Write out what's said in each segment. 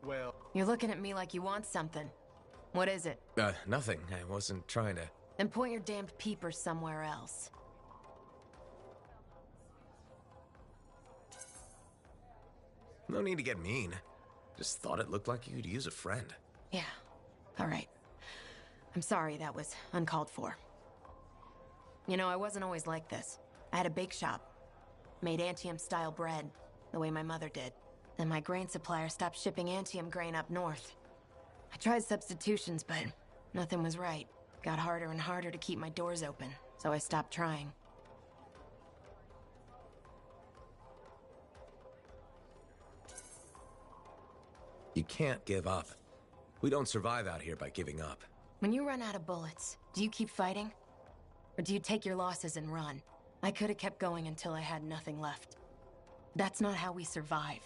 Well... You're looking at me like you want something. What is it? Nothing. I wasn't trying to... Then point your damned peepers somewhere else. No need to get mean. Just thought it looked like you could use a friend. Yeah. All right. I'm sorry that was uncalled for. You know, I wasn't always like this. I had a bake shop. Made Anthem-style bread, the way my mother did. Then my grain supplier stopped shipping Anthem grain up north. I tried substitutions, but nothing was right. Got harder and harder to keep my doors open, so I stopped trying. You can't give up. We don't survive out here by giving up. When you run out of bullets, do you keep fighting? Or do you take your losses and run? I could have kept going until I had nothing left. That's not how we survive.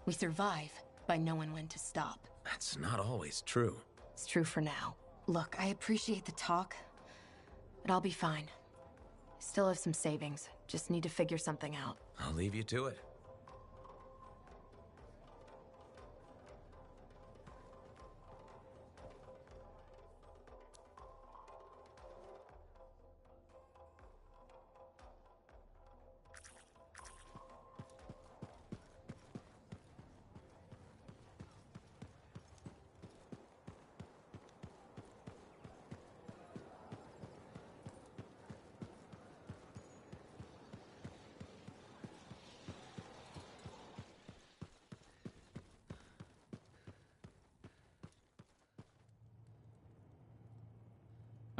We survive by knowing when to stop. That's not always true. It's true for now. Look, I appreciate the talk, but I'll be fine. I still have some savings. Just need to figure something out. I'll leave you to it.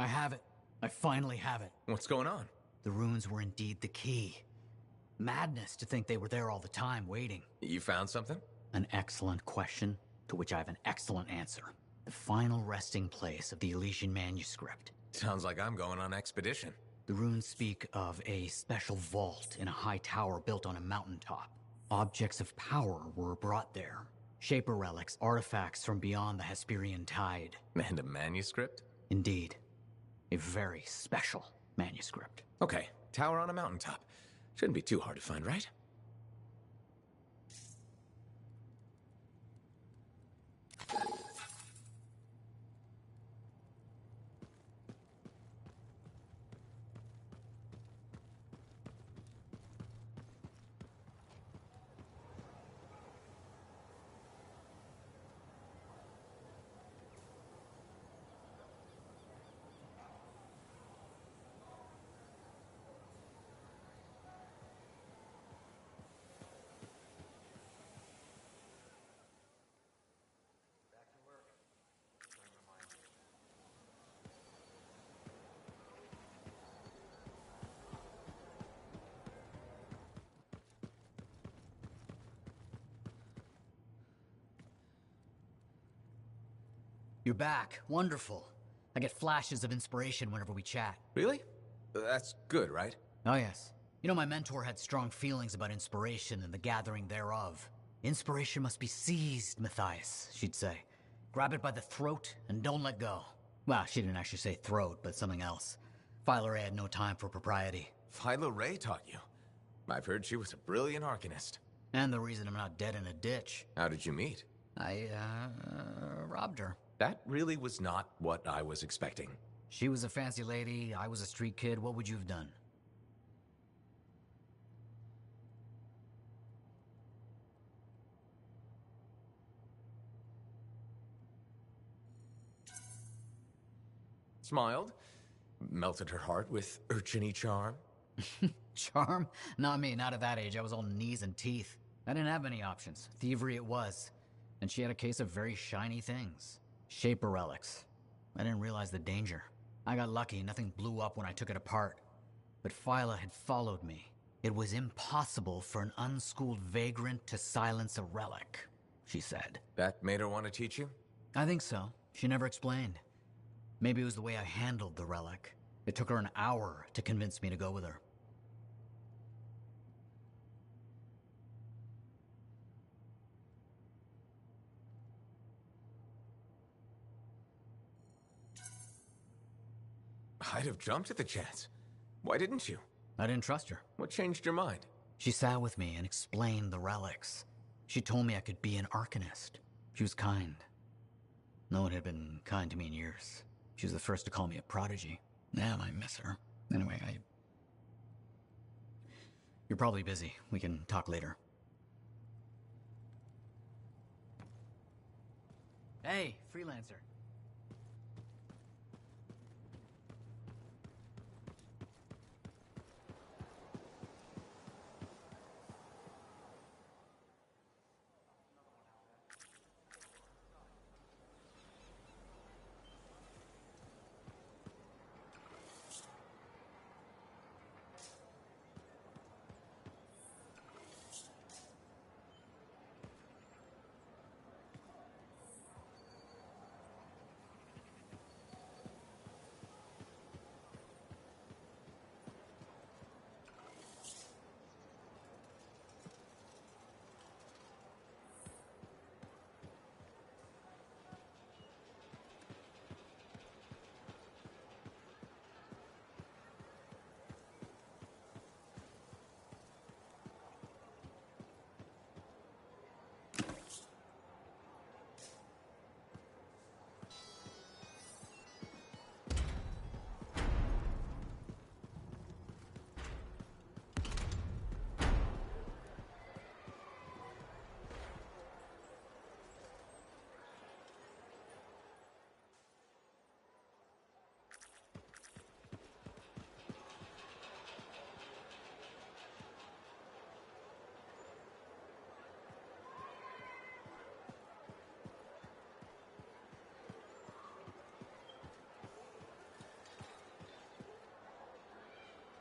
I have it. I finally have it. What's going on? The runes were indeed the key. Madness to think they were there all the time, waiting. You found something? An excellent question, to which I have an excellent answer. The final resting place of the Elysian manuscript. Sounds like I'm going on expedition. The runes speak of a special vault in a high tower built on a mountaintop. Objects of power were brought there. Shaper relics, artifacts from beyond the Hesperian tide. And a manuscript? Indeed. A very special manuscript. Okay, tower on a mountaintop. Shouldn't be too hard to find, right? You're back. Wonderful. I get flashes of inspiration whenever we chat. Really? That's good, right? Oh yes. You know, my mentor had strong feelings about inspiration and the gathering thereof. Inspiration must be seized, Matthias, she'd say. Grab it by the throat and don't let go. Well, she didn't actually say throat, but something else. Philo Ray had no time for propriety. Philo Ray taught you? I've heard she was a brilliant arcanist. And the reason I'm not dead in a ditch. How did you meet? I, robbed her. That really was not what I was expecting. She was a fancy lady, I was a street kid. What would you have done? Smiled, melted her heart with urchin-y charm. Charm? Not me, not at that age. I was all knees and teeth. I didn't have any options. Thievery it was. And she had a case of very shiny things. Shaper relics. I didn't realize the danger. I got lucky, nothing blew up when I took it apart. But Phyla had followed me. It was impossible for an unschooled vagrant to silence a relic, she said. That made her want to teach you? I think so. She never explained. Maybe it was the way I handled the relic. It took her an hour to convince me to go with her. I'd have jumped at the chance. Why didn't you? I didn't trust her. What changed your mind? She sat with me and explained the relics. She told me I could be an arcanist. She was kind. No one had been kind to me in years. She was the first to call me a prodigy. Damn, I miss her. Anyway, You're probably busy. We can talk later. Hey, freelancer.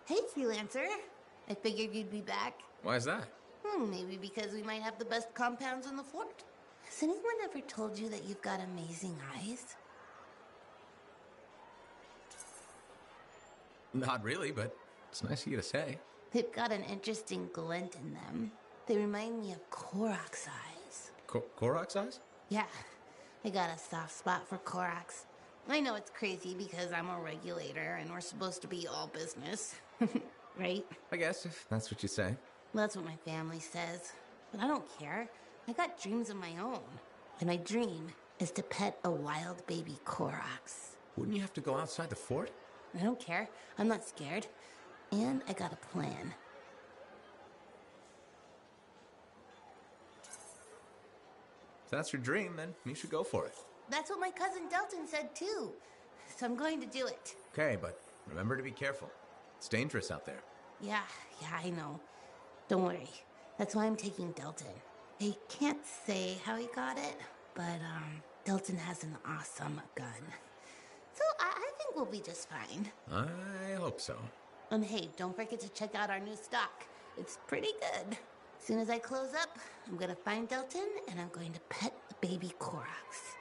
Hey, freelancer. I figured you'd be back. Why is that? Maybe because we might have the best compounds in the fort. Has anyone ever told you that you've got amazing eyes? Not really, but it's nice of you to say. They've got an interesting glint in them. They remind me of Korok's eyes. Korok's eyes? Yeah, I got a soft spot for Korok's. I know it's crazy because I'm a regulator and we're supposed to be all business. Right? I guess, if that's what you say. That's what my family says. But I don't care. I got dreams of my own. And my dream is to pet a wild baby Korok's. Wouldn't you have to go outside the fort? I don't care. I'm not scared. And I got a plan. If that's your dream, then you should go for it. That's what my cousin Delton said too. So I'm going to do it. Okay, but remember to be careful. It's dangerous out there. Yeah, I know. Don't worry. That's why I'm taking Delton. I can't say how he got it, but Delton has an awesome gun. So I think we'll be just fine. I hope so. And hey, don't forget to check out our new stock. It's pretty good. As soon as I close up, I'm gonna find Delton and I'm going to pet the baby Korok's.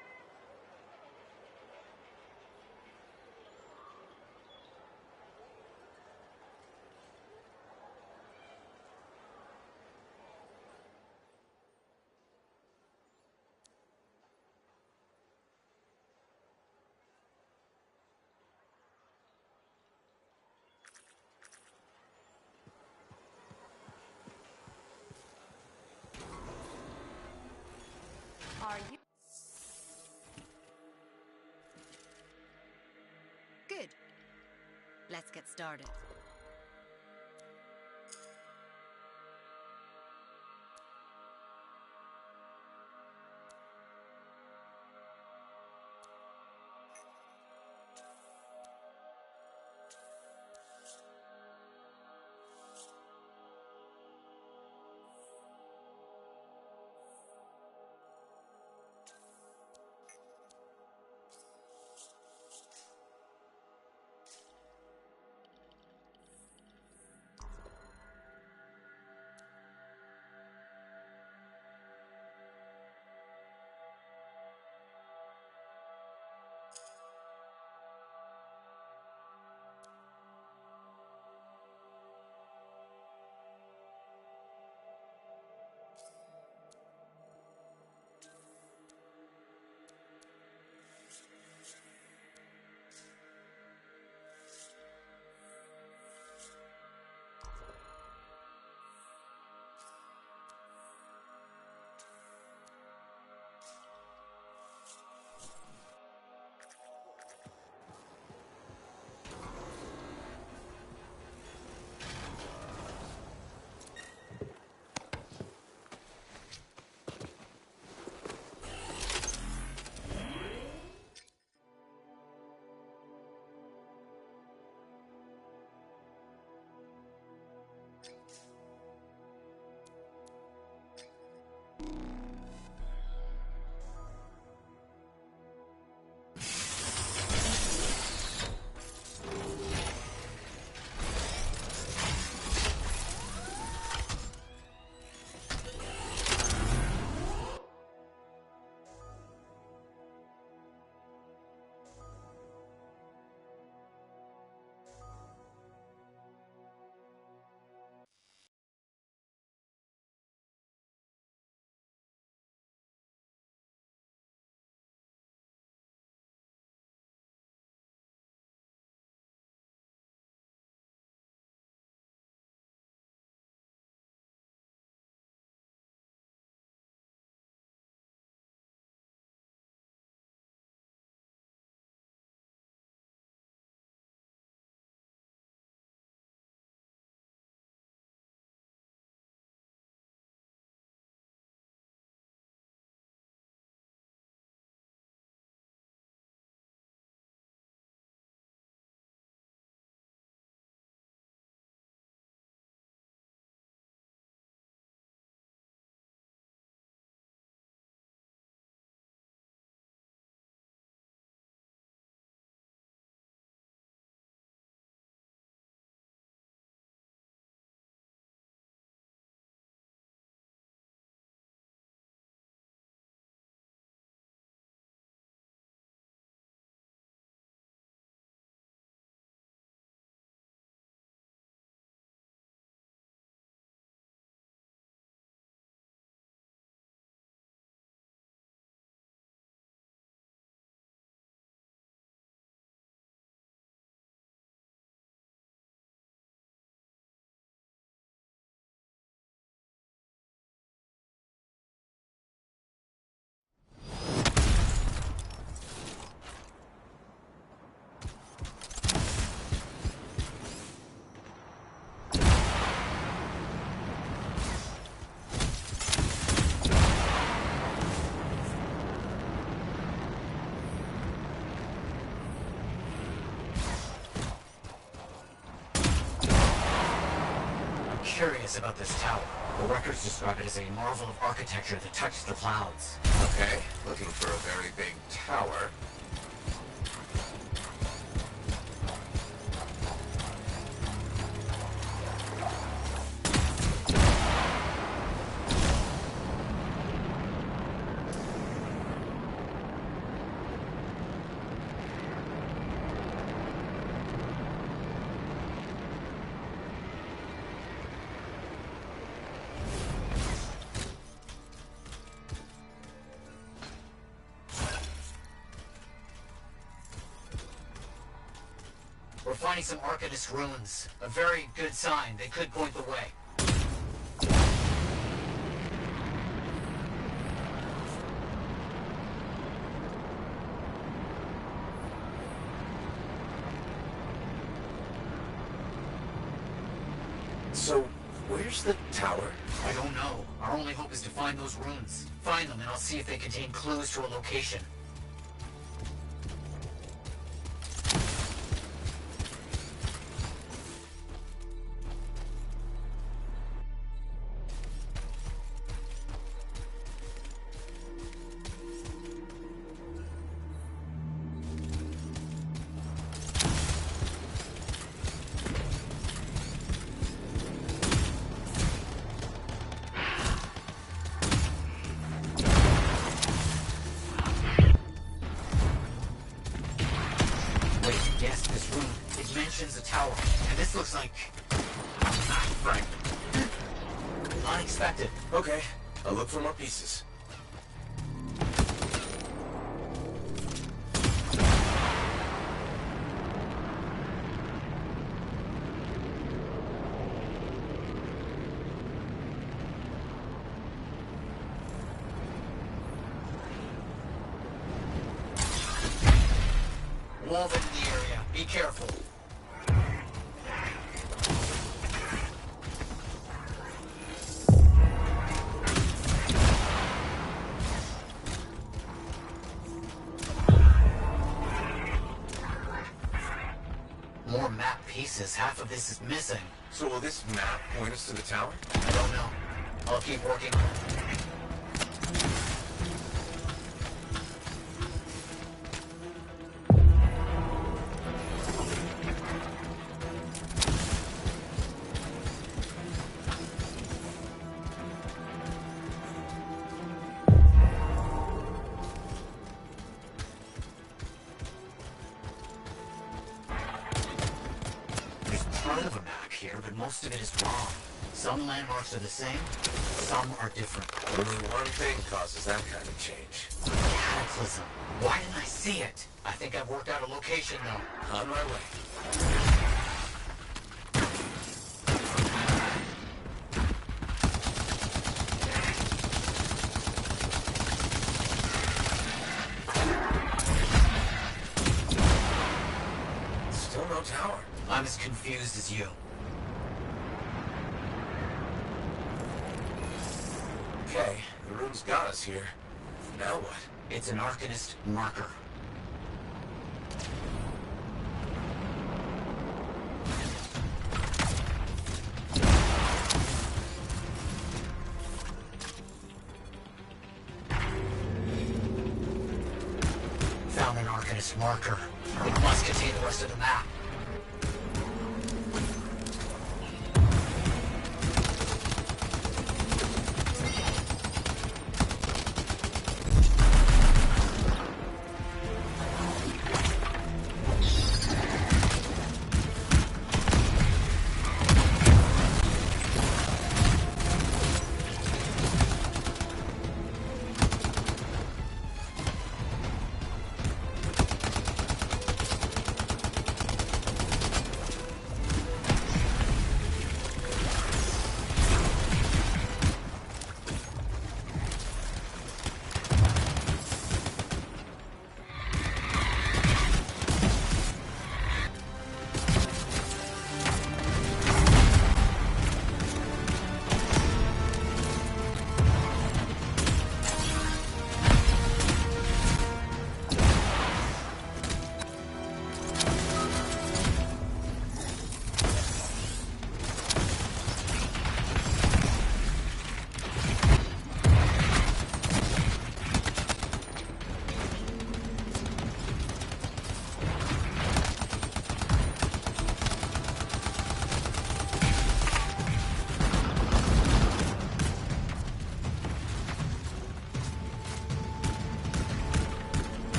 Are you? Good. Let's get started. curious about this tower. The records describe it as a marvel of architecture that touches the clouds. Okay, looking for a very big tower. We're finding some Arcanist ruins. A very good sign. They could point the way. So, where's the tower? I don't know. Our only hope is to find those runes. Find them and I'll see if they contain clues to a location. Yes, this room. It mentions a tower. And this looks like... Frank. Unexpected. Okay, I'll look for more pieces. Wolven in the area. Be careful. More map pieces. Half of this is missing. So will this map point us to the tower? I don't know. I'll keep working. Part of a map here, but most of it is wrong. Some landmarks are the same, some are different. Only one thing causes that kind of change. Cataclysm. Why didn't I see it? I think I've worked out a location, though. On my way. Still no tower. I'm as confused as you. Okay, the rune's got us here. Now what? It's an Arcanist marker. Found an Arcanist marker. It must contain the rest of the map.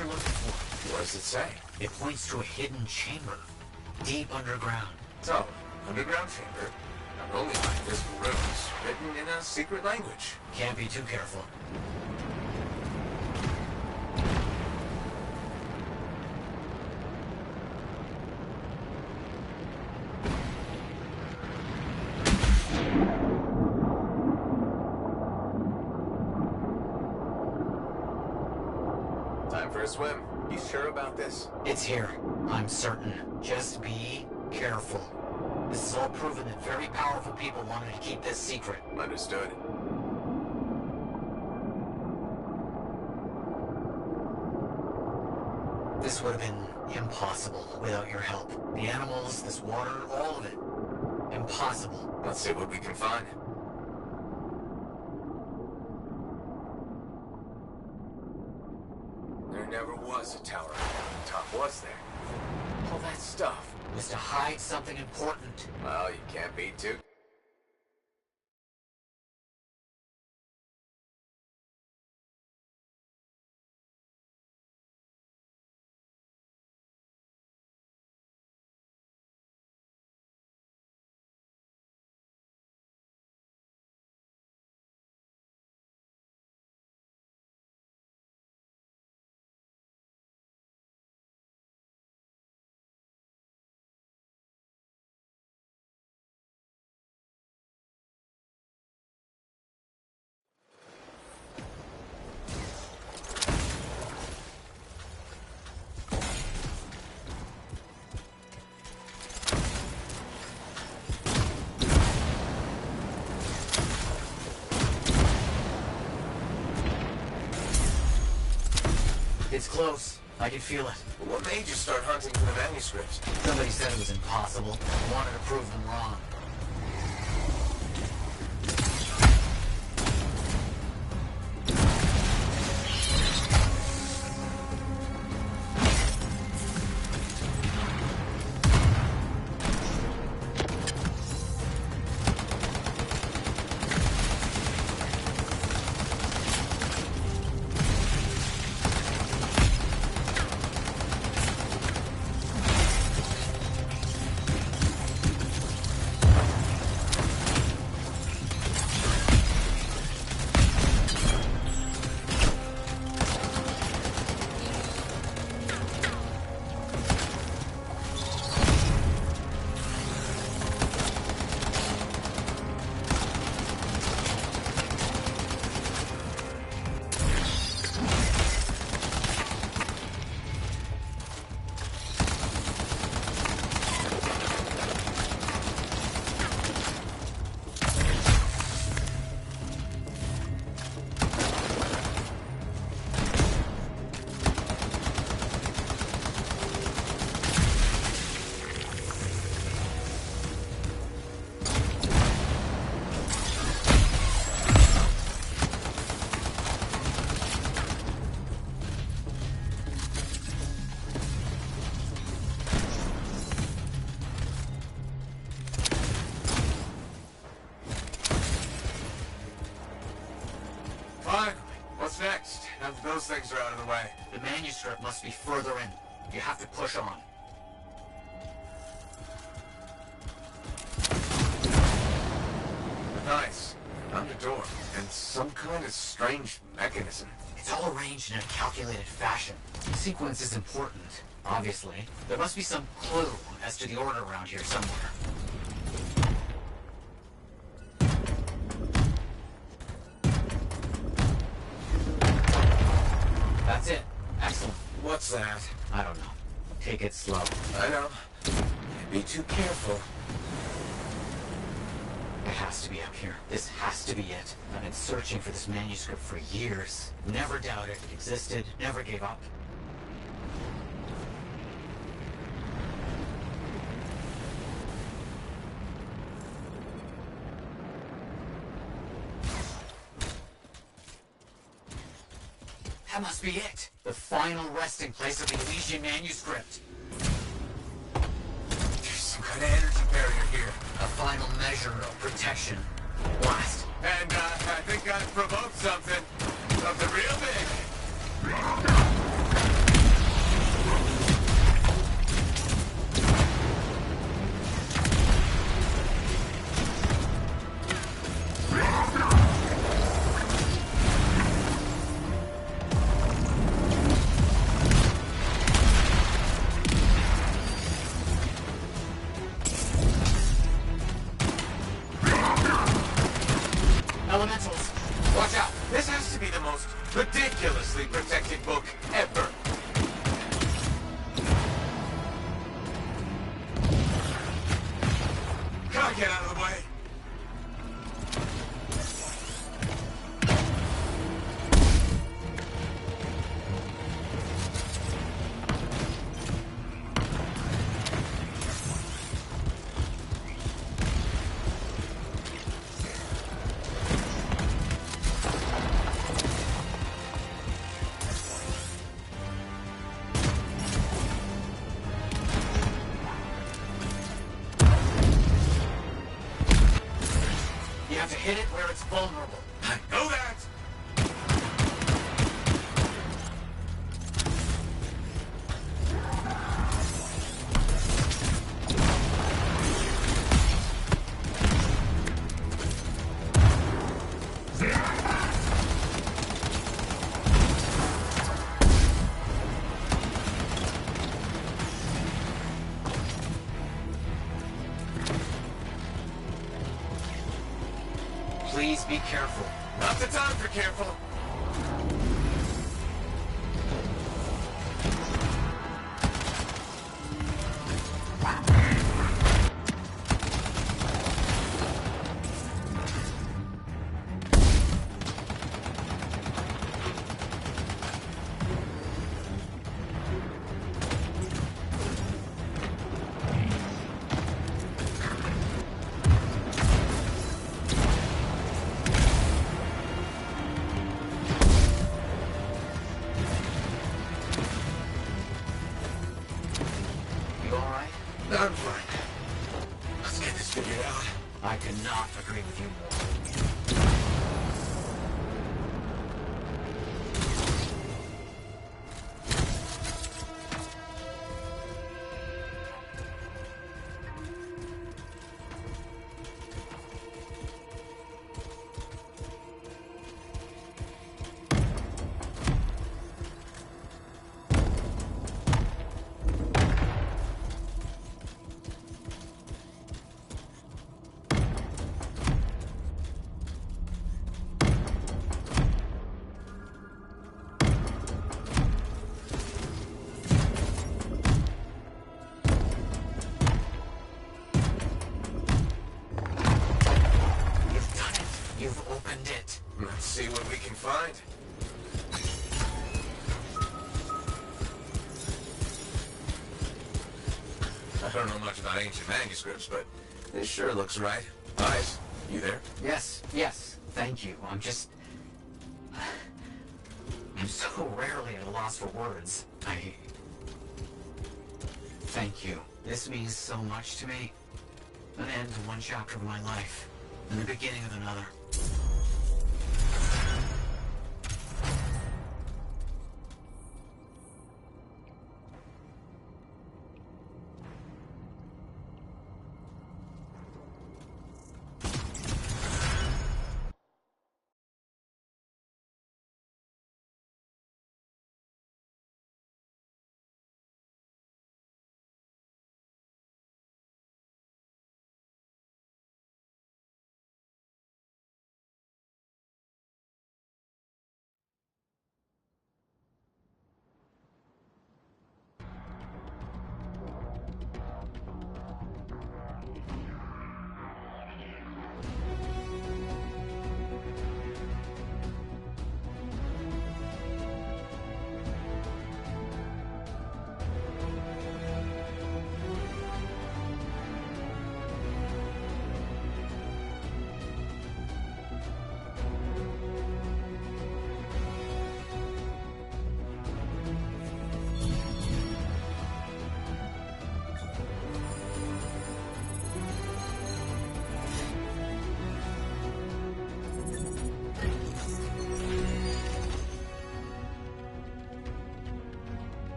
you're looking for. What does it say? It points to a hidden chamber, deep underground. So, underground chamber. Not only by invisible runes, written in a secret language. Can't be too careful. Time for a swim. You sure about this? It's here. I'm certain. Just be careful. This is all proven that very powerful people wanted to keep this secret. Understood. This would have been impossible without your help. The animals, this water, all of it. Impossible. Let's see what we can find. There never was a tower on top, was there? All that stuff Was to hide something important. Well, you can't be too... It's close. I can feel it. What made you start hunting for the manuscripts? Somebody said it was impossible. Wanted to prove them wrong. Finally. What's next? Now that those things are out of the way. The manuscript must be further in. You have to push on. Nice. Found a door. And some kind of strange mechanism. It's all arranged in a calculated fashion. The sequence is important, obviously. There must be some clue as to the order around here somewhere. That's it. Excellent. What's that? I don't know. Take it slow. I know. Be too careful. It has to be up here. This has to be it. I've been searching for this manuscript for years. Never doubted it existed. Never gave up. That must be it. The final resting place of the Elysian manuscript. There's some kind of energy barrier here. A final measure of protection. Blast. And, I think I've provoked something. Something real big. ridiculously protected book ever. Gotta get out of the way. You have to hit it where it's vulnerable. I know that! Please be careful. Not the time for careful. You alright? I'm fine. Let's get this figured out. I cannot agree with you more. You've opened it. Let's see what we can find. I don't know much about ancient manuscripts, but this sure looks right. Eyes, you there? Yes, thank you. I'm so rarely at a loss for words. Thank you. This means so much to me. An end to one chapter of my life, and the beginning of another.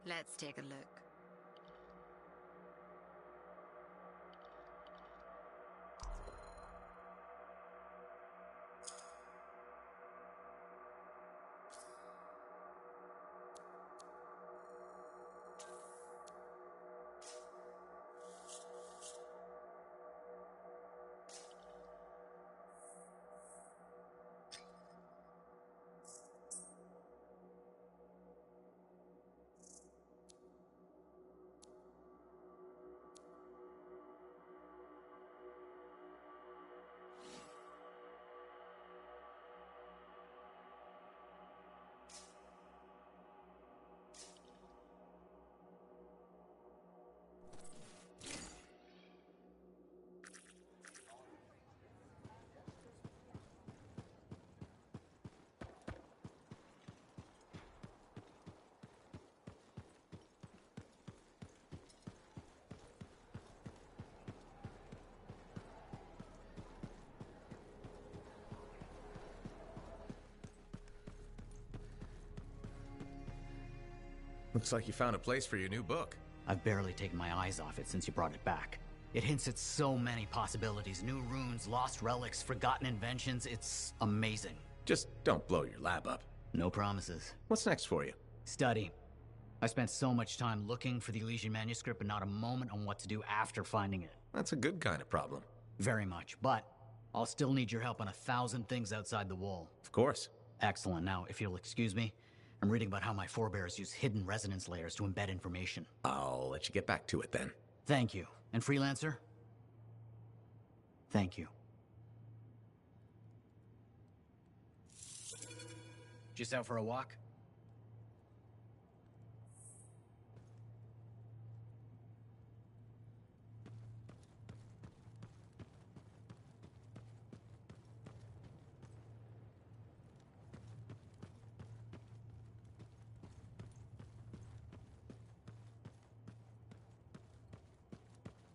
Let's take a look. Looks like you found a place for your new book. I've barely taken my eyes off it since you brought it back. It hints at so many possibilities. New runes, lost relics, forgotten inventions. It's amazing. Just don't blow your lab up. No promises. What's next for you? Study. I spent so much time looking for the Elysian manuscript, but not a moment on what to do after finding it. That's a good kind of problem. Very much, but I'll still need your help on 1,000 things outside the wall. Of course. Excellent. Now, if you'll excuse me, I'm reading about how my forebears use hidden resonance layers to embed information. I'll let you get back to it then. Thank you. And Freelancer? Thank you. Just out for a walk?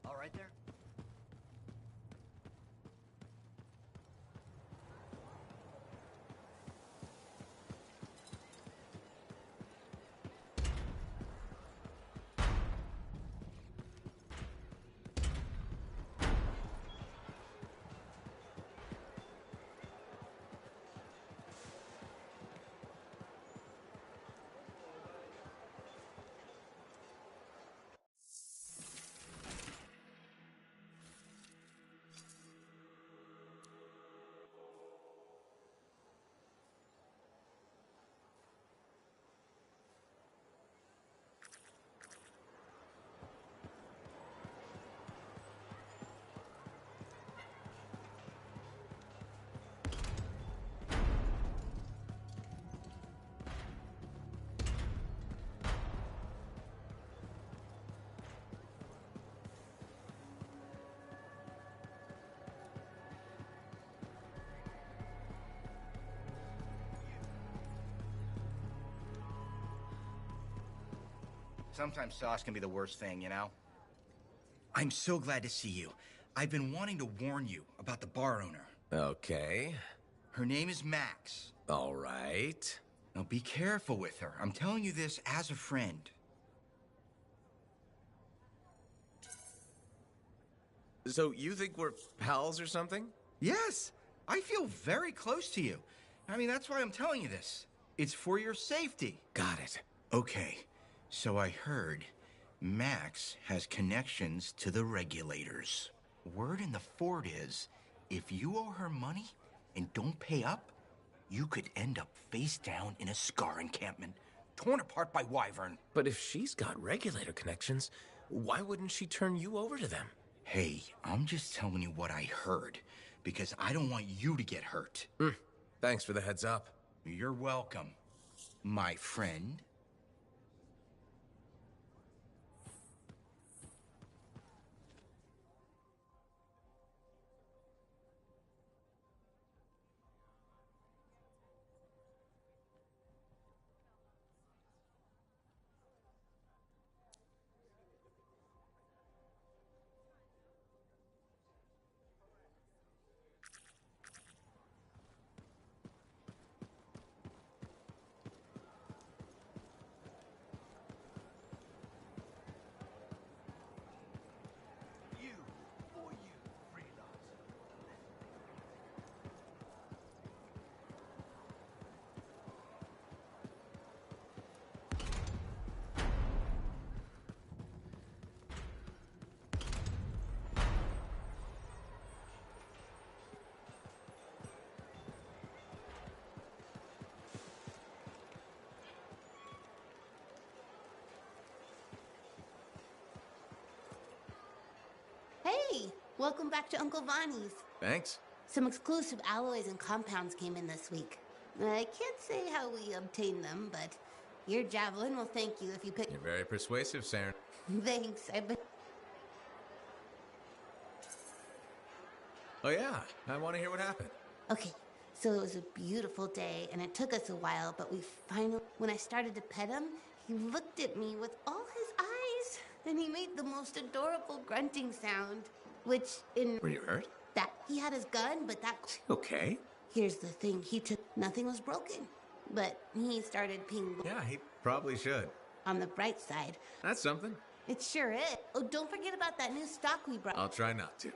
All right there? Sometimes sauce can be the worst thing, you know? I'm so glad to see you. I've been wanting to warn you about the bar owner. Okay. Her name is Max. All right. Now be careful with her. I'm telling you this as a friend. So you think we're pals or something? Yes, I feel very close to you. I mean, that's why I'm telling you this. It's for your safety. Got it. Okay, so I heard Max has connections to the regulators. Word in the fort is, if you owe her money and don't pay up, you could end up face down in a Scar encampment, torn apart by Wyvern. But if she's got regulator connections, why wouldn't she turn you over to them? Hey, I'm just telling you what I heard, because I don't want you to get hurt. Thanks for the heads up. You're welcome, my friend. Welcome back to Uncle Vonnie's. Thanks. Some exclusive alloys and compounds came in this week. I can't say how we obtained them, but your Javelin will thank you if you pick... You're very persuasive, Saren. Thanks, I've been... Oh yeah, I want to hear what happened. Okay, so it was a beautiful day, and it took us a while, but we finally... When I started to pet him, he looked at me with all his eyes, and he made the most adorable grunting sound, which in... Were you hurt? That he had his gun, but that... Okay. Here's the thing, he took... Nothing was broken, but he started peeing... Yeah, he probably should. On the bright side. That's something. It sure is. Oh, don't forget about that new stock we brought. I'll try not to.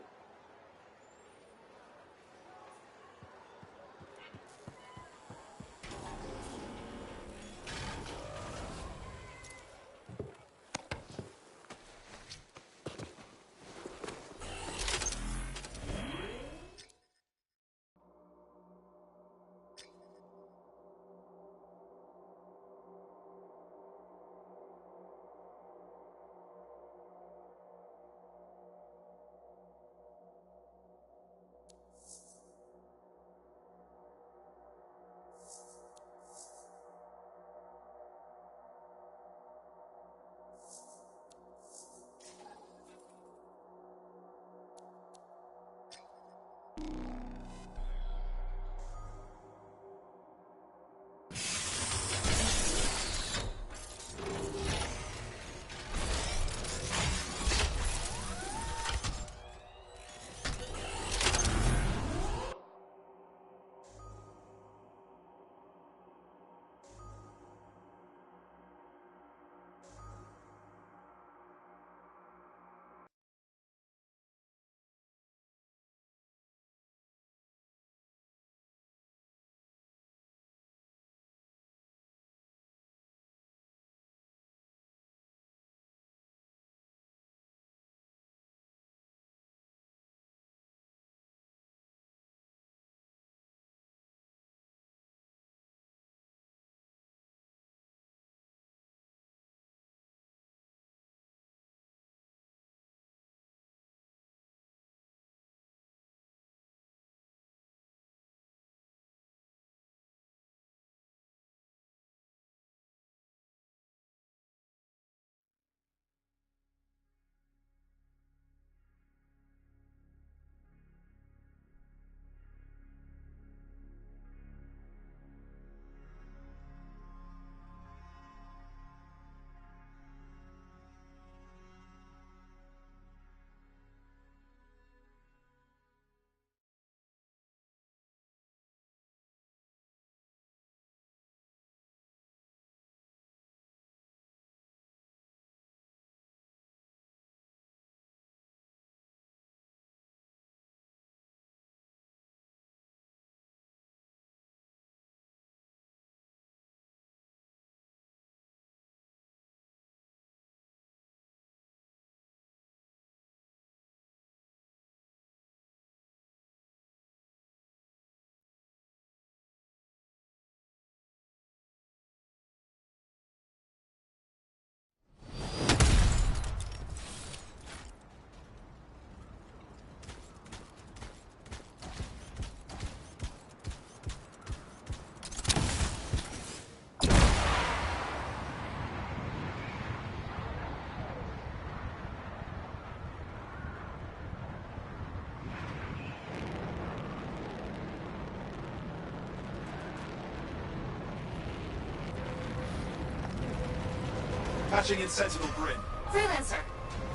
Patching in Sentinel Bryn. Freelancer.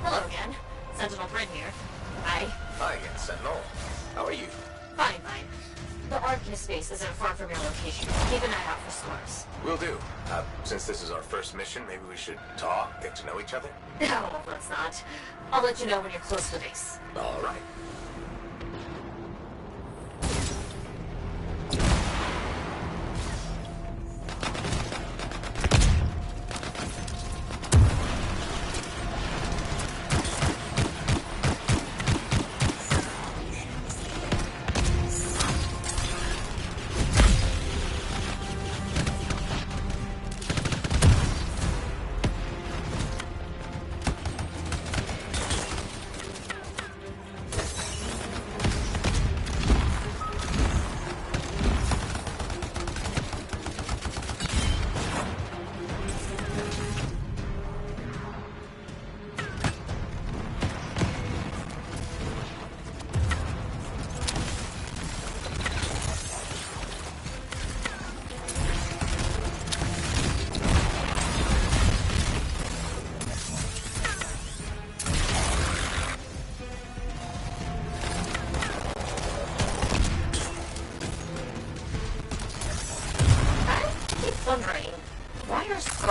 Hello again. Sentinel Bryn here. Hi. Hi again, Sentinel. How are you? Fine, fine. The Arcanist base is informed from your location. Keep an eye out for scores. Will do. Since this is our first mission, maybe we should talk, get to know each other? No, let's not. I'll let you know when you're close to the base. All right.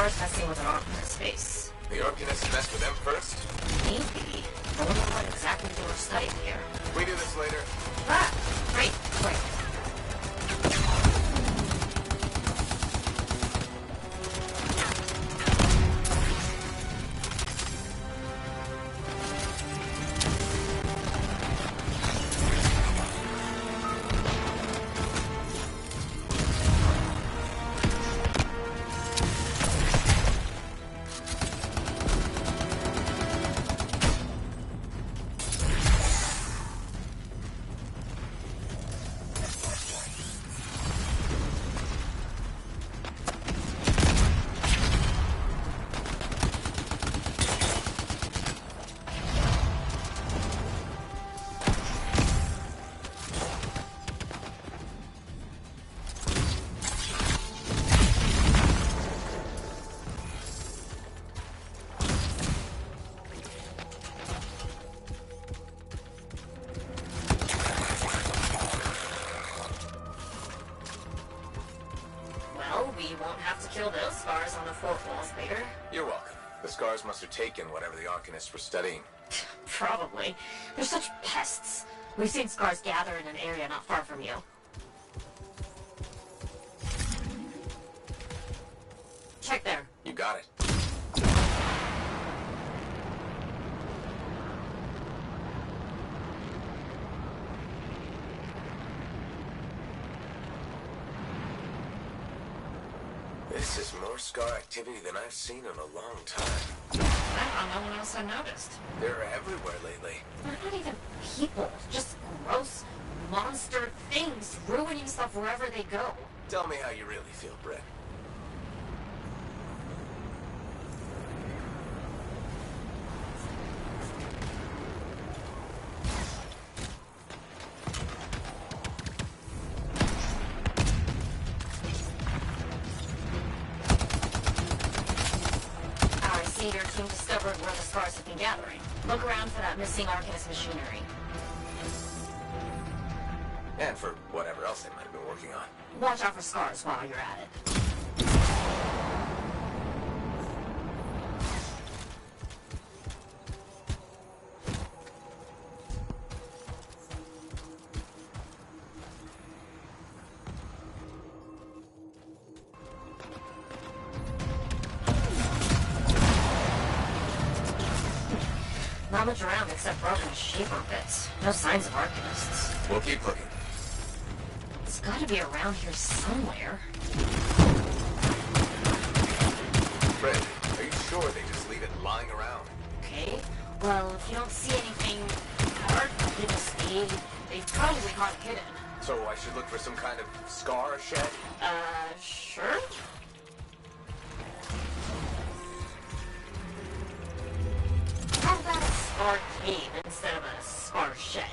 scars messing with an Arcanist's face. The Arcanists messed with them first? Maybe. I wonder what exactly they were studying here. We do this later. Ah! Great. Quick. Kill those scars on the fourth walls later. You're welcome. The scars must have taken whatever the Arcanists were studying. Probably. They're such pests. We've seen scars gather in an area not far from you. Check there. You got it. This is more scar activity than I've seen in a long time. No one else I noticed. They're everywhere lately. They're not even people. Just gross monster things ruining stuff wherever they go. Tell me how you really feel, Brett. Your team discovered where the scars have been gathering. Look around for that missing Arcanist machinery. And for whatever else they might have been working on. Watch out for scars while you're at it. Not much around except broken shaper bits. No signs of Arcanists. We'll keep looking. It's gotta be around here somewhere. Fred, are you sure they just leave it lying around? Okay. Well, if you don't see anything Arcanist-y, they've probably got it hidden. So I should look for some kind of scar shed? Sure? How about a scar cave instead of a scar shed?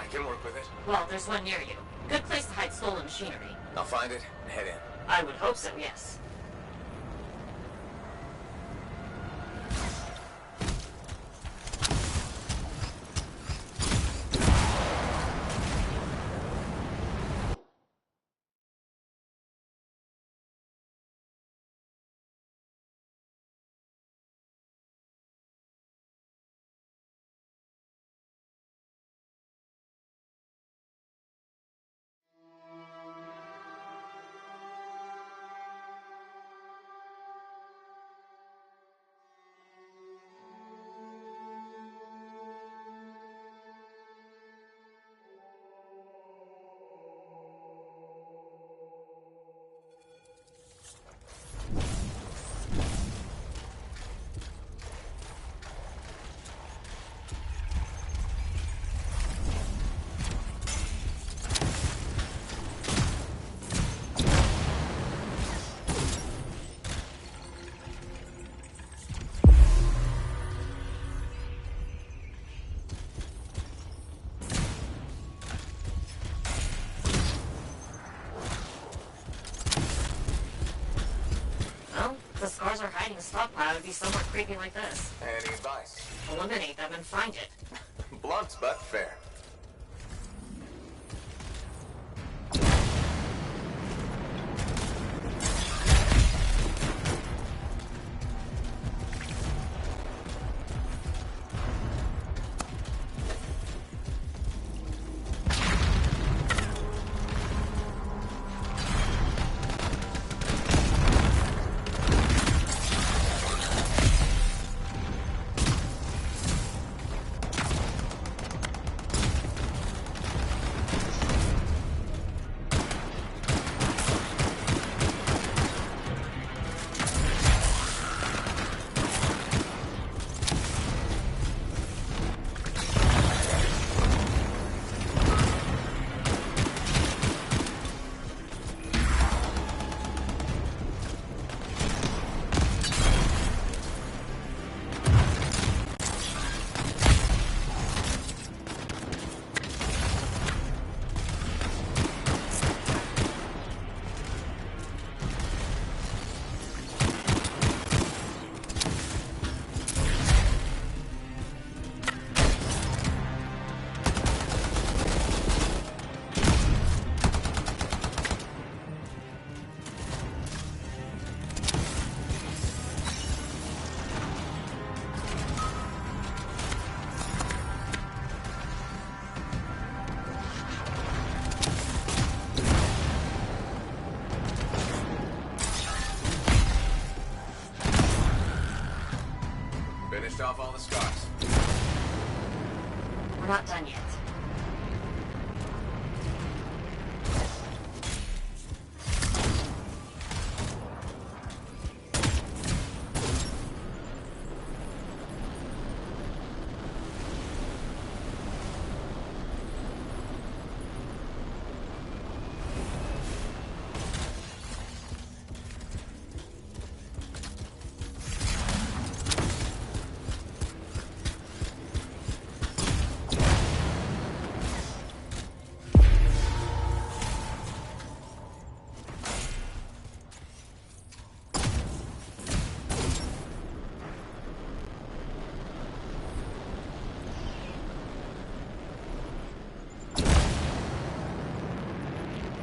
I can work with it. Well, there's one near you. Good place to hide stolen machinery. I'll find it and head in. I would hope so, yes. Scars are hiding a stockpile would be somewhere creepy like this. Any advice? Eliminate them and find it. Blunt but fair. Finished off all the scars. We're not done yet.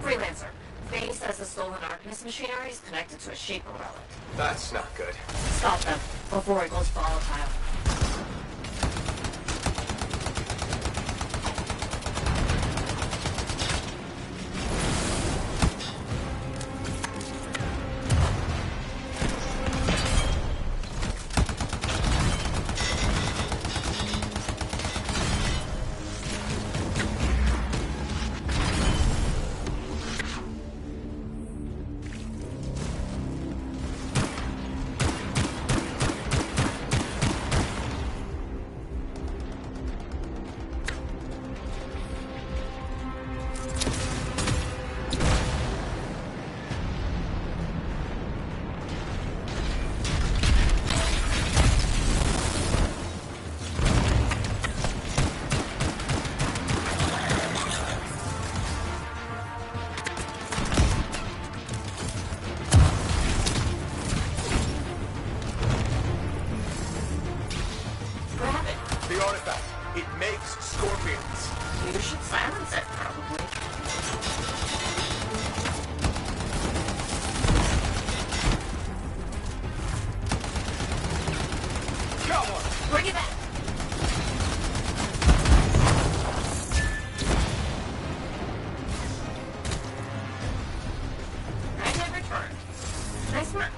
Freelancer. Faye says the stolen Arcanist machinery is connected to a Shaper relic. That's not good. Stop them before it goes volatile. The artifact. It makes scorpions. You should silence it, probably. Come on. Bring it back. I have returned. Nice work.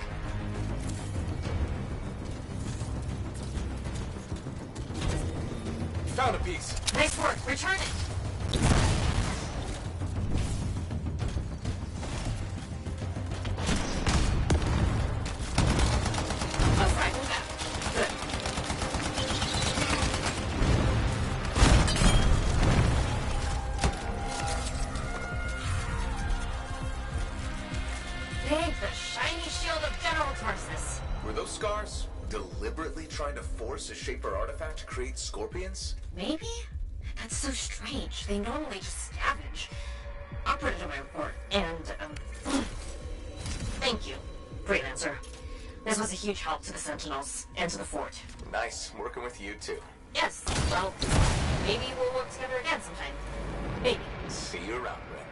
Found a piece. Nice work. Return it. Let's ride it back. Good. Thank the shiny shield of General Tarsus. Were those scars deliberately trying to force a Shaper artifact to create scorpions? Maybe? That's so strange. They normally just scavenge. I'll put it in my report. And, thank you, Freelancer. This was a huge help to the Sentinels and to the fort. Nice working with you too. Yes, well, maybe we'll work together again sometime. Maybe. See you around, Red.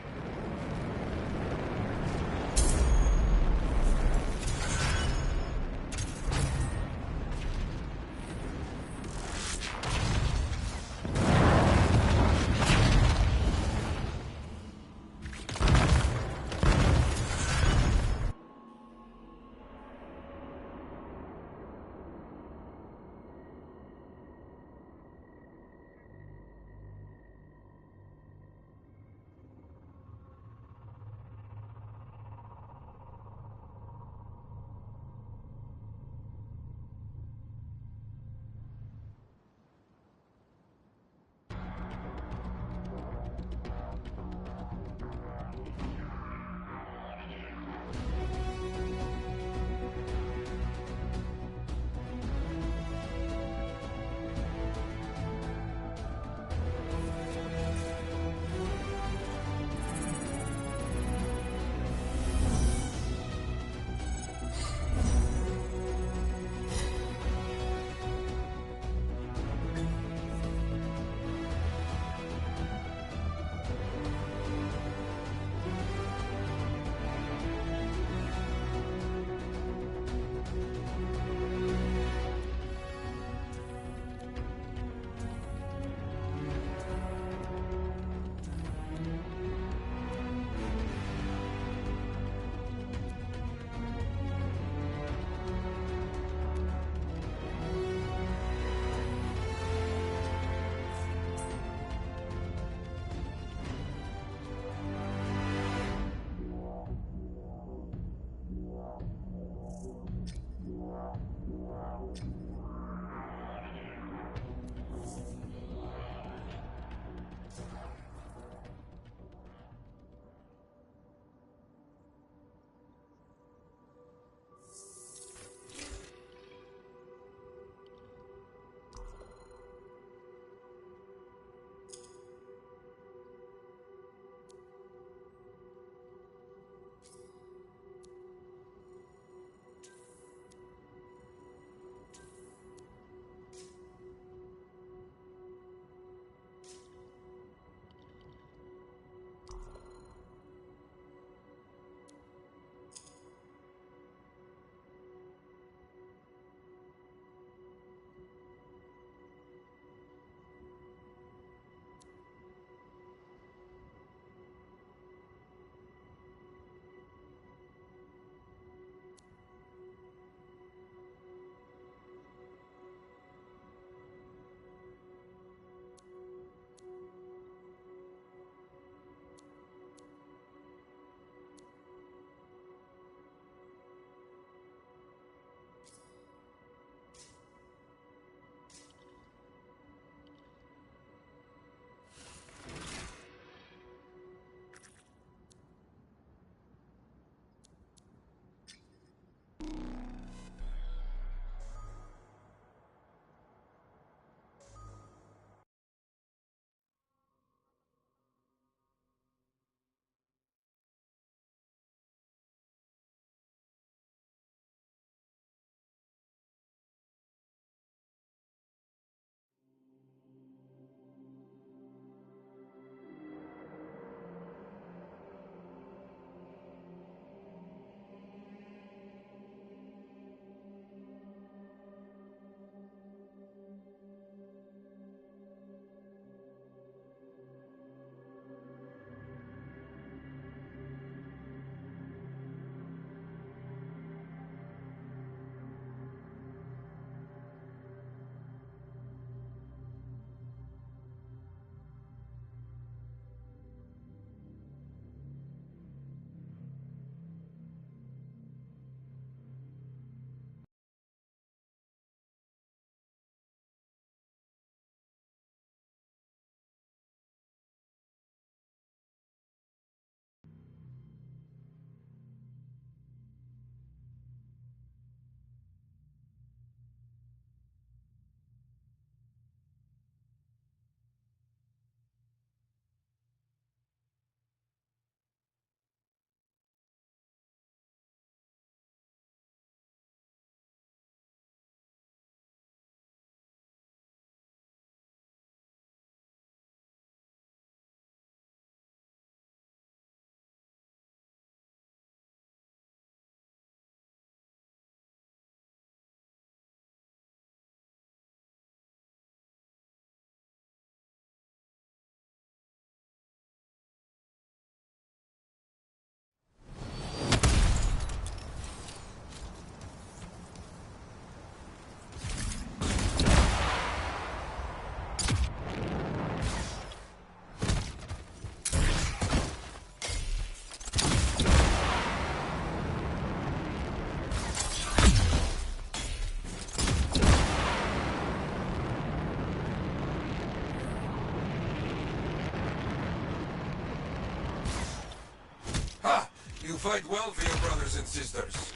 You fight well for your brothers and sisters.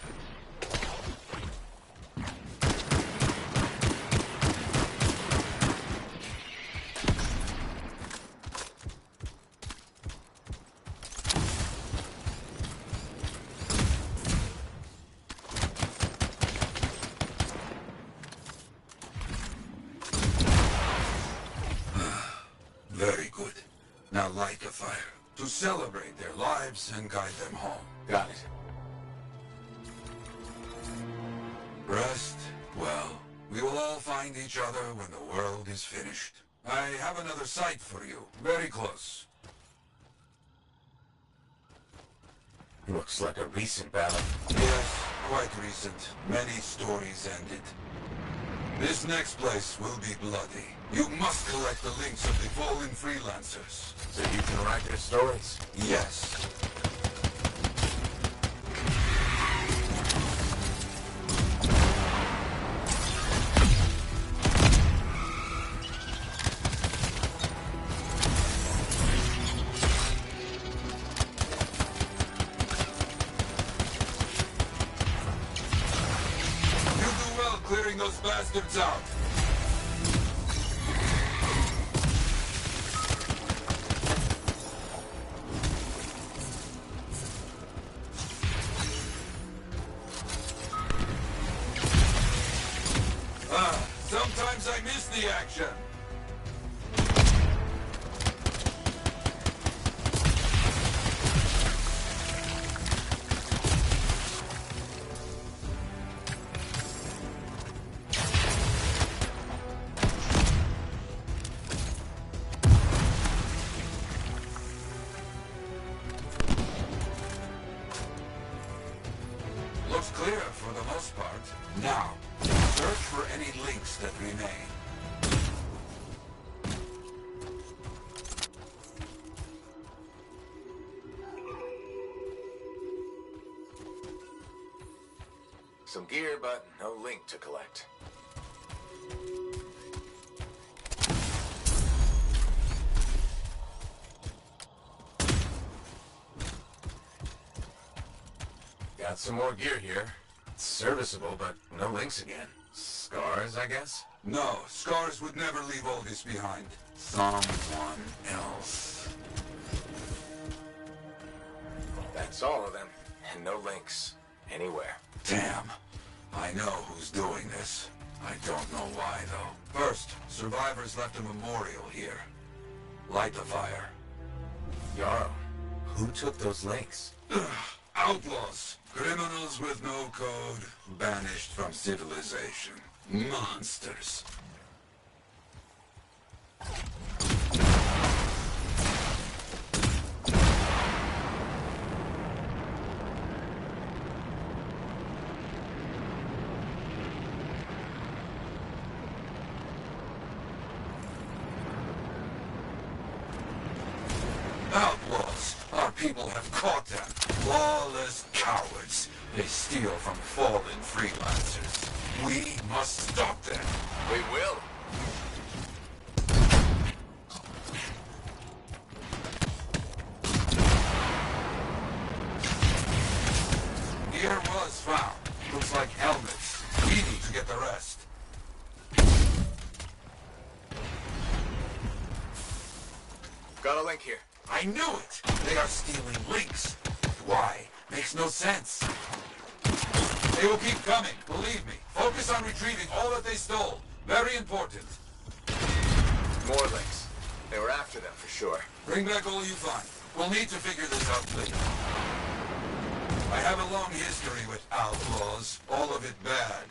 Very good. Now light a fire to celebrate their lives and guide them home. Got it. Rest well. We will all find each other when the world is finished. I have another site for you. Very close. Looks like a recent battle. Yes, quite recent. Many stories ended. This next place will be bloody. You must collect the links of the fallen freelancers. So you can write their stories? Yes. clearing those bastards out. Sometimes I miss the action. Looks clear for the most part. Now, search for any links that remain. Some gear, but no link to collect. Got some more gear here. It's serviceable, but no links again. Scars, I guess? No, Scars would never leave all this behind. Someone else. That's all of them. And no links. Anywhere. Damn. I know who's doing this. I don't know why, though. First, survivors left a memorial here. Light the fire. Yarrow, who took those links? Outlaws. Criminals with no code. Banished from civilization. Monsters. Outlaws! Our people have caught them. Lawless cowards. They steal from fallen freelancers. We must stop them. We will. Gear was found. Looks like helmets. We need to get the rest. Got a link here. I knew it! They are stealing links. Why? Makes no sense. They will keep coming, believe me. Focus on retrieving all that they stole. Very important. More links. They were after them for sure. Bring back all you find. We'll need to figure this out later. I have a long history with outlaws. All of it bad.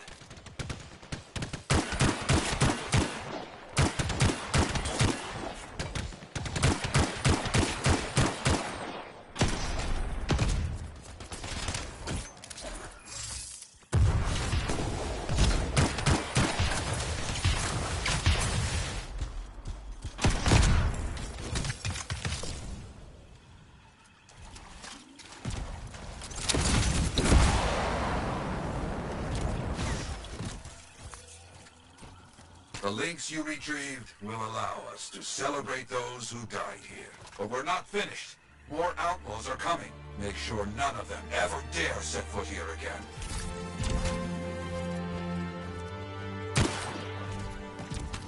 The links you retrieved will allow us to celebrate those who died here. But we're not finished. More outlaws are coming. Make sure none of them ever dare set foot here again.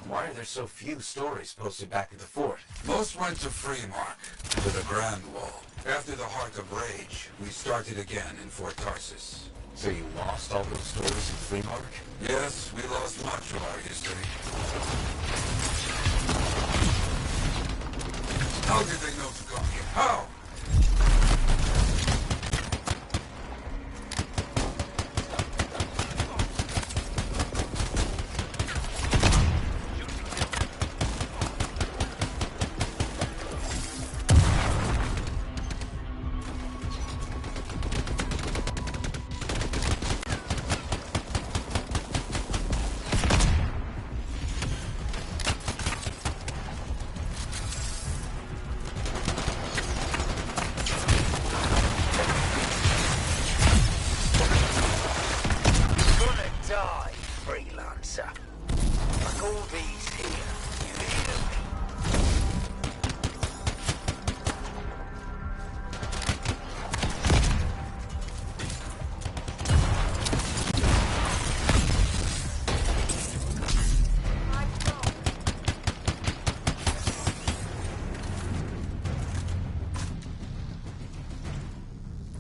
Why are there so few stories posted back at the fort? Most went to Freemark, to the Grand Wall. After the Heart of Rage, we started again in Fort Tarsus. So you lost all those stories in Freemark? Yes, we lost much of our history. How did they know to come here? How? Like all these here, you hear me?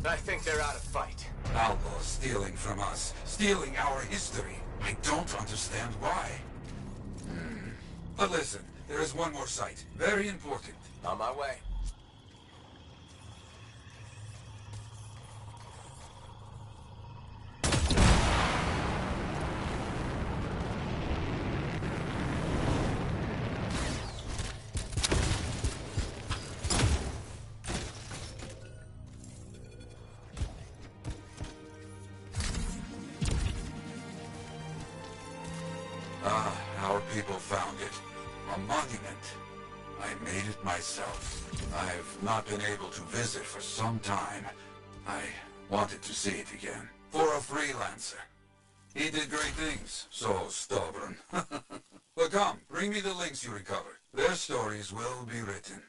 I think they're out of fight. Outlaws stealing from us, stealing our history. I don't understand why. But listen, there is one more site. Very important. On my way. Our people found it. A monument. I made it myself. I've not been able to visit for some time. I wanted to see it again. For a freelancer. He did great things. So stubborn. But come, bring me the links you recovered. Their stories will be written.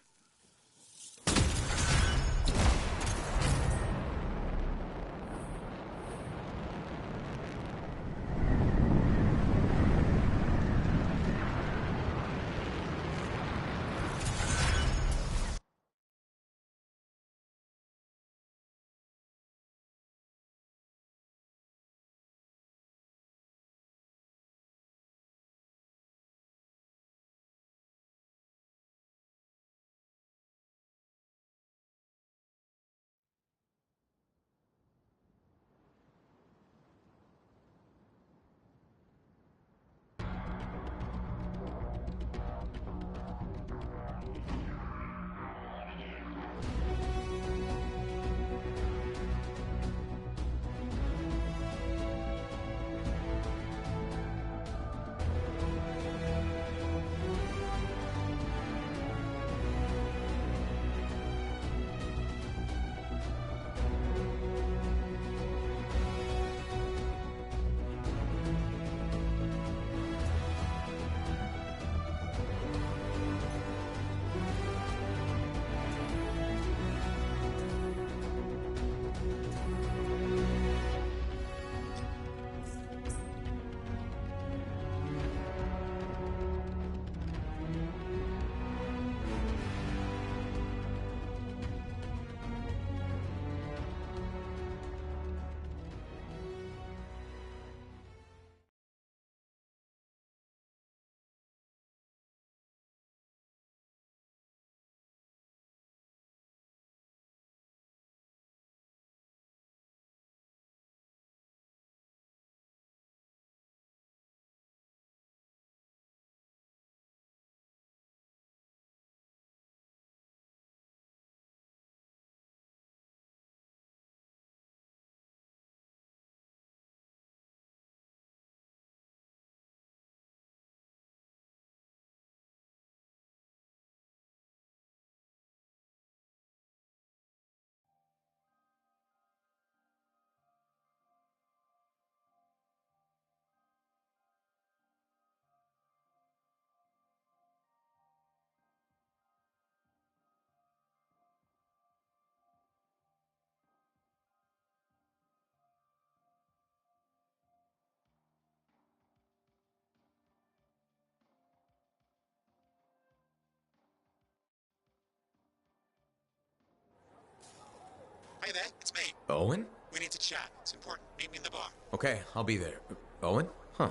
Hey there, it's me. Owen? We need to chat. It's important. Meet me in the bar. Okay, I'll be there. Owen? Huh.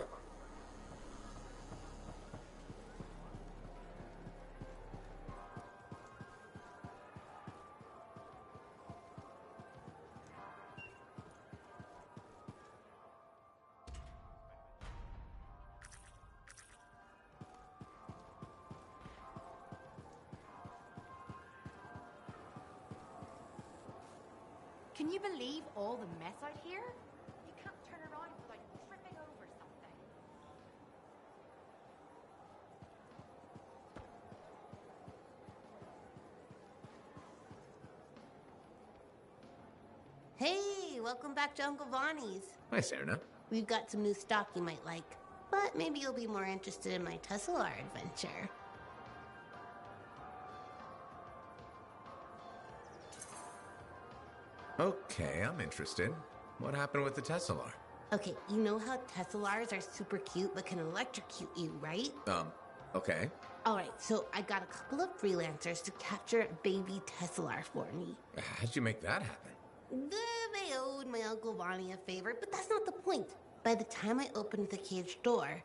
Can you believe all the mess out here? You can't turn around without tripping over something. Hey, welcome back to Uncle Vonnie's. Hi, Serena. We've got some new stock you might like, but maybe you'll be more interested in my Tesla adventure. Okay, I'm interested. What happened with the Tesla? Okay, you know how Teslars are super cute but can electrocute you, right? Okay. Alright, so I got a couple of freelancers to capture a baby Teslar for me. How'd you make that happen? They owed my Uncle Bonnie a favor, but that's not the point. By the time I opened the cage door,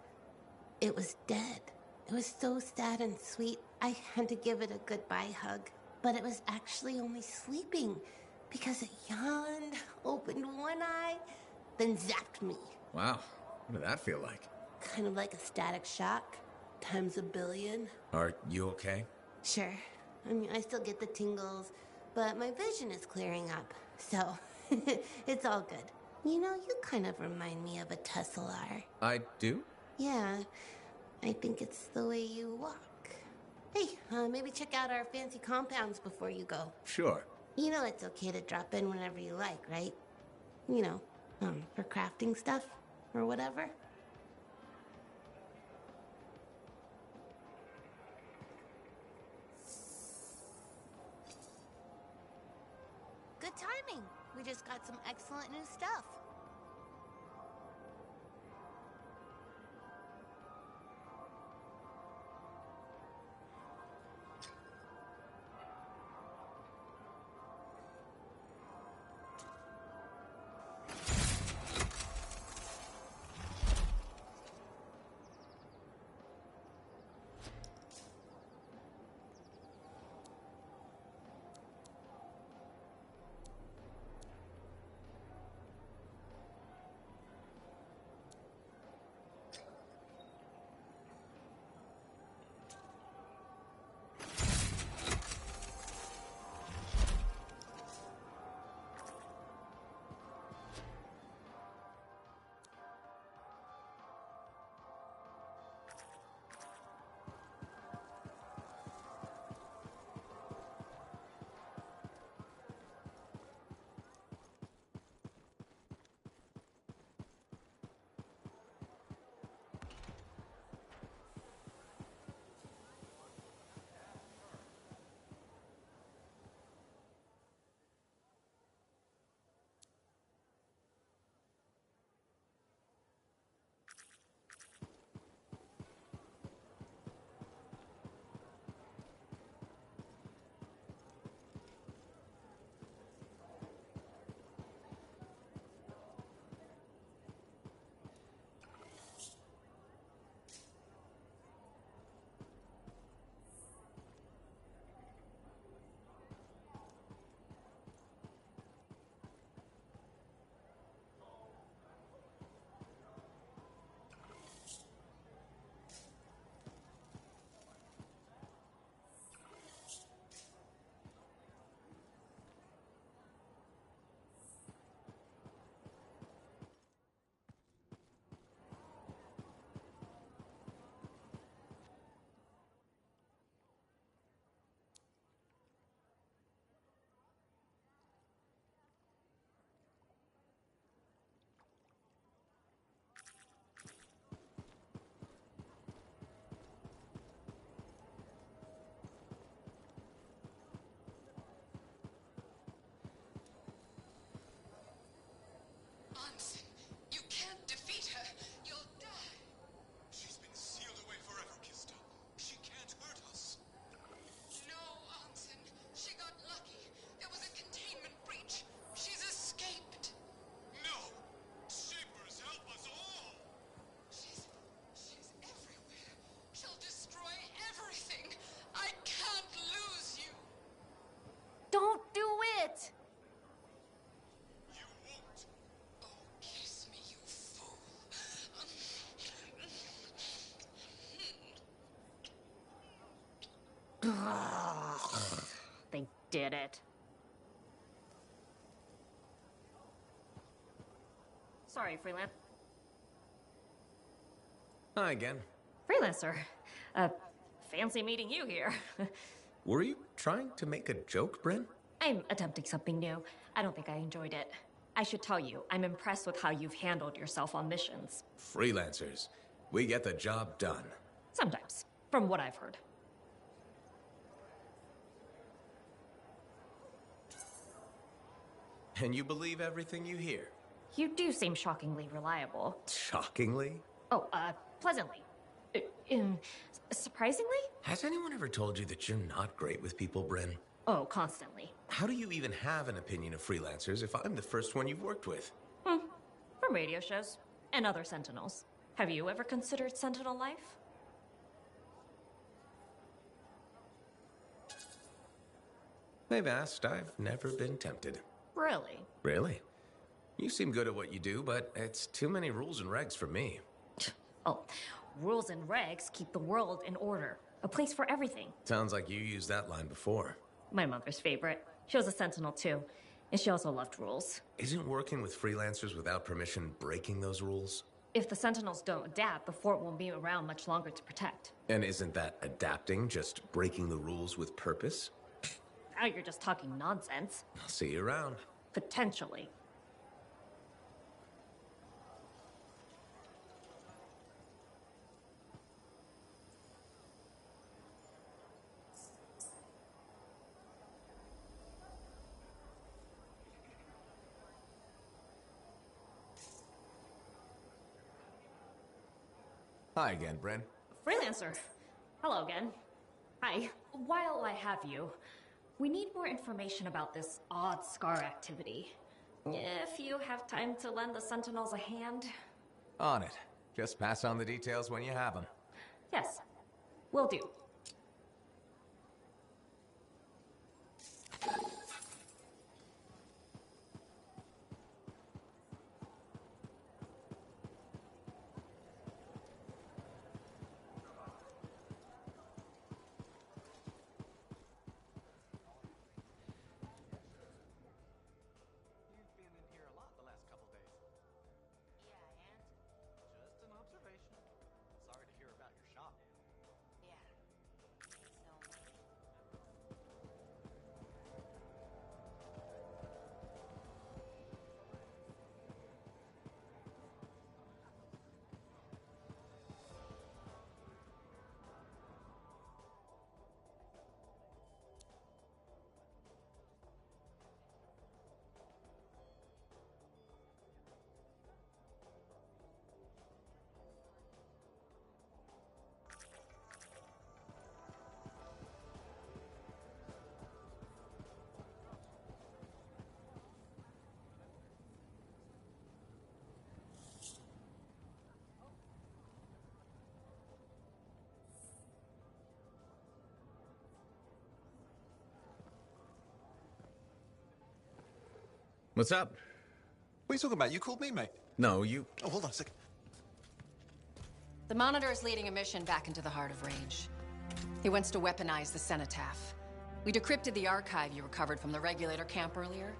it was dead. It was so sad and sweet, I had to give it a goodbye hug. But it was actually only sleeping because it yawned, opened one eye, then zapped me. Wow, what did that feel like? Kind of like a static shock, times a billion. Are you okay? Sure. I mean, I still get the tingles, but my vision is clearing up, so it's all good. You know, you kind of remind me of a Tesselar. I do? Yeah, I think it's the way you walk. Hey, maybe check out our fancy compounds before you go. Sure. You know it's okay to drop in whenever you like, right? You know, for crafting stuff or whatever. Good timing. We just got some excellent new stuff. You can't defeat her. You'll die. She's been sealed away forever, Kista. She can't hurt us. No, Anson. She got lucky. There was a containment breach. She's escaped. No! Shapers, help us all! She's everywhere. She'll destroy everything. I can't lose you. Don't do it! You won't. Oh, kiss me, you fool. They did it. Sorry, freelance. Hi again. Freelancer. Fancy meeting you here. Were you trying to make a joke, Bryn? I'm attempting something new. I don't think I enjoyed it. I should tell you, I'm impressed with how you've handled yourself on missions. Freelancers. We get the job done. Sometimes, from what I've heard. And you believe everything you hear? You do seem shockingly reliable. Shockingly? Oh, pleasantly. Surprisingly? Has anyone ever told you that you're not great with people, Bryn? Oh, constantly. How do you even have an opinion of freelancers if I'm the first one you've worked with? From radio shows and other Sentinels. Have you ever considered Sentinel life? They've asked. I've never been tempted. Really? Really? You seem good at what you do, but it's too many rules and regs for me. Oh, rules and regs keep the world in order. A place for everything. Sounds like you used that line before. My mother's favorite. She was a Sentinel too, and she also loved rules. Isn't working with freelancers without permission breaking those rules? If the Sentinels don't adapt, the fort won't be around much longer to protect. And isn't that adapting just breaking the rules with purpose? Now you're just talking nonsense. I'll see you around. Potentially. Hi again, Bren. Freelancer. Hello again. Hi. While I have you, we need more information about this odd scar activity. If you have time to lend the Sentinels a hand. On it. Just pass on the details when you have them. Yes, will do. What's up? What are you talking about? You called me, mate. No, you... Oh, hold on a second. The Monitor is leading a mission back into the Heart of Rage. He wants to weaponize the Cenotaph. We decrypted the archive you recovered from the Regulator camp earlier,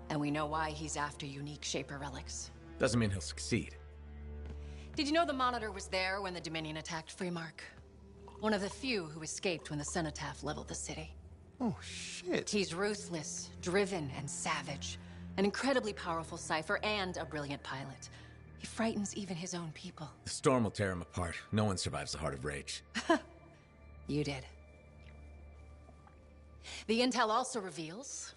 and we know why he's after unique Shaper relics. Doesn't mean he'll succeed. Did you know the Monitor was there when the Dominion attacked Freemark? One of the few who escaped when the Cenotaph leveled the city. Oh, shit. He's ruthless, driven, and savage. An incredibly powerful cipher and a brilliant pilot. He frightens even his own people. The storm will tear him apart. No one survives the Heart of Rage. You did. The intel also reveals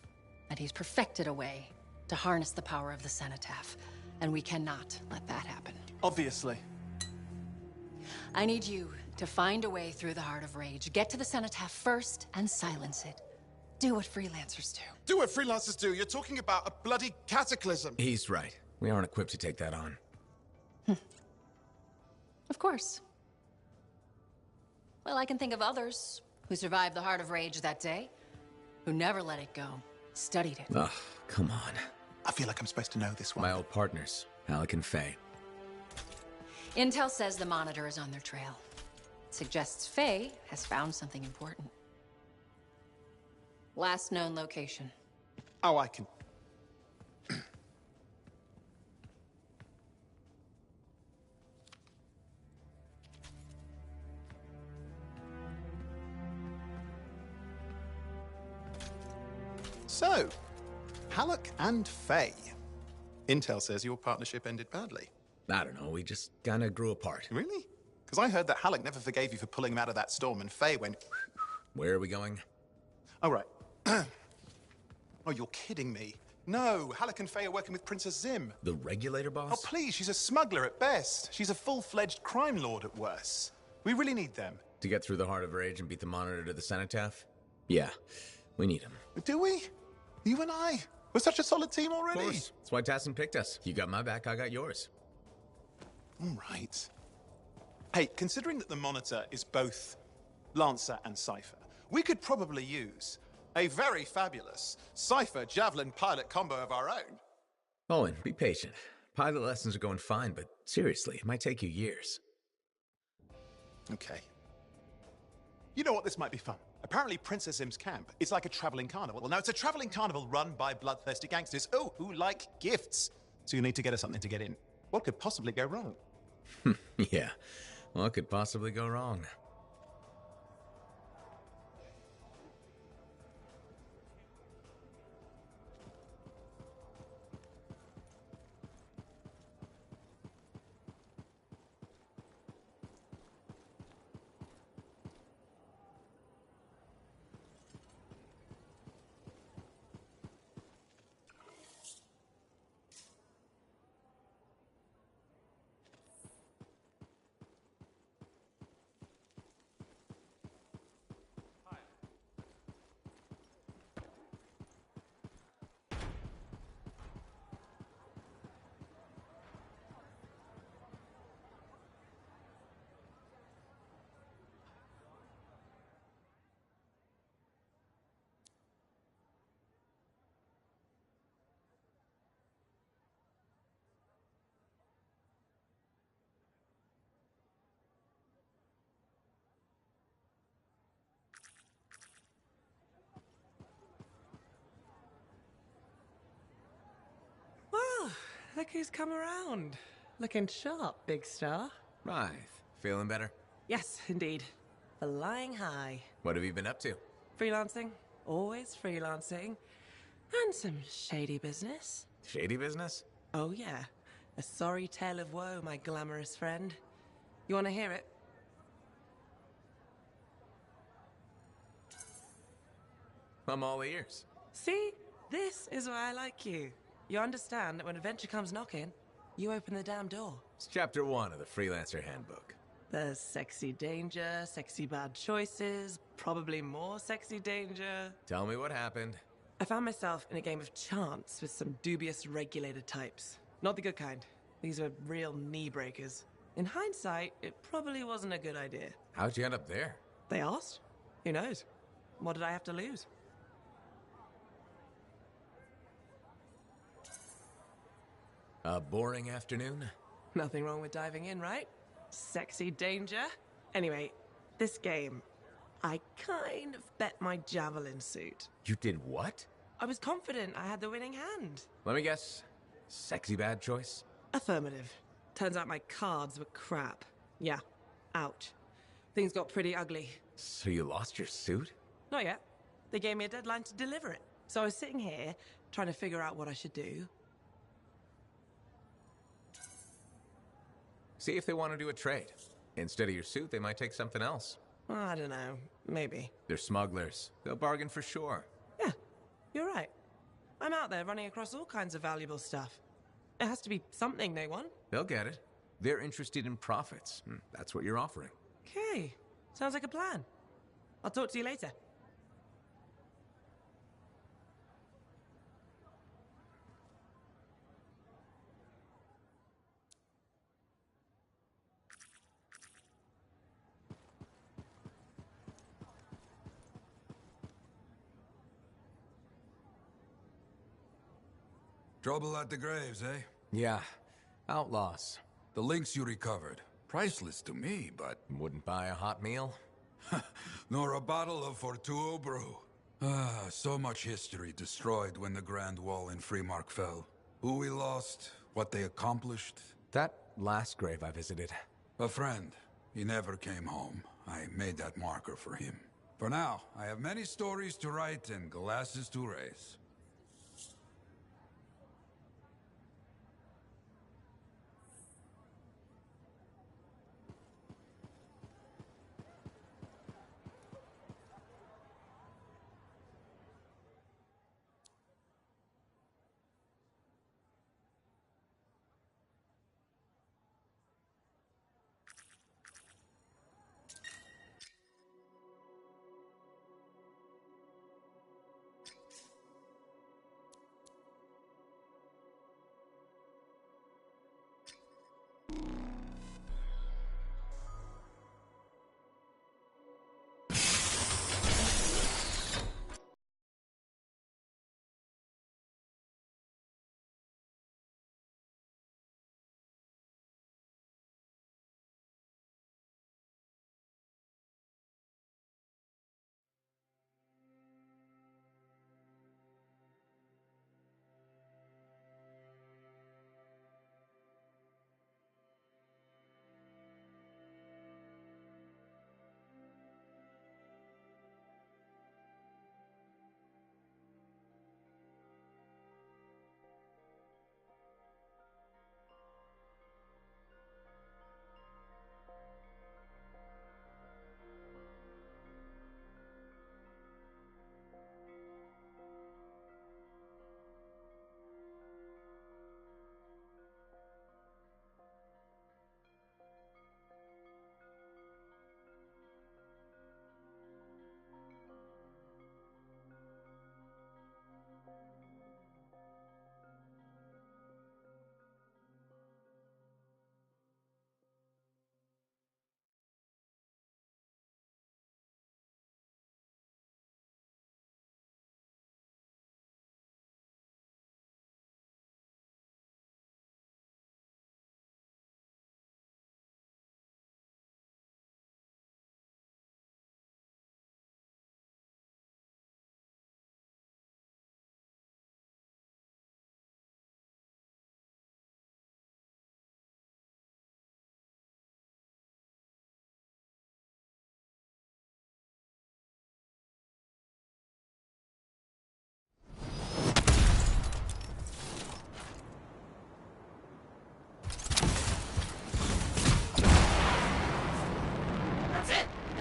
that he's perfected a way to harness the power of the Cenotaph, and we cannot let that happen. Obviously. I need you to find a way through the Heart of Rage, get to the Cenotaph first, and silence it. Do what freelancers do. Do what freelancers do. You're talking about a bloody cataclysm. He's right. We aren't equipped to take that on. Of course. Well, I can think of others who survived the Heart of Rage that day, who never let it go, studied it. Ugh, come on. I feel like I'm supposed to know this one. My old partners, Alec and Faye. Intel says the Monitor is on their trail. Suggests Faye has found something important. Last known location. Oh, I can... So, Halleck and Faye. Intel says your partnership ended badly. I don't know, we just kinda grew apart. Really? Because I heard that Halleck never forgave you for pulling him out of that storm, and Faye went... Where are we going? Oh, right. Oh, you're kidding me. No, Halleck and Faye are working with Princess Zim. The Regulator boss? Oh, please, she's a smuggler at best. She's a full-fledged crime lord at worst. We really need them. To get through the Heart of Rage and beat the Monitor to the Cenotaph? Yeah. We need him. Do we? You and I? We're such a solid team Of already. course. That's why Tassin picked us. You got my back, I got yours. All right. Hey, considering that the Monitor is both Lancer and Cypher, we could probably use a very fabulous Cypher Javelin pilot combo of our own. Owen, be patient. Pilot lessons are going fine, but seriously, it might take you years. Okay. You know what? This might be fun. Apparently, Princess Zim's camp is like a traveling carnival. Well, no, it's a traveling carnival run by bloodthirsty gangsters, who like gifts. So you need to get us something to get in. What could possibly go wrong? Yeah, what could possibly go wrong? Well, look who's come around. Looking sharp, big star. Right. Feeling better? Yes, indeed. Flying high. What have you been up to? Freelancing. Always freelancing. And some shady business. Shady business? Oh, yeah. A sorry tale of woe, my glamorous friend. You want to hear it? I'm all ears. See? This is why I like you. You understand that when adventure comes knocking, you open the damn door. It's chapter 1 of the Freelancer Handbook. There's sexy danger, sexy bad choices, probably more sexy danger. Tell me what happened. I found myself in a game of chance with some dubious regulated types. Not the good kind. These were real knee breakers. In hindsight, it probably wasn't a good idea. How'd you end up there? They asked. Who knows? What did I have to lose? A boring afternoon? Nothing wrong with diving in, right? Sexy danger. Anyway, this game, I kind of bet my javelin suit. You did what? I was confident I had the winning hand. Let me guess. Sexy bad choice? Affirmative. Turns out my cards were crap. Yeah. Ouch. Things got pretty ugly. So you lost your suit? Not yet. They gave me a deadline to deliver it. So I was sitting here, trying to figure out what I should do. See if they want to do a trade. Instead of your suit, they might take something else. I don't know. Maybe. They're smugglers. They'll bargain for sure. Yeah, you're right. I'm out there running across all kinds of valuable stuff. It has to be something they want. They'll get it. They're interested in profits. That's what you're offering. Okay. Sounds like a plan. I'll talk to you later. Trouble at the graves, eh? Yeah. Outlaws. The links you recovered. Priceless to me, but... Wouldn't buy a hot meal? Nor a bottle of Fortuo brew. Ah, so much history destroyed when the Grand Wall in Freemark fell. Who we lost, what they accomplished. That last grave I visited. A friend. He never came home. I made that marker for him. For now, I have many stories to write and glasses to raise.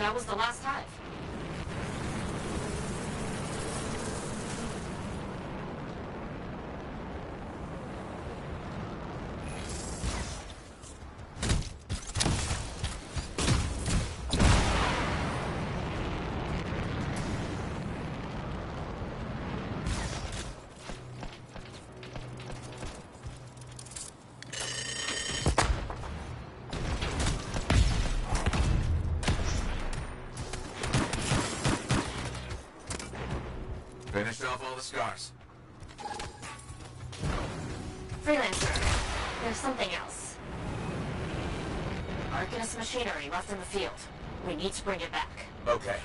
That was the last hive. Finished off all the scars. Freelancer, there's something else. Arcanist machinery left in the field. We need to bring it back. Okay.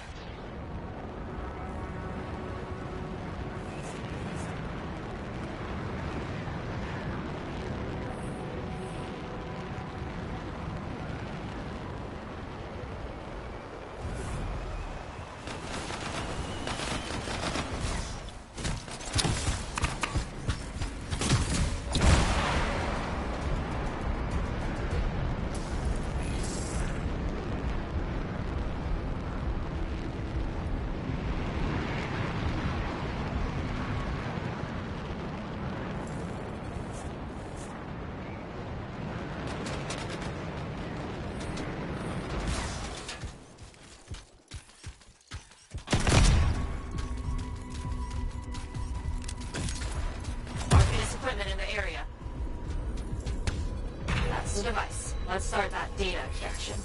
In the area. That's the device. Let's start that data extraction.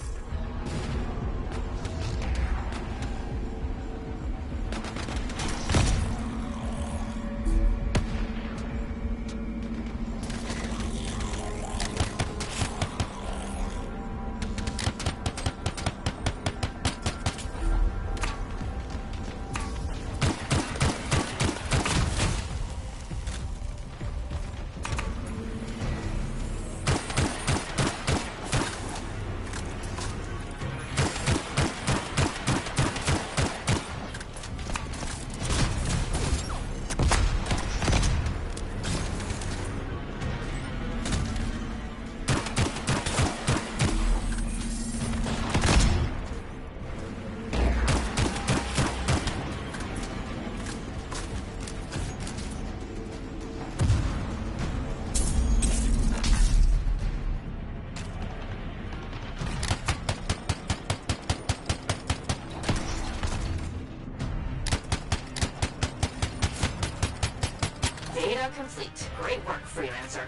Data complete. Great work, Freelancer.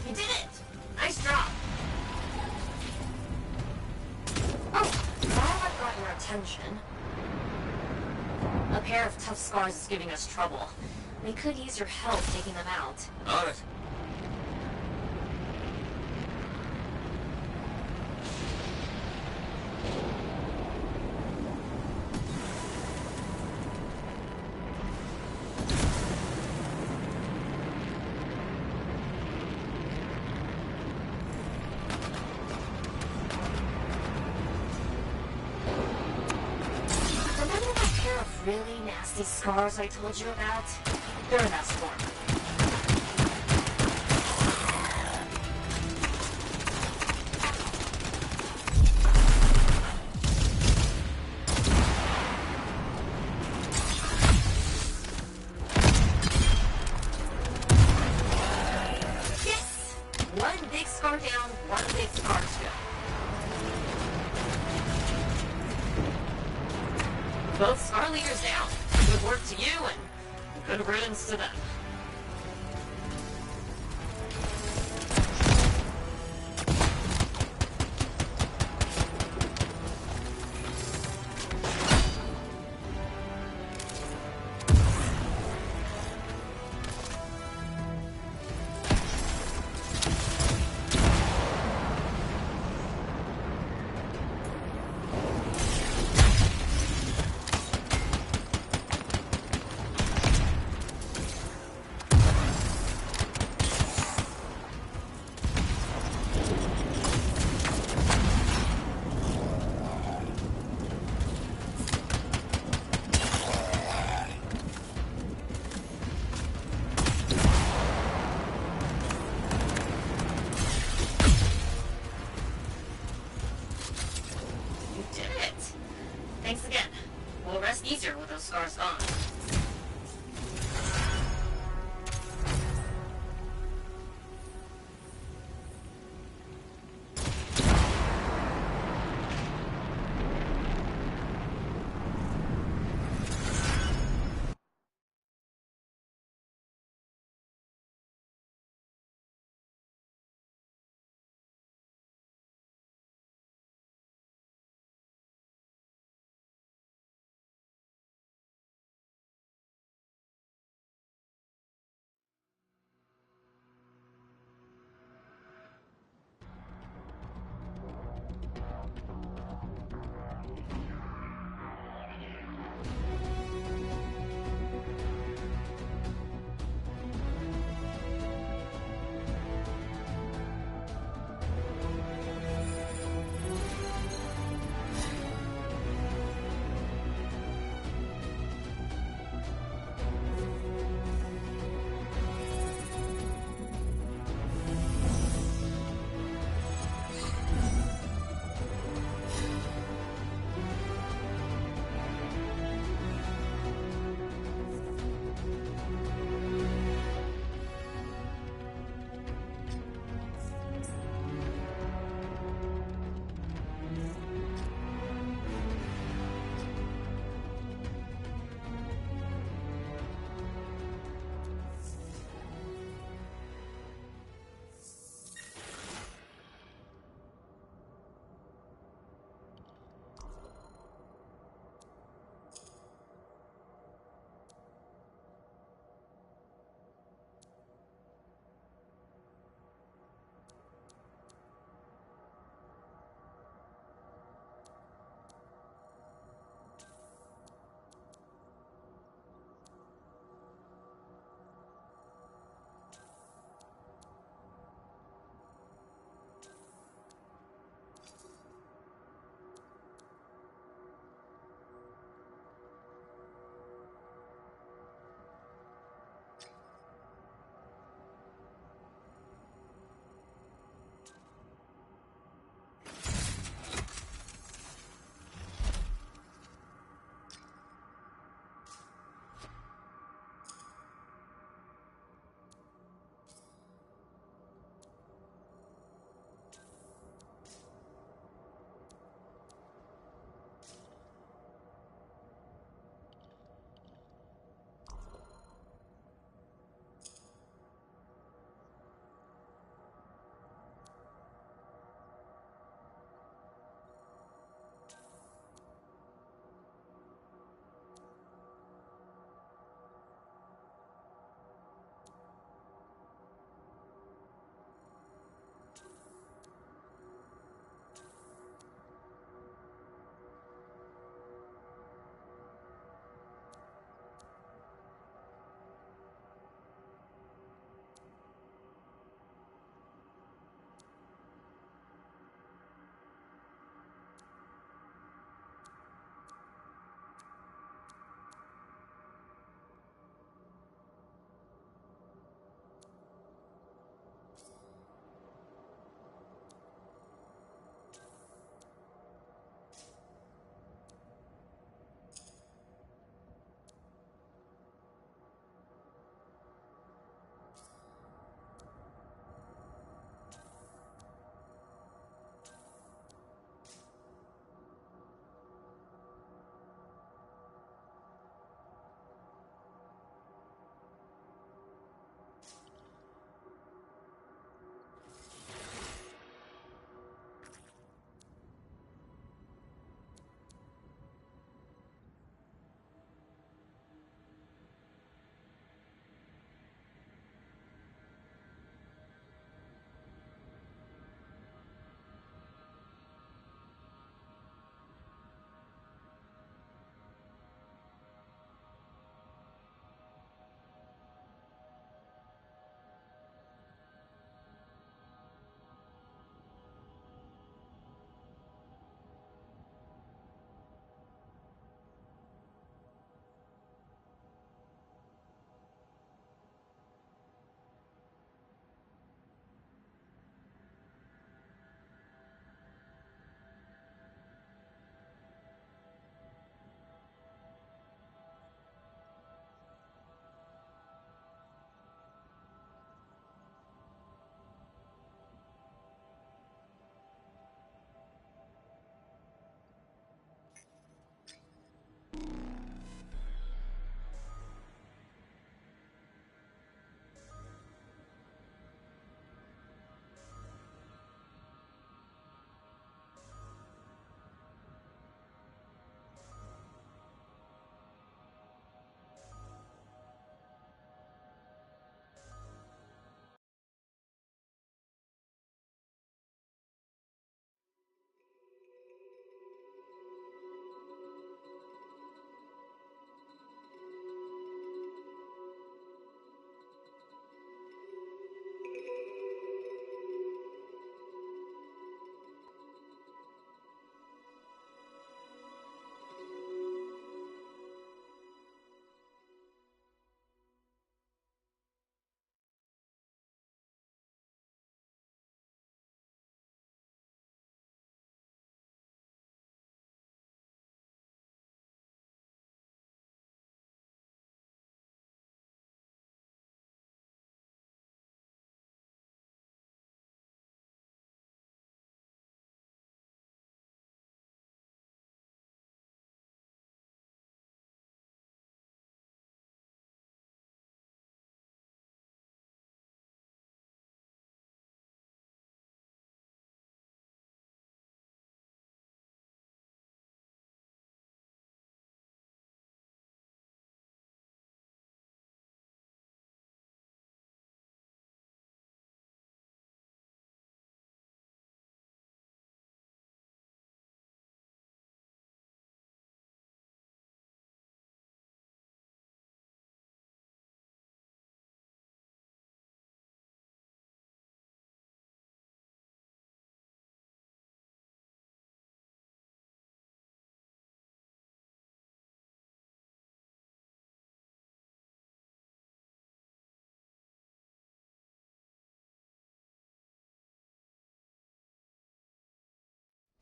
You did it! Nice job! Oh, now I've got your attention. A pair of tough scars is giving us trouble. We could use your help taking them out. On it. Remember that pair of really nasty scars I told you about? They're in that storm. Yes! One big scar down, one big scar to go. Both scar leaders down. Good work to you and good riddance to them.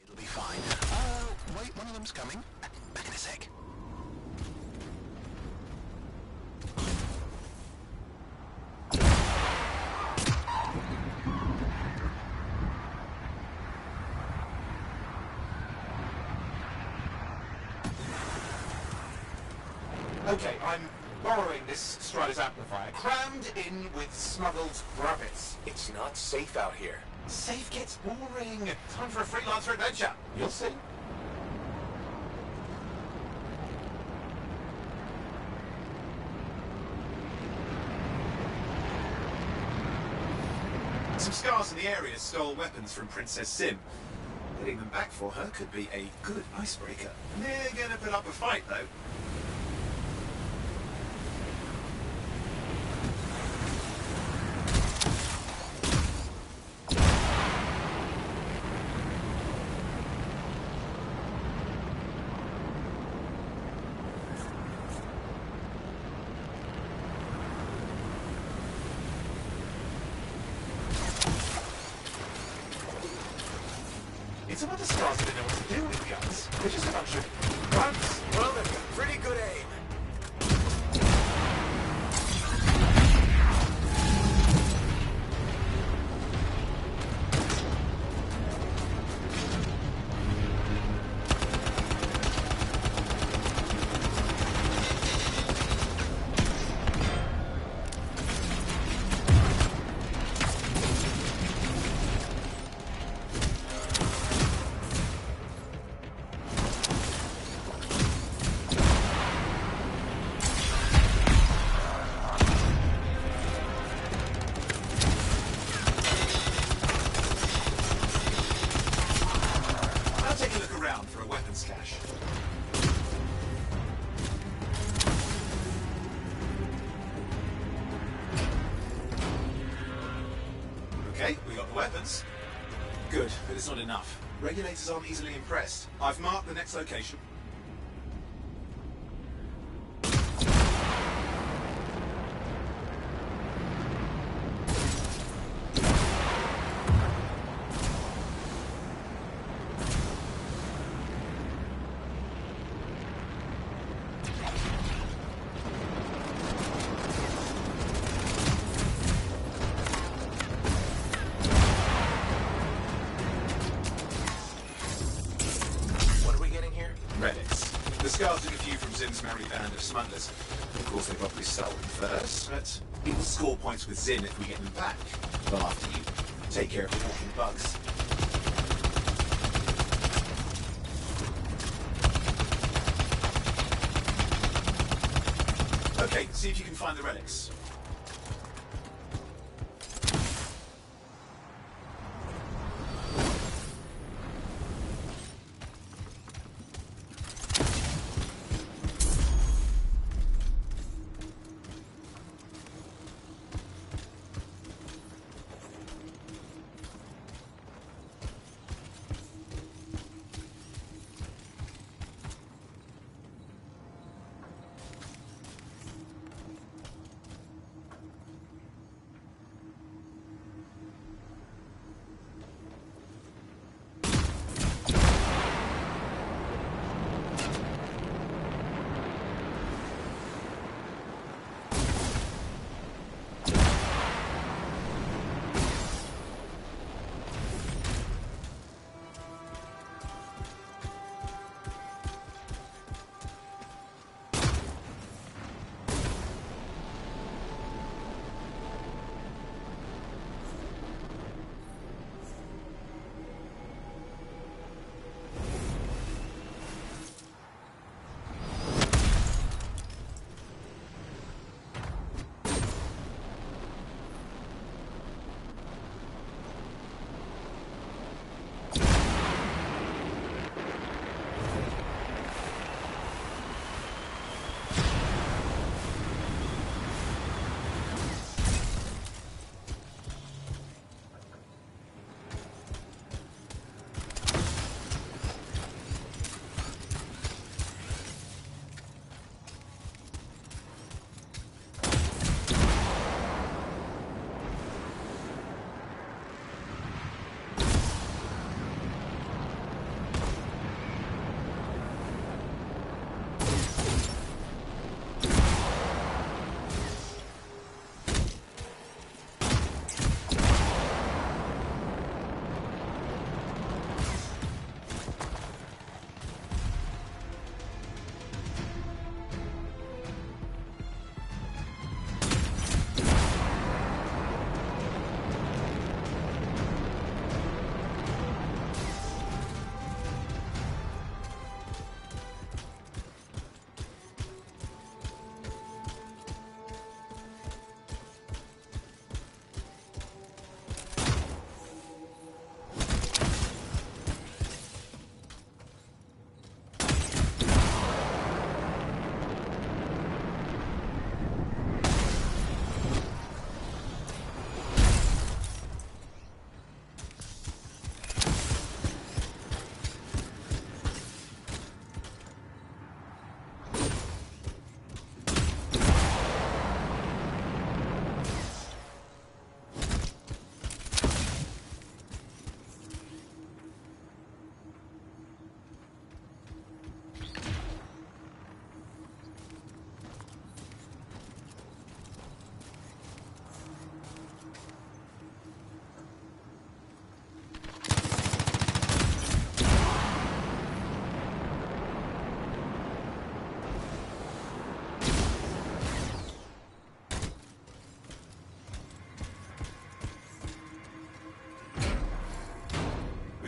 It'll be fine. Wait, one of them's coming. Back in a sec. Okay, I'm borrowing this Strider's amplifier, crammed in with smuggled rabbits. It's not safe out here. Safe gets boring. Time for a freelancer adventure. You'll see. Some scars in the area stole weapons from Princess Sim. Getting them back for her could be a good icebreaker. They're gonna put up a fight, though. It's a wonder Scars didn't know what to do with guns. They're just a bunch of guns. Well, they've got pretty good aim. For a weapons cache. Okay, we got the weapons. Good, but it's not enough. Regulators aren't easily impressed. I've marked the next location. Relics. The scars took a few from Zin's merry band of smugglers. Of course, they probably stole them first, but we will score points with Zin if we get them back. Well, after you take care of the walking bugs. Okay, see if you can find the relics.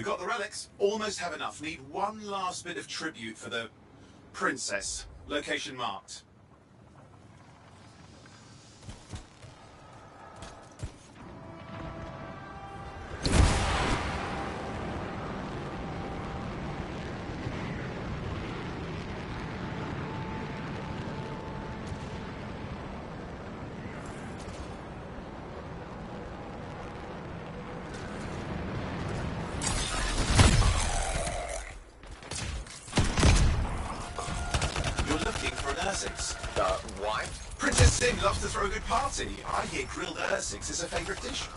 got the relics. Almost have enough. Need one last bit of tribute for the princess. Location marked. Why? Princess Sim loves to throw a good party. I hear grilled Ursics is her favourite dish.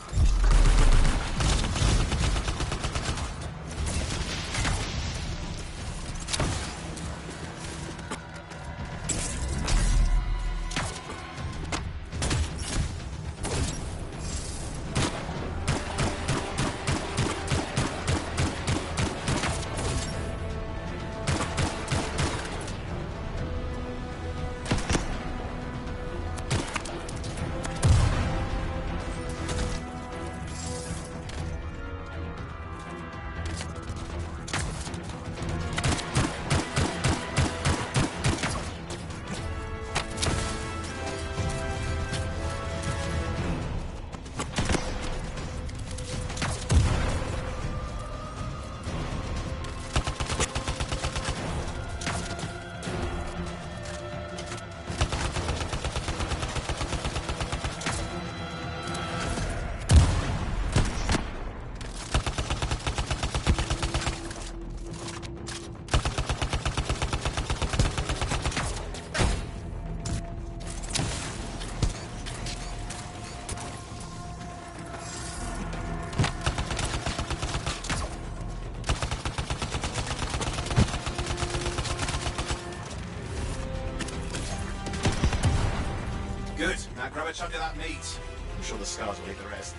Good. Now grab a chunk of that meat. I'm sure the scars will eat the rest.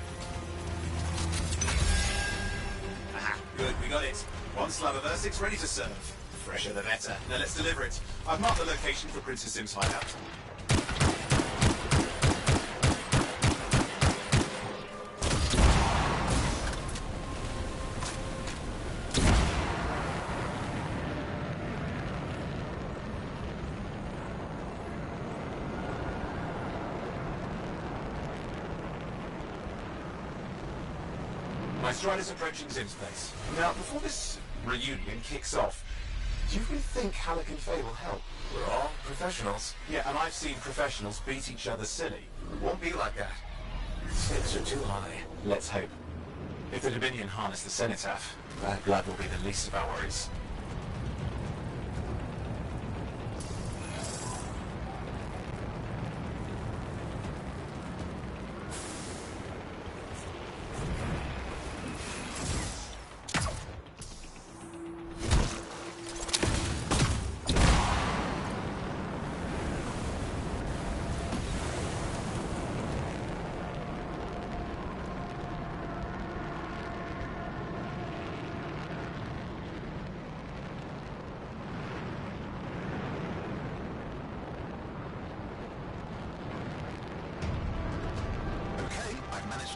Aha, good, we got it. One slab of Ursics ready to serve. Fresher the better. Now let's deliver it. I've marked the location for Princess Sim's hideout. My stride is approaching Zim's place. Now, before this reunion kicks off, do you really think Halleck and Faye will help? We're all professionals. Yeah, and I've seen professionals beat each other silly. It won't be like that. Stakes are too high. Let's hope. If the Dominion harness the Cenotaph, bad blood will be the least of our worries.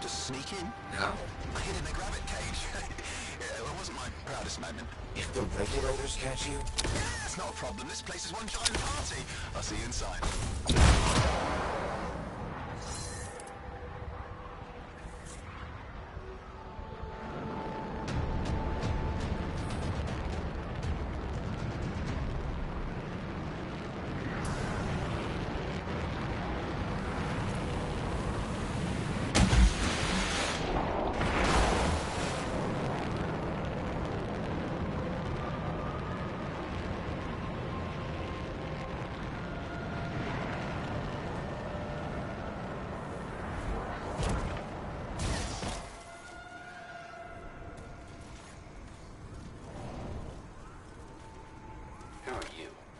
To sneak in? How? I hid in the gravit cage. Yeah, it wasn't my proudest moment. If the regulators catch you? It's not a problem. This place is one giant party. I'll see you inside.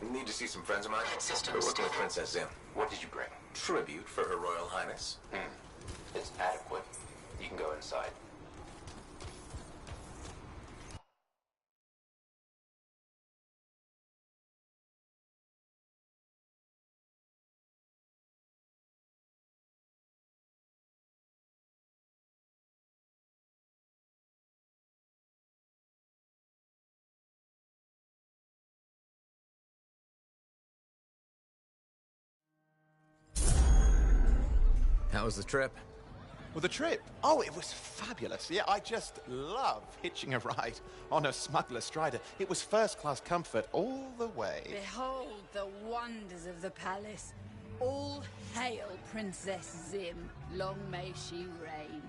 Need to see some friends of mine. We're working with Princess Zim. What did you bring? Tribute for Her Royal Highness. It's adequate. You can go inside. How was the trip? Well, the trip? Oh, it was fabulous. Yeah, I just love hitching a ride on a smuggler strider. It was first-class comfort all the way. Behold the wonders of the palace. All hail Princess Zim. Long may she reign.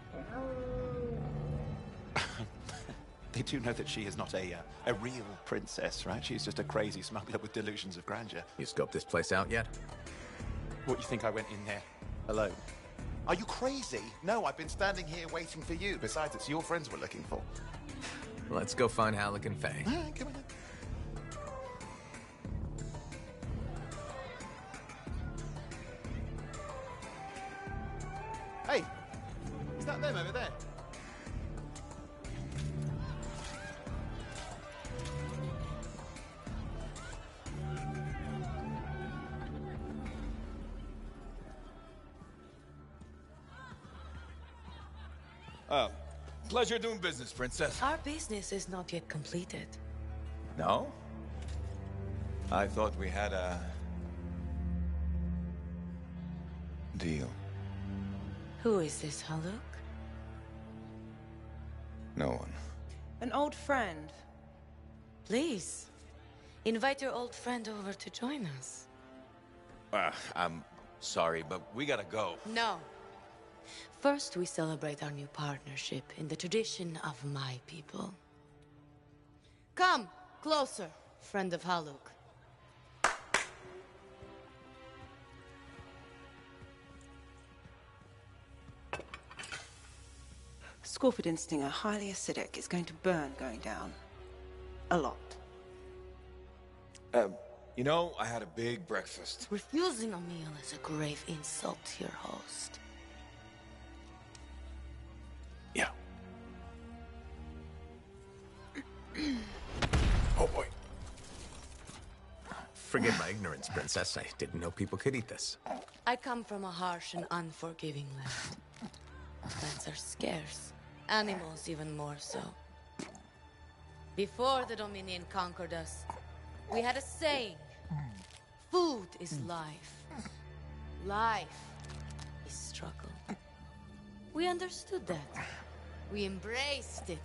They do know that she is not a real princess, right? She's just a crazy smuggler with delusions of grandeur. You scoped this place out yet? What, you think I went in there alone? Are you crazy? No, I've been standing here waiting for you. Besides, it's your friends we're looking for. Let's go find Halleck and Faye. All right, come on then. Hey, is that them over there? Oh, pleasure doing business, Princess. Our business is not yet completed. No? I thought we had a... deal. Who is this, Haluk? No one. An old friend. Please, invite your old friend over to join us. I'm sorry, but we gotta go. No. First, we celebrate our new partnership in the tradition of my people. Come, closer, friend of Haluk. Scorpidin stinger, highly acidic. It's going to burn going down. A lot. You know, I had a big breakfast. Refusing a meal is a grave insult to your host. Yeah. Oh boy. Forgive my ignorance, Princess. I didn't know people could eat this. I come from a harsh and unforgiving land. Plants are scarce. Animals even more so. Before the Dominion conquered us, we had a saying. Food is life. Life is struggle. We understood that. We embraced it.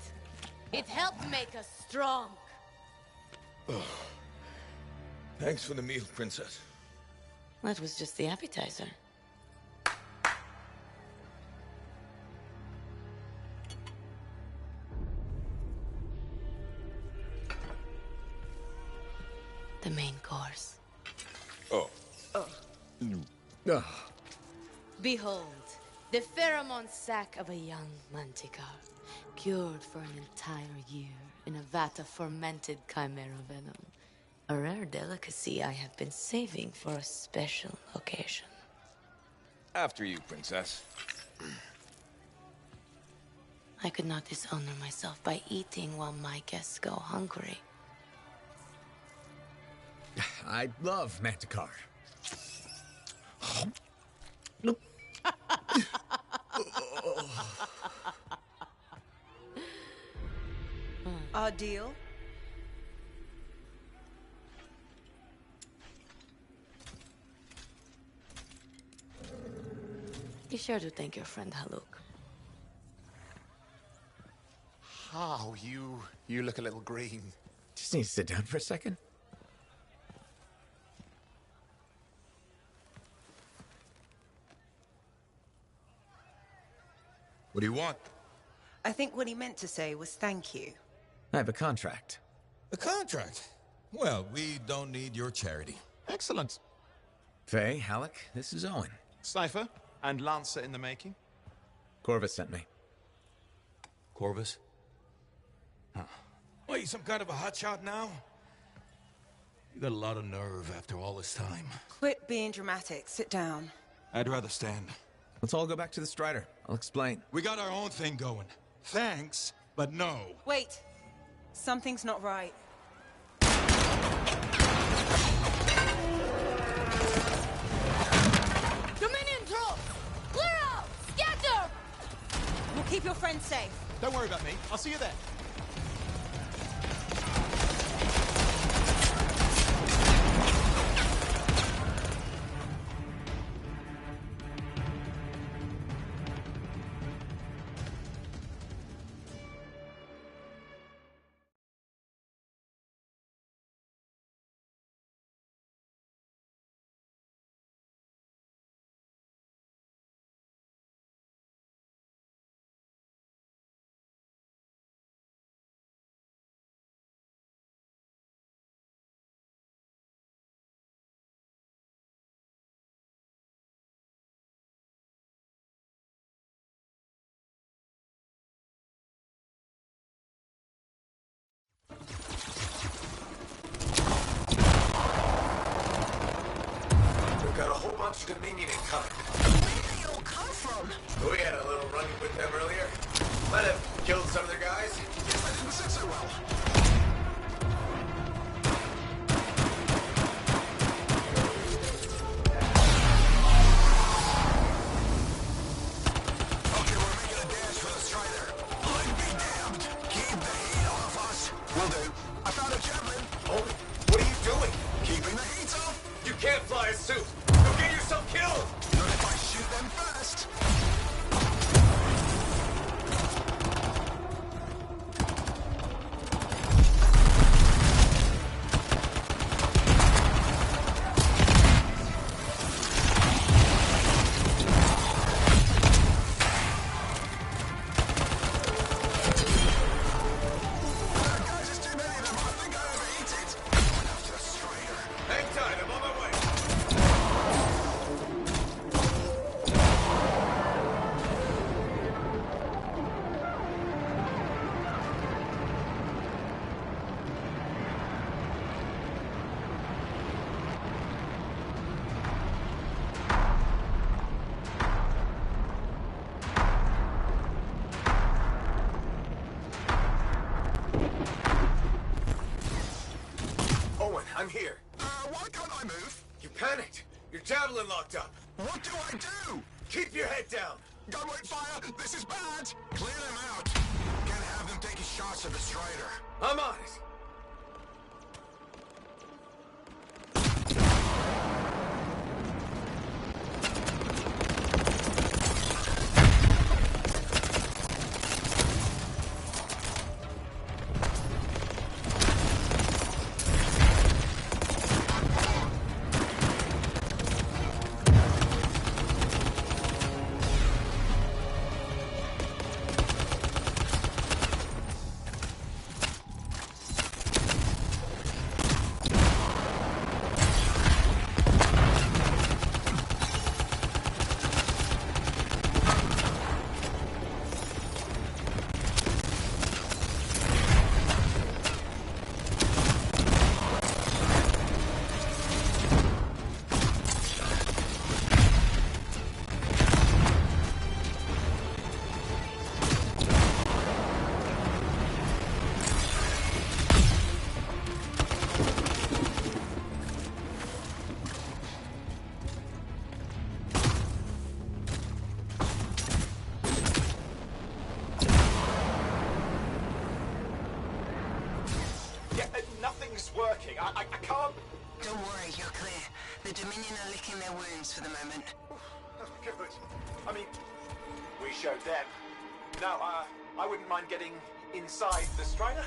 It helped make us strong. Oh. Thanks for the meal, Princess. That was just the appetizer. The main course. Oh. Behold, the pheromone sac of a young manticore, cured for an entire year in a vat of fermented chimera venom. A rare delicacy I have been saving for a special occasion. After you, Princess. I could not dishonor myself by eating while my guests go hungry. I love Manticore. Our deal? Be sure to thank your friend Haluk. Oh, you look a little green. Just need to sit down for a second. What do you want? I think what he meant to say was thank you. I have a contract. A contract? Well, we don't need your charity. Excellent. Faye, Halleck, this is Owen. Cypher and Lancer in the making. Corvus sent me. Corvus? Huh. What, you some kind of a hotshot now? You got a lot of nerve after all this time. Quit being dramatic. Sit down. I'd rather stand. Let's all go back to the Strider. I'll explain. We got our own thing going. Thanks, but no. Wait. Something's not right. Dominion troops! Clear out! Scatter! We'll keep your friend safe. Don't worry about me. I'll see you there. Dominion incoming. Where did they all come from? We had a little run with them earlier. Might have killed some of their guys. Guess that didn't sit so well. Okay, we're making a dash for the Strider. I'd be damned. Keep the heat off us. Will do. I found a javelin. Oh, what are you doing? Keeping the heat off. You can't fly a suit. You'll get yourself killed. Not if I shoot them first. Guys, there's too many of them. I think I overheated. Going after the Strider. Hang tight, I'm on my way. Owen, I'm here. Why can't I move? You panicked. Your javelin locked up. What do I do? Keep your head down. Gunway fire! This is bad! Clear them out. Can't have them taking shots at the Strider. I'm on it. Yeah, nothing's working. I can't... Don't worry, you're clear. The Dominion are licking their wounds for the moment. Good. I mean, we showed them. No, I wouldn't mind getting inside the Strider.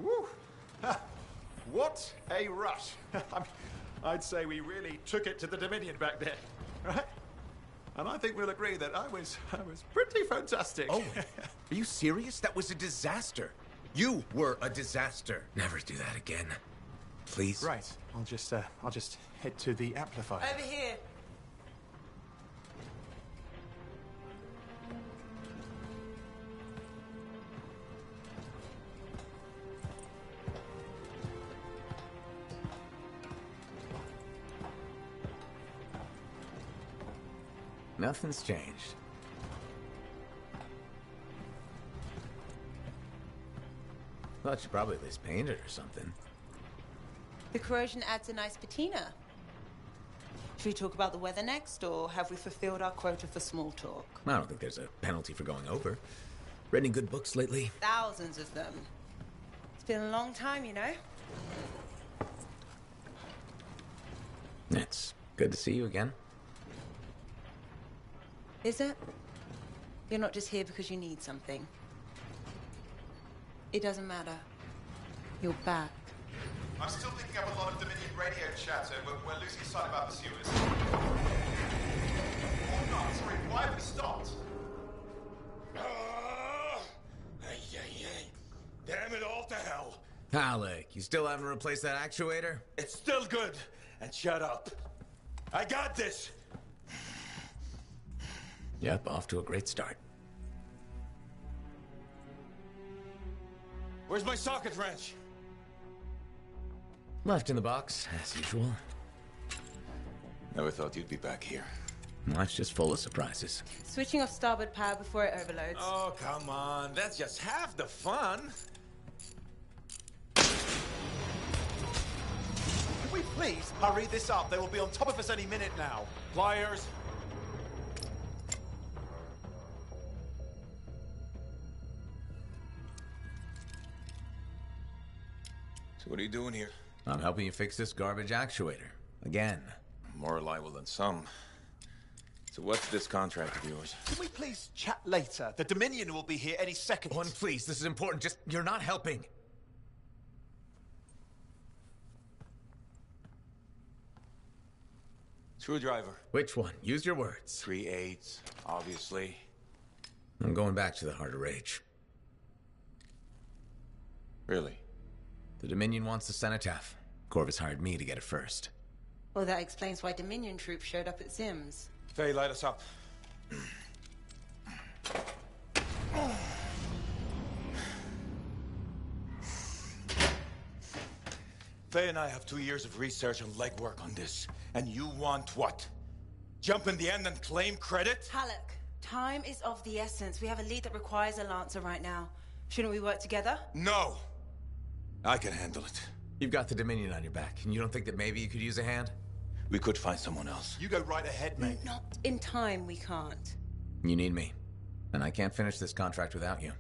Woo! What a rush. I'd say we really took it to the Dominion back there, right? And I think we'll agree that I was pretty fantastic. Oh, are you serious? That was a disaster. You were a disaster. Never do that again. Please. Right. I'll just head to the amplifier. Over here. Nothing's changed. Thought you probably at least painted or something. The corrosion adds a nice patina. Should we talk about the weather next, or have we fulfilled our quota for small talk? I don't think there's a penalty for going over. Read any good books lately? Thousands of them. It's been a long time, you know? It's good to see you again. Is it? You're not just here because you need something. It doesn't matter. You're back. I'm still picking up a lot of Dominion radio chatter, but we're losing sight of our pursuers. Oh, no, sorry, why have we stopped? Damn it all to hell. Alec, you still haven't replaced that actuator? It's still good. And shut up. I got this. Yep, off to a great start. Where's my socket wrench? Left in the box, as usual. Never thought you'd be back here. Life's just full of surprises. Switching off starboard power before it overloads. Oh, come on. That's just half the fun. Can we please hurry this up? They will be on top of us any minute now. Pliers. So what are you doing here? I'm helping you fix this garbage actuator. Again. More reliable than some. So what's this contract of yours? Can we please chat later? The Dominion will be here any second. One, please, this is important. Just, you're not helping. Screwdriver. Which one? Use your words. 3/8, obviously. I'm going back to the Heart of Rage. Really? The Dominion wants the cenotaph. Corvus hired me to get it first. Well, that explains why Dominion troops showed up at Zim's. Faye, light us up. Faye and I have 2 years of research and legwork on this. And you want what? Jump in the end and claim credit? Halleck, time is of the essence. We have a lead that requires a Lancer right now. Shouldn't we work together? No! I can handle it. You've got the Dominion on your back, and you don't think that maybe you could use a hand? We could find someone else. You go right ahead, mate. Not in time, we can't. You need me. And I can't finish this contract without you.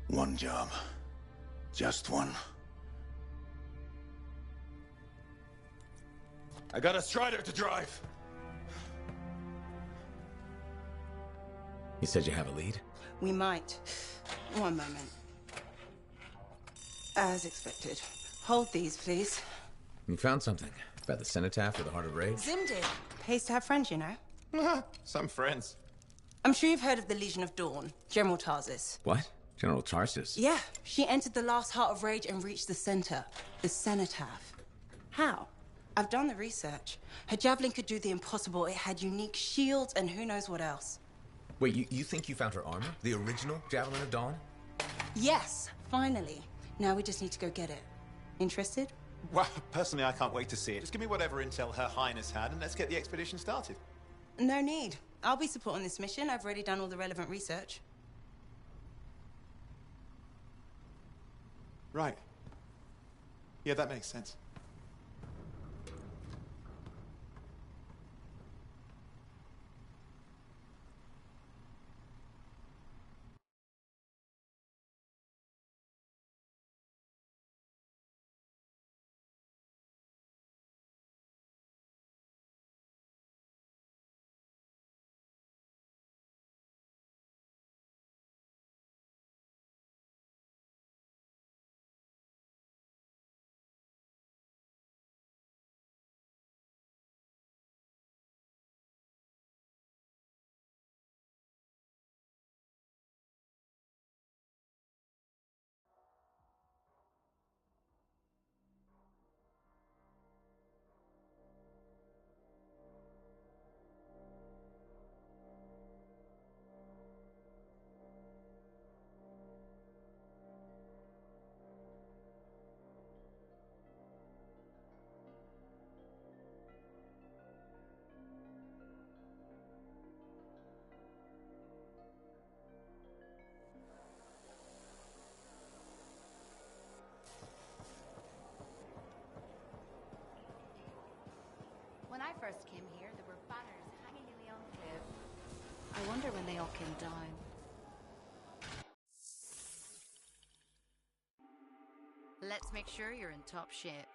One job. Just one. I got a Strider to drive. You said you have a lead? We might. One moment. As expected. Hold these, please. You found something. About the cenotaph or the Heart of Rage? Zim did. Pays to have friends, you know. Some friends. I'm sure you've heard of the Legion of Dawn, General Tarsis. What? General Tarsus? Yeah, she entered the last Heart of Rage and reached the center, the cenotaph. How? I've done the research. Her javelin could do the impossible. It had unique shields and who knows what else. Wait, you think you found her armor? The original Javelin of Dawn? Yes, finally. Now we just need to go get it. Interested? Well, personally, I can't wait to see it. Just give me whatever intel Her Highness had, and let's get the expedition started. No need. I'll be supporting this mission. I've already done all the relevant research. Right. Yeah, that makes sense. When I first came here, there were banners hanging in the enclave. I wonder when they all came down. Let's make sure you're in top shape.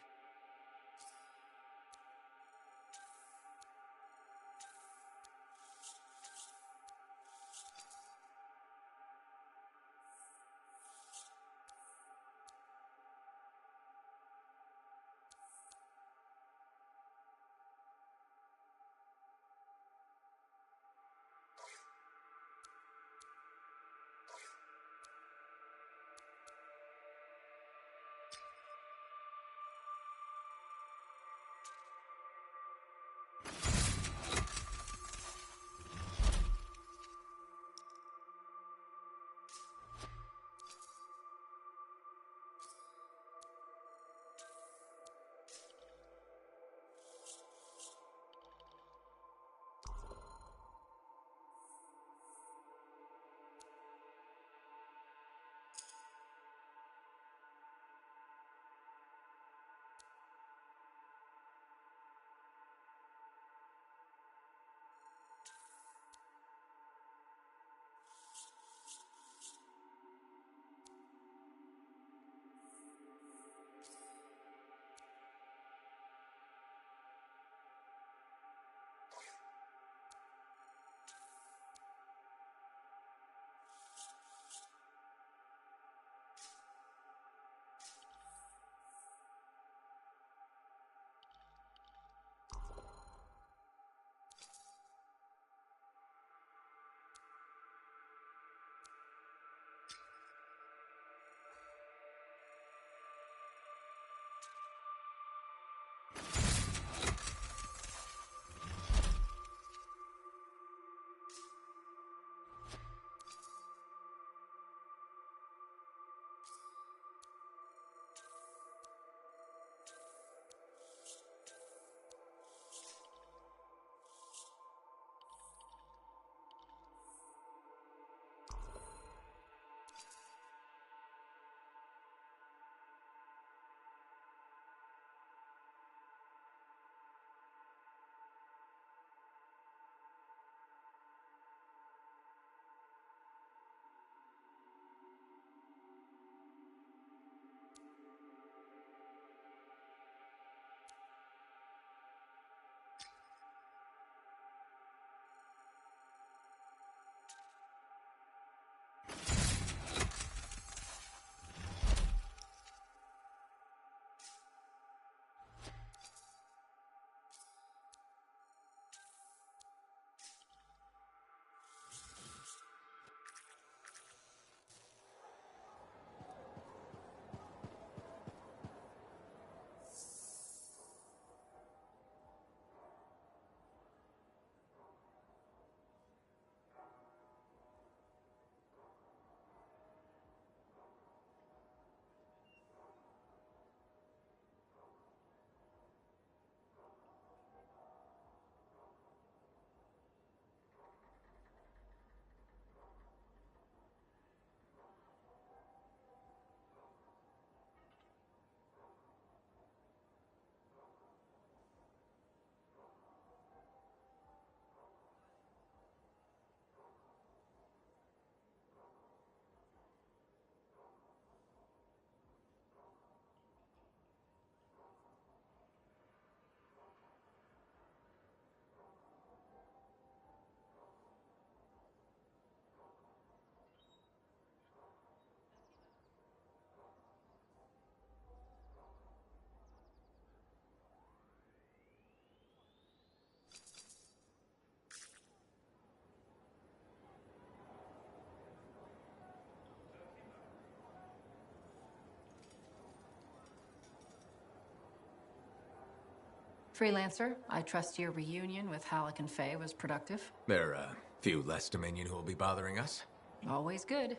Freelancer, I trust your reunion with Halleck and Faye was productive. There are a few less Dominion who will be bothering us. Always good.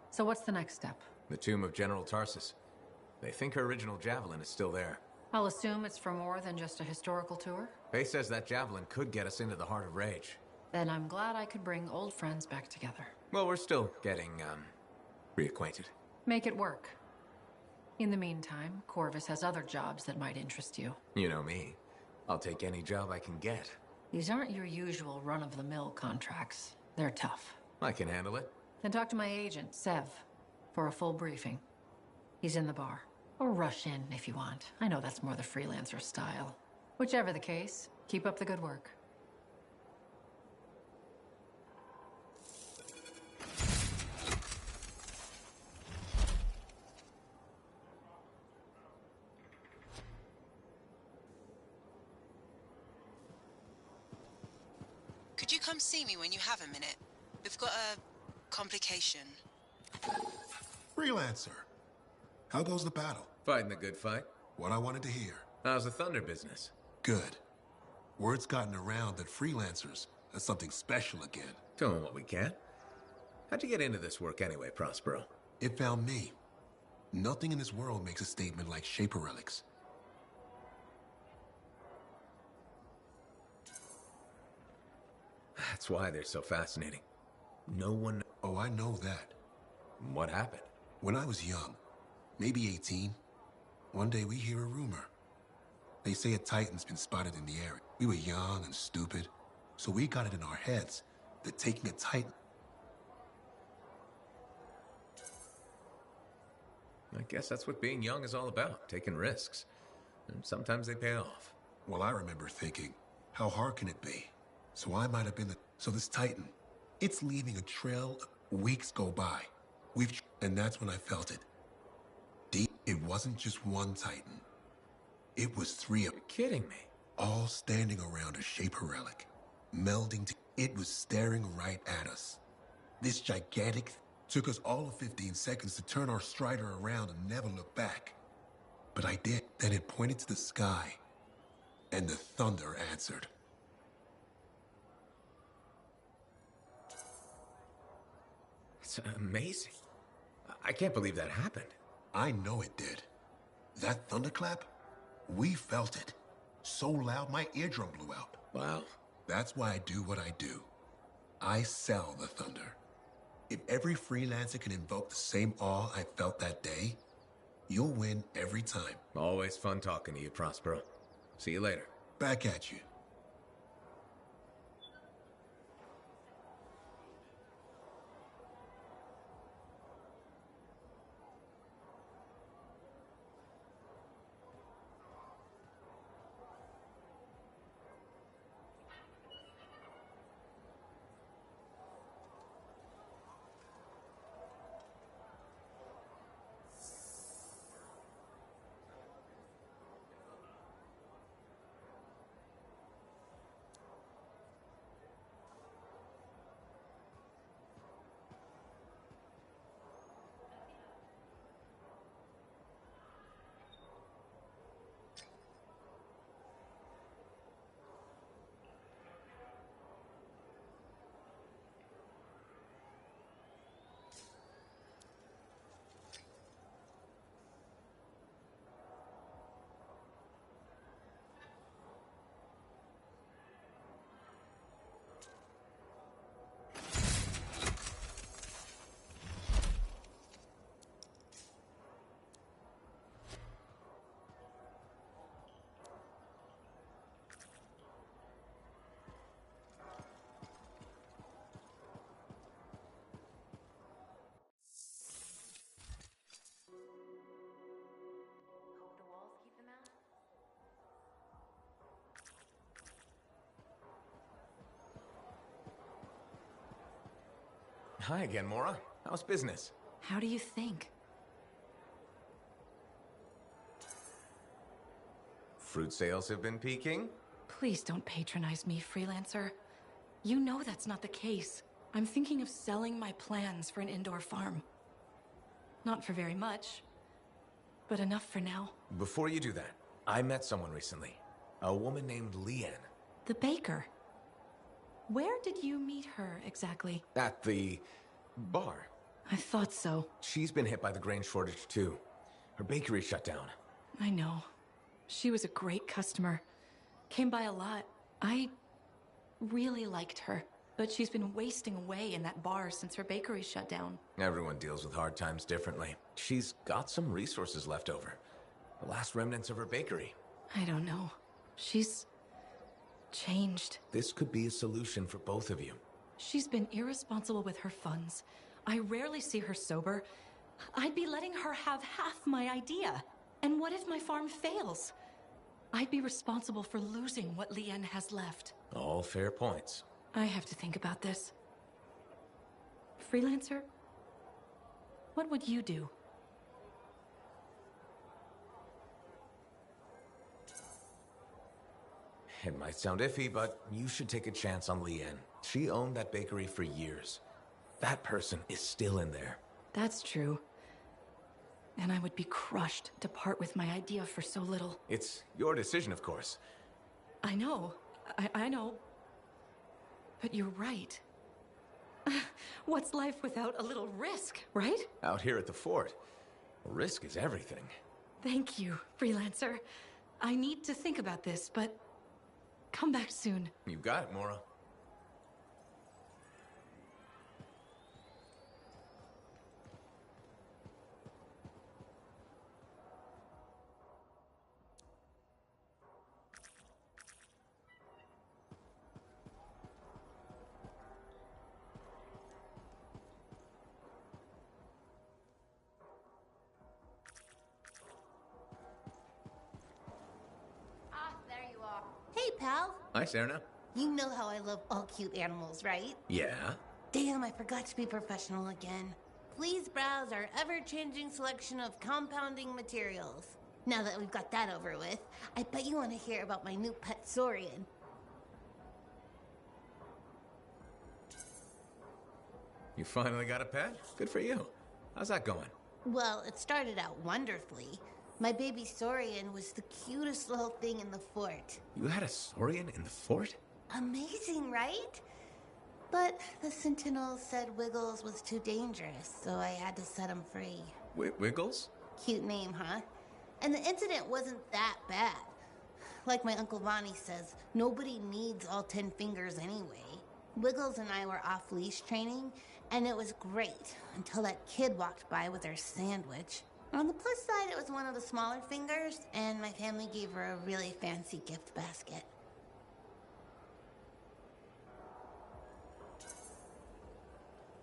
So what's the next step? The tomb of General Tarsus. They think her original javelin is still there. I'll assume it's for more than just a historical tour. Faye says that javelin could get us into the heart of Rage. Then I'm glad I could bring old friends back together. Well, we're still getting, reacquainted. Make it work. In the meantime, Corvus has other jobs that might interest you. You know me. I'll take any job I can get. These aren't your usual run-of-the-mill contracts. They're tough. I can handle it. Then talk to my agent, Sev, for a full briefing. He's in the bar. Or rush in if you want. I know that's more the freelancer style. Whichever the case, keep up the good work. Could you come see me when you have a minute? We've got a complication. Freelancer. How goes the battle? Fighting the good fight. What I wanted to hear. How's the Thunder business? Good. Word's gotten around that freelancers are something special again. Doing what we can. How'd you get into this work anyway, Prospero? It found me. Nothing in this world makes a statement like Shaper relics. That's why they're so fascinating. No one... Oh, I know that. What happened? When I was young, maybe 18, one day we hear a rumor. They say a Titan's been spotted in the area. We were young and stupid, so we got it in our heads that taking a Titan... I guess that's what being young is all about, taking risks. And sometimes they pay off. Well, I remember thinking, how hard can it be? So I might have been the... So this Titan, it's leaving a trail. Weeks go by. And that's when I felt it. Deep. It wasn't just one Titan. It was 3 of them. You're kidding me. All standing around a Shaper relic. Melding to... It was staring right at us. This gigantic... Took us all of 15 seconds to turn our Strider around and never look back. But I did. Then it pointed to the sky. And the thunder answered. It's amazing. I can't believe that happened. I know it did. That thunderclap, we felt it. So loud my eardrum blew out. Wow. That's why I do what I do. I sell the thunder. If every freelancer can invoke the same awe I felt that day, you'll win every time. Always fun talking to you, Prospero. See you later. Back at you. Hi again, Mora. How's business? How do you think? Fruit sales have been peaking? Please don't patronize me, freelancer. You know that's not the case. I'm thinking of selling my plans for an indoor farm. Not for very much, but enough for now. Before you do that, I met someone recently. A woman named Leanne. The baker. Where did you meet her exactly? At the bar. I thought so. She's been hit by the grain shortage too. Her bakery shut down. I know. She was a great customer. Came by a lot. I really liked her. But she's been wasting away in that bar since her bakery shut down. Everyone deals with hard times differently. She's got some resources left over. The last remnants of her bakery. I don't know. She's changed. This could be a solution for both of you. She's been irresponsible with her funds. I rarely see her sober. I'd be letting her have half my idea. And what if my farm fails? I'd be responsible for losing what Lien has left. All fair points. I have to think about this. Freelancer, what would you do? It might sound iffy, but you should take a chance on Lien. She owned that bakery for years. That person is still in there. That's true. And I would be crushed to part with my idea for so little. It's your decision, of course. I know. I know. But you're right. What's life without a little risk, right? Out here at the fort, risk is everything. Thank you, Freelancer. I need to think about this, but come back soon. You got it, Mora. Hey, pal. Hi, Serna. You know how I love all cute animals, right? Yeah? Damn, I forgot to be professional again. Please browse our ever-changing selection of compounding materials. Now that we've got that over with, I bet you want to hear about my new pet Saurian. You finally got a pet? Good for you. How's that going? Well, it started out wonderfully. My baby Saurian was the cutest little thing in the fort. You had a Saurian in the fort? Amazing, right? But the Sentinels said Wiggles was too dangerous, so I had to set him free. Wiggles? Cute name, huh? And the incident wasn't that bad. Like my Uncle Ronnie says, nobody needs all 10 fingers anyway. Wiggles and I were off-leash training, and it was great until that kid walked by with her sandwich. On the plus side, it was one of the smaller fingers, and my family gave her a really fancy gift basket.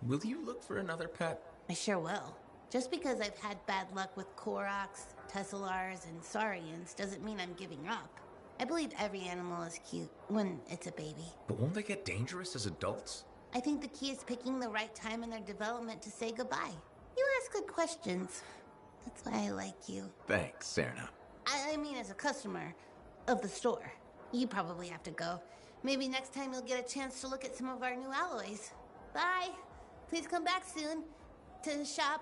Will you look for another pet? I sure will. Just because I've had bad luck with Koroks, Tesselars, and Saurians doesn't mean I'm giving up. I believe every animal is cute when it's a baby. But won't they get dangerous as adults? I think the key is picking the right time in their development to say goodbye. You ask good questions. That's why I like you. Thanks, Serna. I mean as a customer of the store. You probably have to go. Maybe next time you'll get a chance to look at some of our new alloys. Bye. Please come back soon to shop.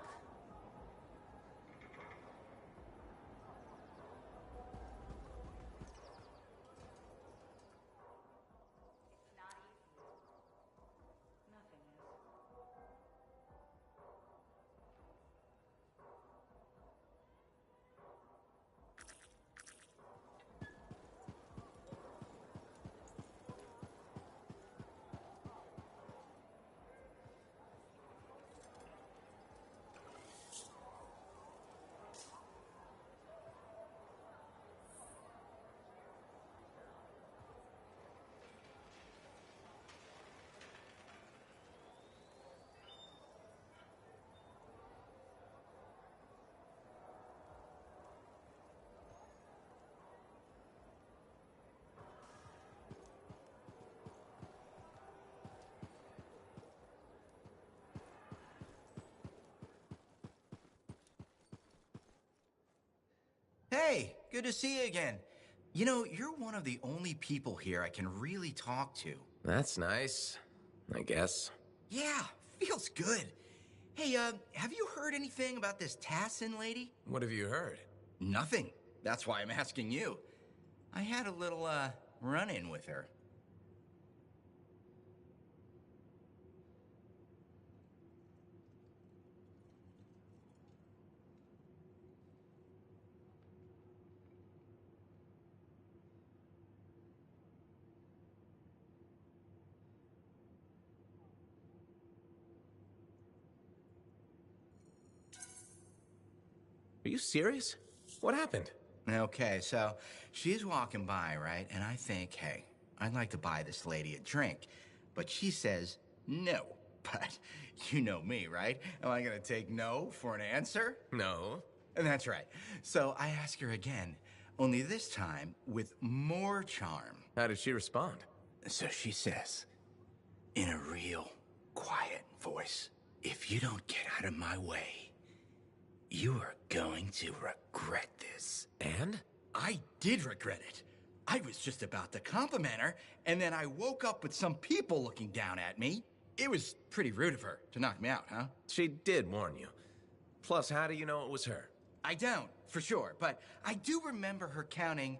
Hey, good to see you again. You know, you're one of the only people here I can really talk to. That's nice, I guess. Yeah, feels good. Hey, have you heard anything about this Tassin lady? What have you heard? Nothing. That's why I'm asking you. I had a little, run-in with her. Are you serious? What happened? Okay, so she's walking by, right? And I think, hey, I'd like to buy this lady a drink. But she says no. But you know me, right? Am I gonna take no for an answer? No. And that's right. So I ask her again, only this time with more charm. How did she respond? So she says, in a real quiet voice, if you don't get out of my way, you are going to regret this. And? I did regret it. I was just about to compliment her, and then I woke up with some people looking down at me. It was pretty rude of her to knock me out, huh? She did warn you. Plus, how do you know it was her? I don't, for sure, but I do remember her counting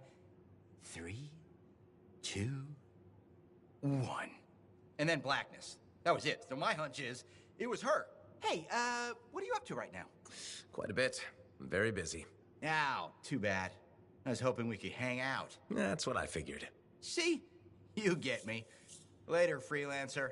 3, 2, 1. And then blackness. That was it. So my hunch is, it was her. Hey, what are you up to right now? Quite a bit. I'm very busy. Ow, too bad. I was hoping we could hang out. That's what I figured. See? You get me. Later, freelancer.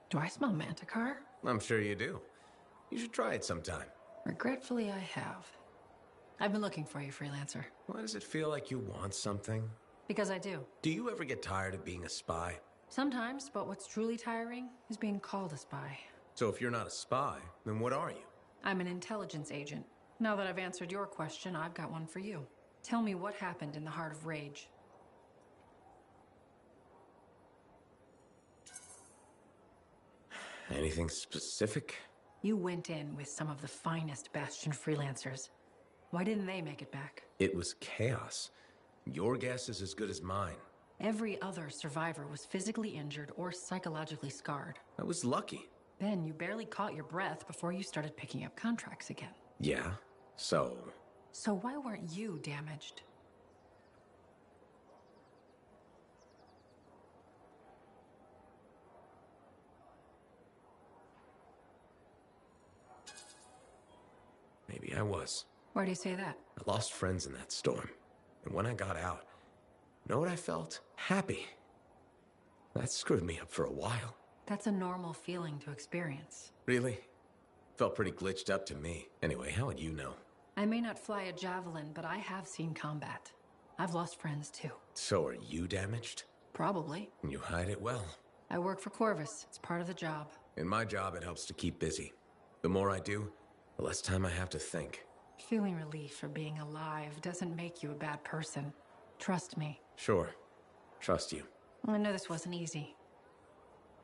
Do I smell Manticar? I'm sure you do. You should try it sometime. Regretfully, I have. I've been looking for you, freelancer. Why does it feel like you want something? Because I do. Do you ever get tired of being a spy? Sometimes, but what's truly tiring is being called a spy. So if you're not a spy, then what are you? I'm an intelligence agent. Now that I've answered your question, I've got one for you. Tell me what happened in the Heart of Rage. Anything specific? You went in with some of the finest Bastion freelancers. Why didn't they make it back? It was chaos. Your guess is as good as mine. Every other survivor was physically injured or psychologically scarred. I was lucky. Ben, you barely caught your breath before you started picking up contracts again. Yeah, so... So why weren't you damaged? Maybe I was. Why do you say that? I lost friends in that storm. And when I got out, know what I felt? Happy. That screwed me up for a while. That's a normal feeling to experience. Really? Felt pretty glitched up to me. Anyway, how would you know? I may not fly a javelin, but I have seen combat. I've lost friends too. So are you damaged? Probably. You hide it well. I work for Corvus. It's part of the job. In my job, it helps to keep busy. The more I do, the less time I have to think. Feeling relief for being alive doesn't make you a bad person. Trust me. Sure. Trust you. I know this wasn't easy.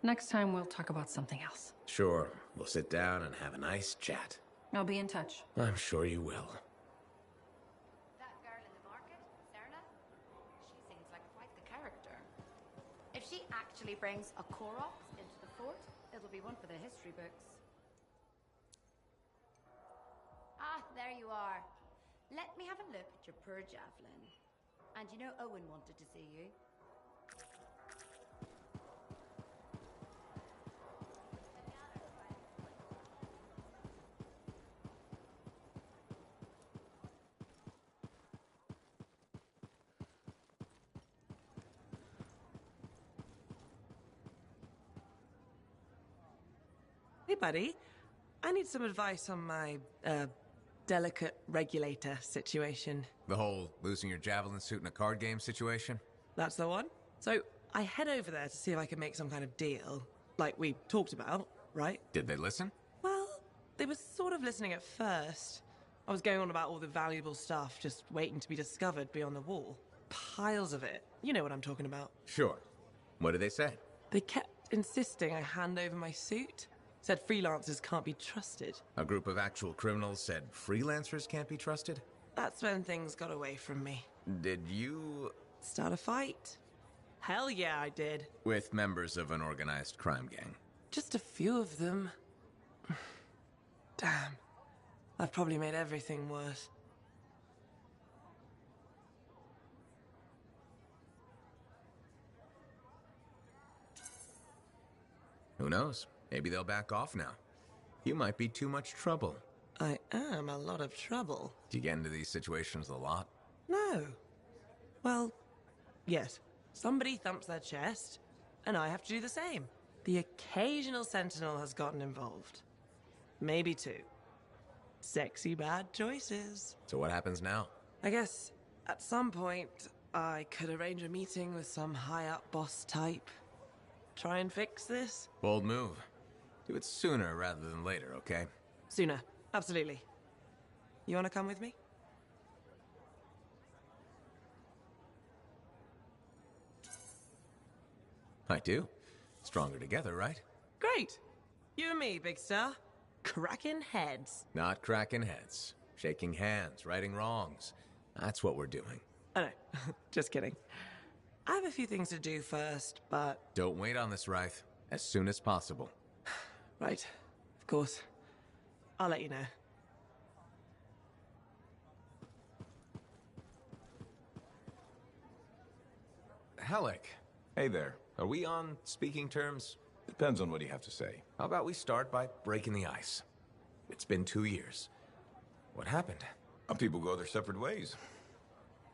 Next time we'll talk about something else. Sure. We'll sit down and have a nice chat. I'll be in touch. I'm sure you will. That girl in the market, Serna? She seems like quite the character. If she actually brings a Koroks into the fort, it'll be one for the history books. Ah, there you are. Let me have a look at your poor javelin. And you know Owen wanted to see you. Hey, buddy. I need some advice on my, delicate regulator situation. The whole losing your javelin suit in a card game situation? That's the one. So, I head over there to see if I can make some kind of deal. Like we talked about, right? Did they listen? Well, they were sort of listening at first. I was going on about all the valuable stuff just waiting to be discovered beyond the wall. Piles of it. You know what I'm talking about. Sure. What did they say? They kept insisting I hand over my suit. Said freelancers can't be trusted. A group of actual criminals said freelancers can't be trusted? That's when things got away from me. Did you... Start a fight? Hell yeah, I did. With members of an organized crime gang? Just a few of them. Damn. I've probably made everything worse. Who knows? Maybe they'll back off now. You might be too much trouble. I am a lot of trouble. Do you get into these situations a lot? No. Well, yes. Somebody thumps their chest, and I have to do the same. The occasional sentinel has gotten involved. Maybe two. Sexy bad choices. So what happens now? I guess at some point I could arrange a meeting with some high-up boss type. Try and fix this? Bold move. Do it sooner rather than later, okay? Sooner. Absolutely. You want to come with me? I do. Stronger together, right? Great. You and me, big star. Cracking heads. Not cracking heads. Shaking hands, righting wrongs. That's what we're doing. Oh no, just kidding. I have a few things to do first, but... Don't wait on this, Wraith. As soon as possible. Right. Of course. I'll let you know. Halleck. Hey there. Are we on speaking terms? Depends on what you have to say. How about we start by breaking the ice? It's been 2 years. What happened? People go their separate ways.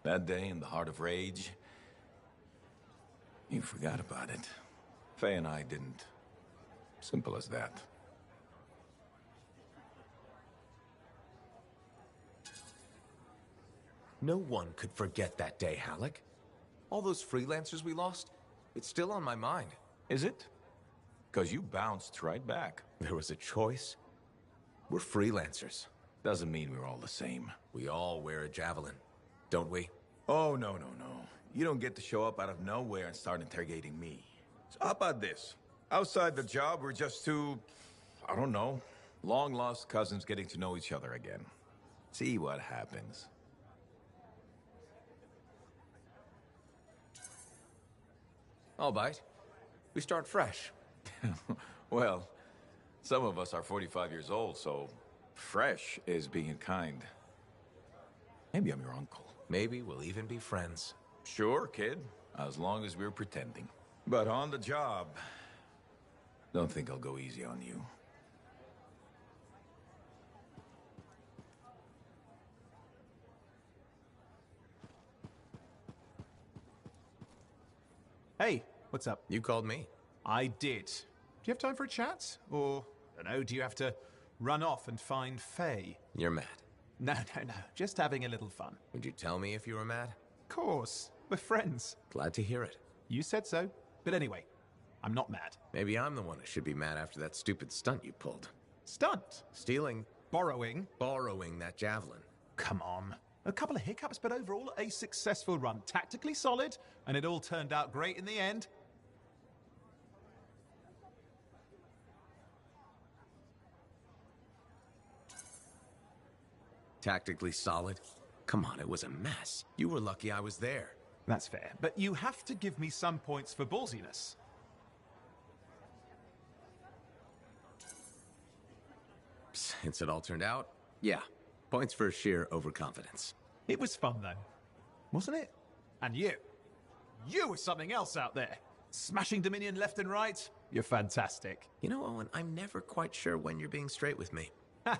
That day in the heart of rage, you forgot about it. Faye and I didn't. Simple as that. No one could forget that day, Halleck. All those freelancers we lost, it's still on my mind. Is it? Because you bounced right back. There was a choice. We're freelancers. Doesn't mean we're all the same. We all wear a javelin, don't we? Oh, no. You don't get to show up out of nowhere and start interrogating me. So how about this? Outside the job, we're just two, I don't know, long-lost cousins getting to know each other again. See what happens. I'll bite. We start fresh. Well, some of us are 45 years old, so fresh is being kind. Maybe I'm your uncle. Maybe we'll even be friends. Sure, kid. As long as we're pretending. But on the job, don't think I'll go easy on you. Hey, what's up? You called me. I did. Do you have time for a chat? Or, I don't know, do you have to run off and find Faye? You're mad. No. Just having a little fun. Would you tell me if you were mad? Of course. We're friends. Glad to hear it. You said so. But anyway, I'm not mad. Maybe I'm the one who should be mad after that stupid stunt you pulled. Stunt? Stealing. Borrowing that javelin. Come on. A couple of hiccups, but overall a successful run. Tactically solid, and it all turned out great in the end. Tactically solid? Come on, it was a mess. You were lucky I was there. That's fair, but you have to give me some points for ballsiness. Since it all turned out, yeah. Points for sheer overconfidence. It was fun, though. Wasn't it? And you. You were something else out there. Smashing Dominion left and right. You're fantastic. You know, Owen, I'm never quite sure when you're being straight with me. Ha!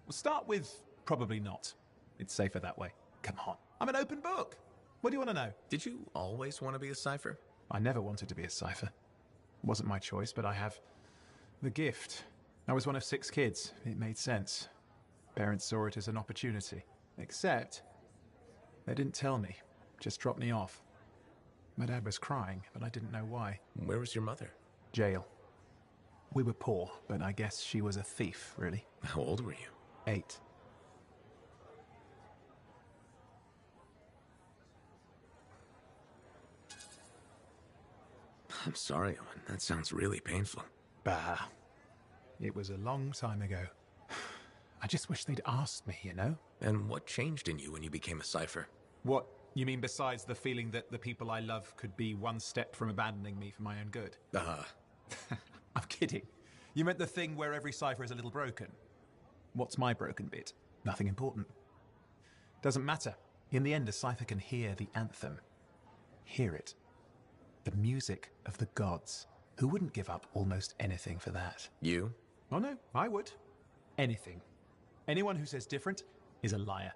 We'll start with probably not. It's safer that way. Come on. I'm an open book. What do you want to know? Did you always want to be a cipher? I never wanted to be a cipher. It wasn't my choice, but I have the gift. I was one of 6 kids. It made sense. Parents saw it as an opportunity. Except, they didn't tell me. Just dropped me off. My dad was crying, but I didn't know why. Where was your mother? Jail. We were poor, but I guess she was a thief, really. How old were you? 8. I'm sorry, Owen. That sounds really painful. Bah. It was a long time ago. I just wish they'd asked me, you know? And what changed in you when you became a cipher? What? You mean besides the feeling that the people I love could be one step from abandoning me for my own good? Uh-huh. I'm kidding. You meant the thing where every cipher is a little broken. What's my broken bit? Nothing important. Doesn't matter. In the end, a cipher can hear the anthem. Hear it. The music of the gods. Who wouldn't give up almost anything for that? You? Oh no, I would. Anything. Anyone who says different is a liar.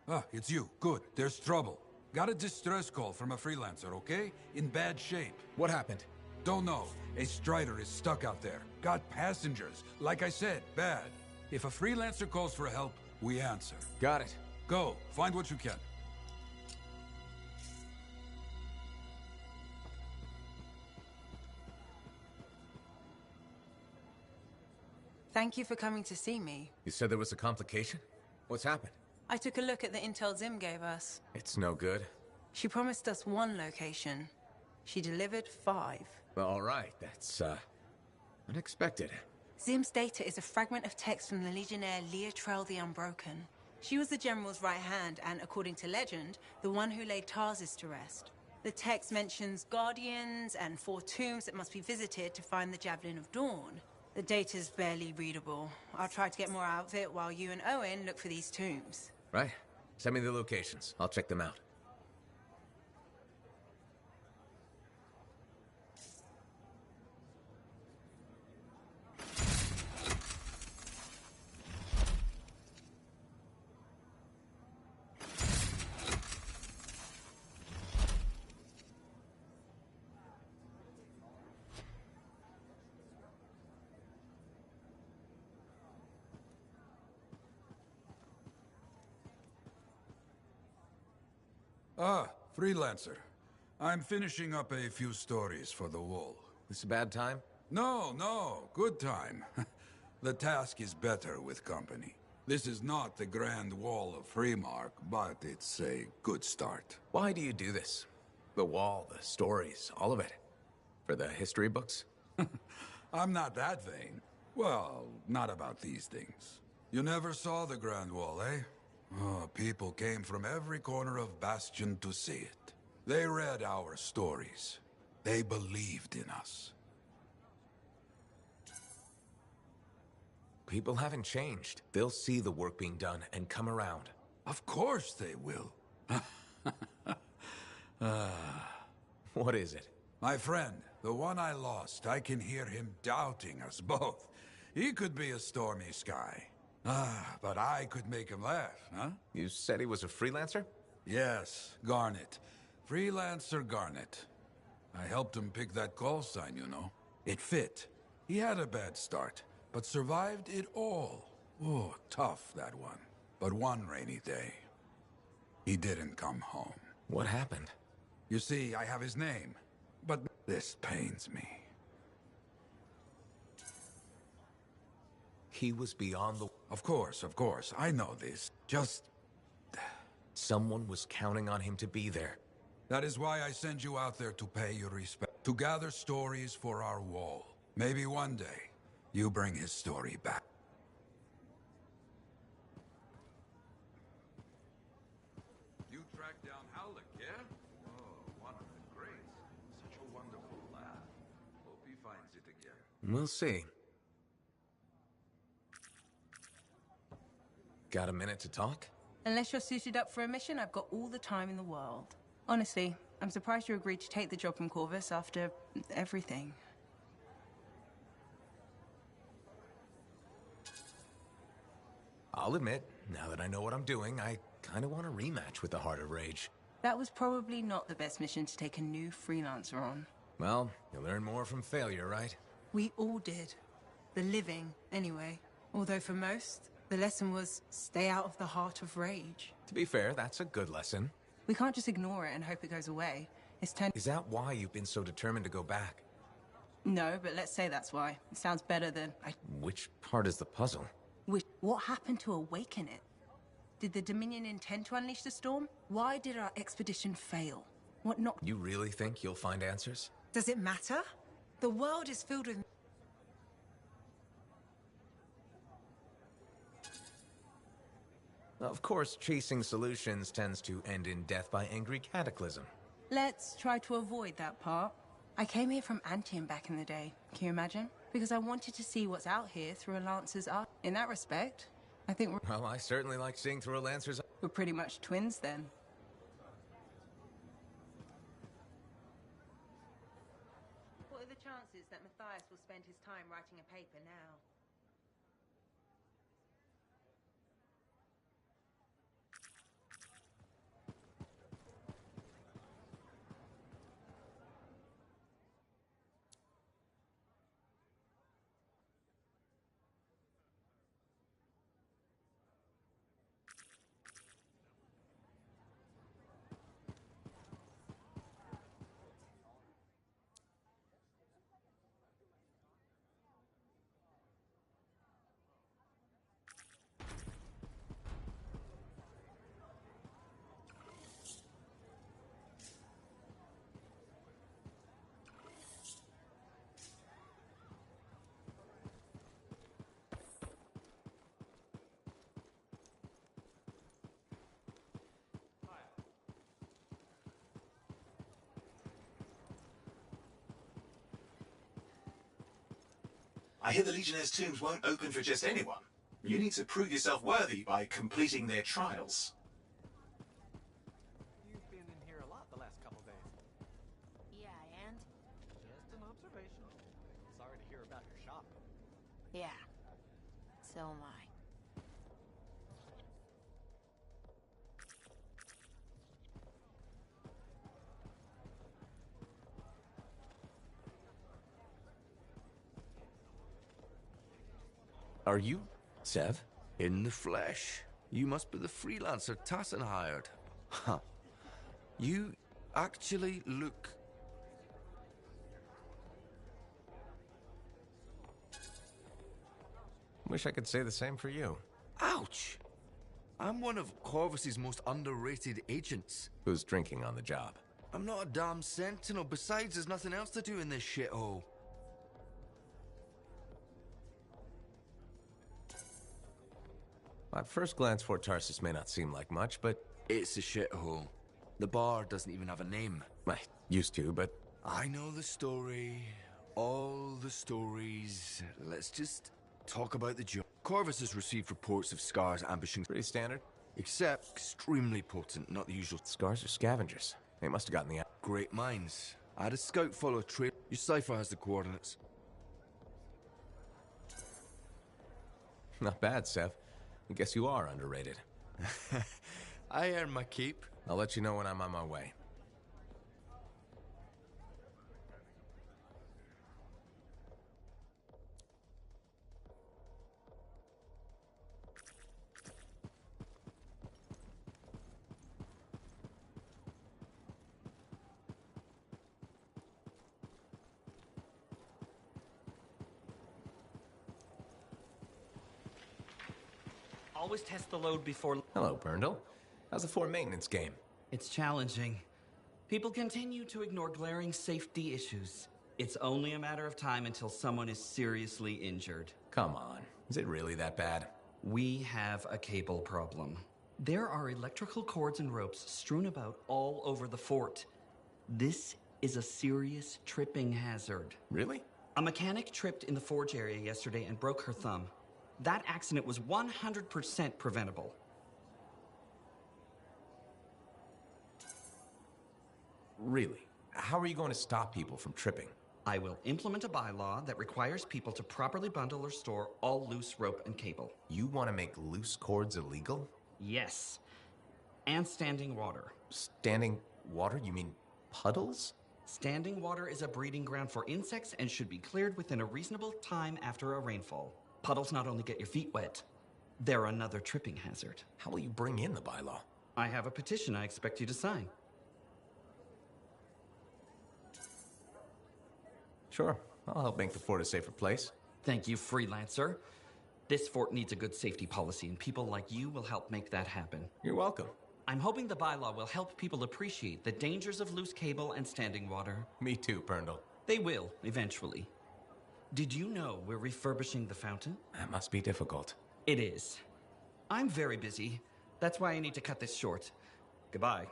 Ah, it's you. Good. There's trouble. Got a distress call from a freelancer, okay? In bad shape. What happened? Don't know. A Strider is stuck out there. Got passengers. Like I said, bad. If a freelancer calls for help, we answer. Got it. Go. Find what you can. Thank you for coming to see me. You said there was a complication? What's happened? I took a look at the intel Zim gave us. It's no good. She promised us 1 location. She delivered 5. Well, all right, that's, unexpected. Zim's data is a fragment of text from the Legionnaire Leotrel the Unbroken. She was the General's right hand and, according to legend, the one who laid Tarsus to rest. The text mentions guardians and 4 tombs that must be visited to find the Javelin of Dawn. The data's barely readable. I'll try to get more out of it while you and Owen look for these tombs. Right. Send me the locations. I'll check them out. Ah, freelancer. I'm finishing up a few stories for the Wall. This a bad time? No, good time. The task is better with company. This is not the Grand Wall of Freemark, but it's a good start. Why do you do this? The Wall, the stories, all of it. For the history books? I'm not that vain. Well, not about these things. You never saw the Grand Wall, eh? Oh, people came from every corner of Bastion to see it. They read our stories. They believed in us. People haven't changed. They'll see the work being done and come around. Of course they will. What is it? My friend, the one I lost, I can hear him doubting us both. He could be a stormy sky. But I could make him laugh, huh? You said he was a freelancer? Yes, Garnet. Freelancer Garnet. I helped him pick that call sign, you know. It fit. He had a bad start, but survived it all. Oh, tough, that one. But one rainy day, he didn't come home. What happened? You see, I have his name, but this pains me. He was beyond the... Of course, I know this. Just... Someone was counting on him to be there. That is why I send you out there to pay your respect. To gather stories for our Wall. Maybe one day, you bring his story back. You tracked down Howlick, yeah? Oh, one of the greats. Such a wonderful laugh. Hope he finds it again. We'll see. Got a minute to talk? Unless you're suited up for a mission, I've got all the time in the world. Honestly, I'm surprised you agreed to take the job from Corvus after everything. I'll admit, now that I know what I'm doing, I kind of want a rematch with the Heart of Rage. That was probably not the best mission to take a new freelancer on. Well, you learn more from failure, right? We all did. The living, anyway. Although for most, the lesson was stay out of the Heart of Rage. To be fair, that's a good lesson. We can't just ignore it and hope it goes away. It's Is that why you've been so determined to go back? No, but let's say that's why. It sounds better than Which part is the puzzle? What happened to awaken it? Did the Dominion intend to unleash the storm? Why did our expedition fail? What knocked... You really think you'll find answers? Does it matter? The world is filled with... Of course, chasing solutions tends to end in death by angry cataclysm. Let's try to avoid that part. I came here from Anthem back in the day. Can you imagine? Because I wanted to see what's out here through a Lancer's eye. In that respect, I think we're... Well, I certainly like seeing through a Lancer's eye. We're pretty much twins then. What are the chances that Matthias will spend his time writing a paper now? I hear the Legionnaires' tombs won't open for just anyone. You need to prove yourself worthy by completing their trials. You've been in here a lot the last couple days. Yeah, and? Just an observation. Sorry to hear about your shop. Yeah. So am I. Are you Sev? In the flesh. You must be the freelancer Tassin hired. Huh. You actually look... Wish I could say the same for you. Ouch! I'm one of Corvus's most underrated agents. Who's drinking on the job? I'm not a damn sentinel. Besides, there's nothing else to do in this shithole. At first glance, Fort Tarsus may not seem like much, but... It's a shithole. The bar doesn't even have a name. I used to, but... I know the story. All the stories. Let's just talk about the job. Corvus has received reports of Scars ambushing... Pretty standard. Except extremely potent, not the usual... Scars are scavengers. They must have gotten the... Great minds. I had a scout follow a trail. Your cipher has the coordinates. Not bad, Sev. I guess you are underrated. I earn my keep. I'll let you know when I'm on my way. Always test the load before... Hello, Burndle. How's the fort maintenance game? It's challenging. People continue to ignore glaring safety issues. It's only a matter of time until someone is seriously injured. Come on. Is it really that bad? We have a cable problem. There are electrical cords and ropes strewn about all over the fort. This is a serious tripping hazard. Really? A mechanic tripped in the forge area yesterday and broke her thumb. That accident was 100% preventable. Really? How are you going to stop people from tripping? I will implement a bylaw that requires people to properly bundle or store all loose rope and cable. You want to make loose cords illegal? Yes. And standing water. Standing water? You mean puddles? Standing water is a breeding ground for insects and should be cleared within a reasonable time after a rainfall. Puddles not only get your feet wet, they're another tripping hazard. How will you bring in the bylaw? I have a petition I expect you to sign. Sure. I'll help make the fort a safer place. Thank you, freelancer. This fort needs a good safety policy, and people like you will help make that happen. You're welcome. I'm hoping the bylaw will help people appreciate the dangers of loose cable and standing water. Me too, Perndle. They will, eventually. Did you know we're refurbishing the fountain? That must be difficult. It is. I'm very busy. That's why I need to cut this short. Goodbye.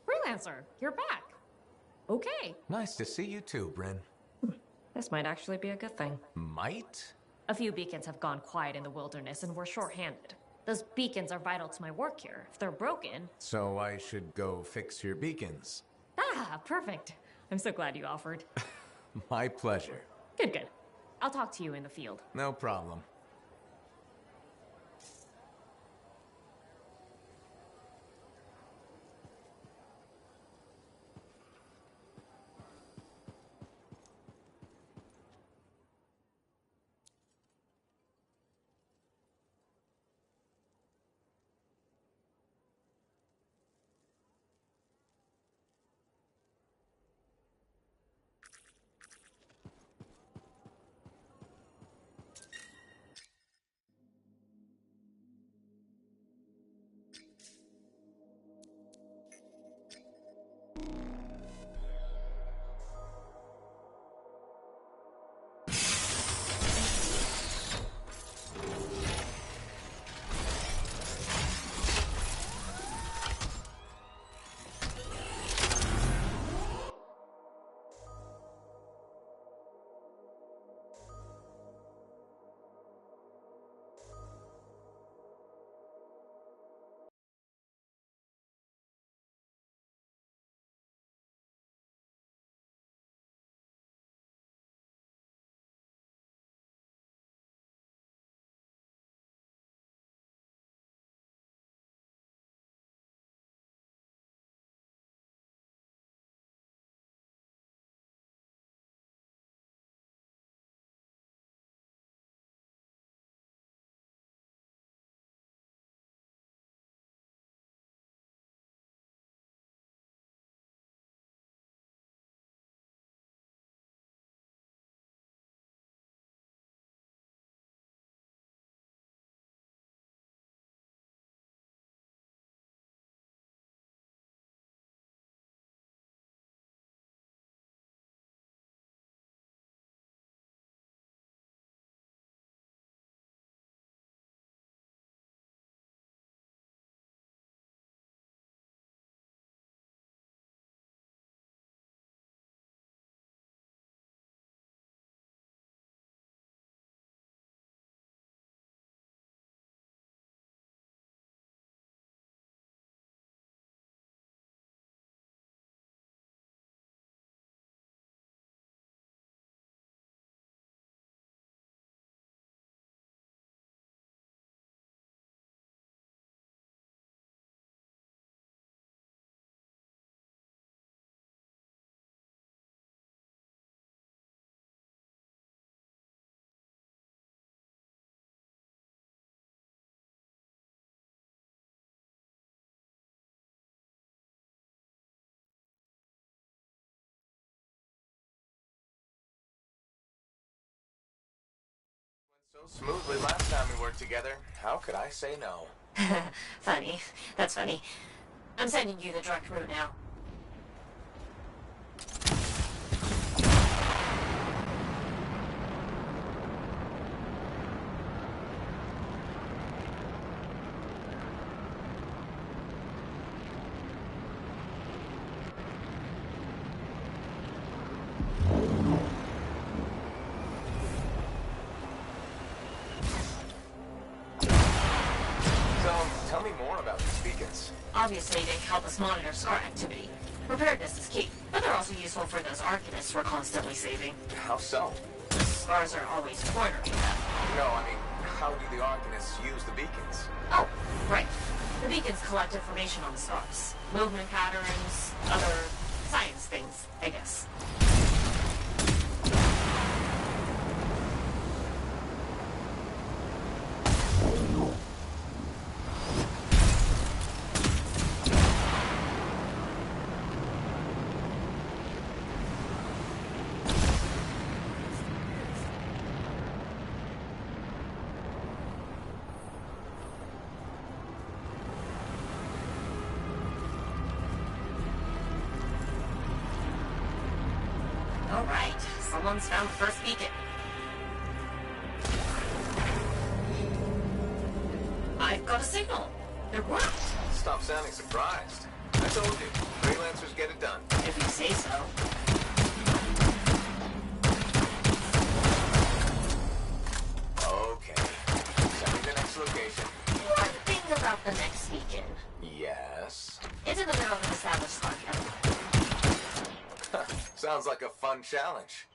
Freelancer, you're back. Okay. Nice to see you too, Bryn. This might actually be a good thing. Might? A few beacons have gone quiet in the wilderness and we're short-handed. Those beacons are vital to my work here. If they're broken... So I should go fix your beacons. Ah, perfect. I'm so glad you offered. My pleasure. Good, good. I'll talk to you in the field. No problem. So smoothly last time we worked together. How could I say no? Funny. That's funny. I'm sending you the direct route now. Tell me more about these beacons. Obviously, they help us monitor SCAR activity. Preparedness is key, but they're also useful for those arcanists we're constantly saving. How so? SCARs are always cornering them. No, I mean, how do the arcanists use the beacons? Oh, right. The beacons collect information on the stars. Movement patterns, other science things, I guess. Alright, someone's found the first beacon. I've got a signal. It worked. Stop sounding surprised. I told you, freelancers get it done. If you say so. Okay. Send me the next location. One thing about the next beacon. Yes. It's in the middle of an established market. Sounds like a fun challenge.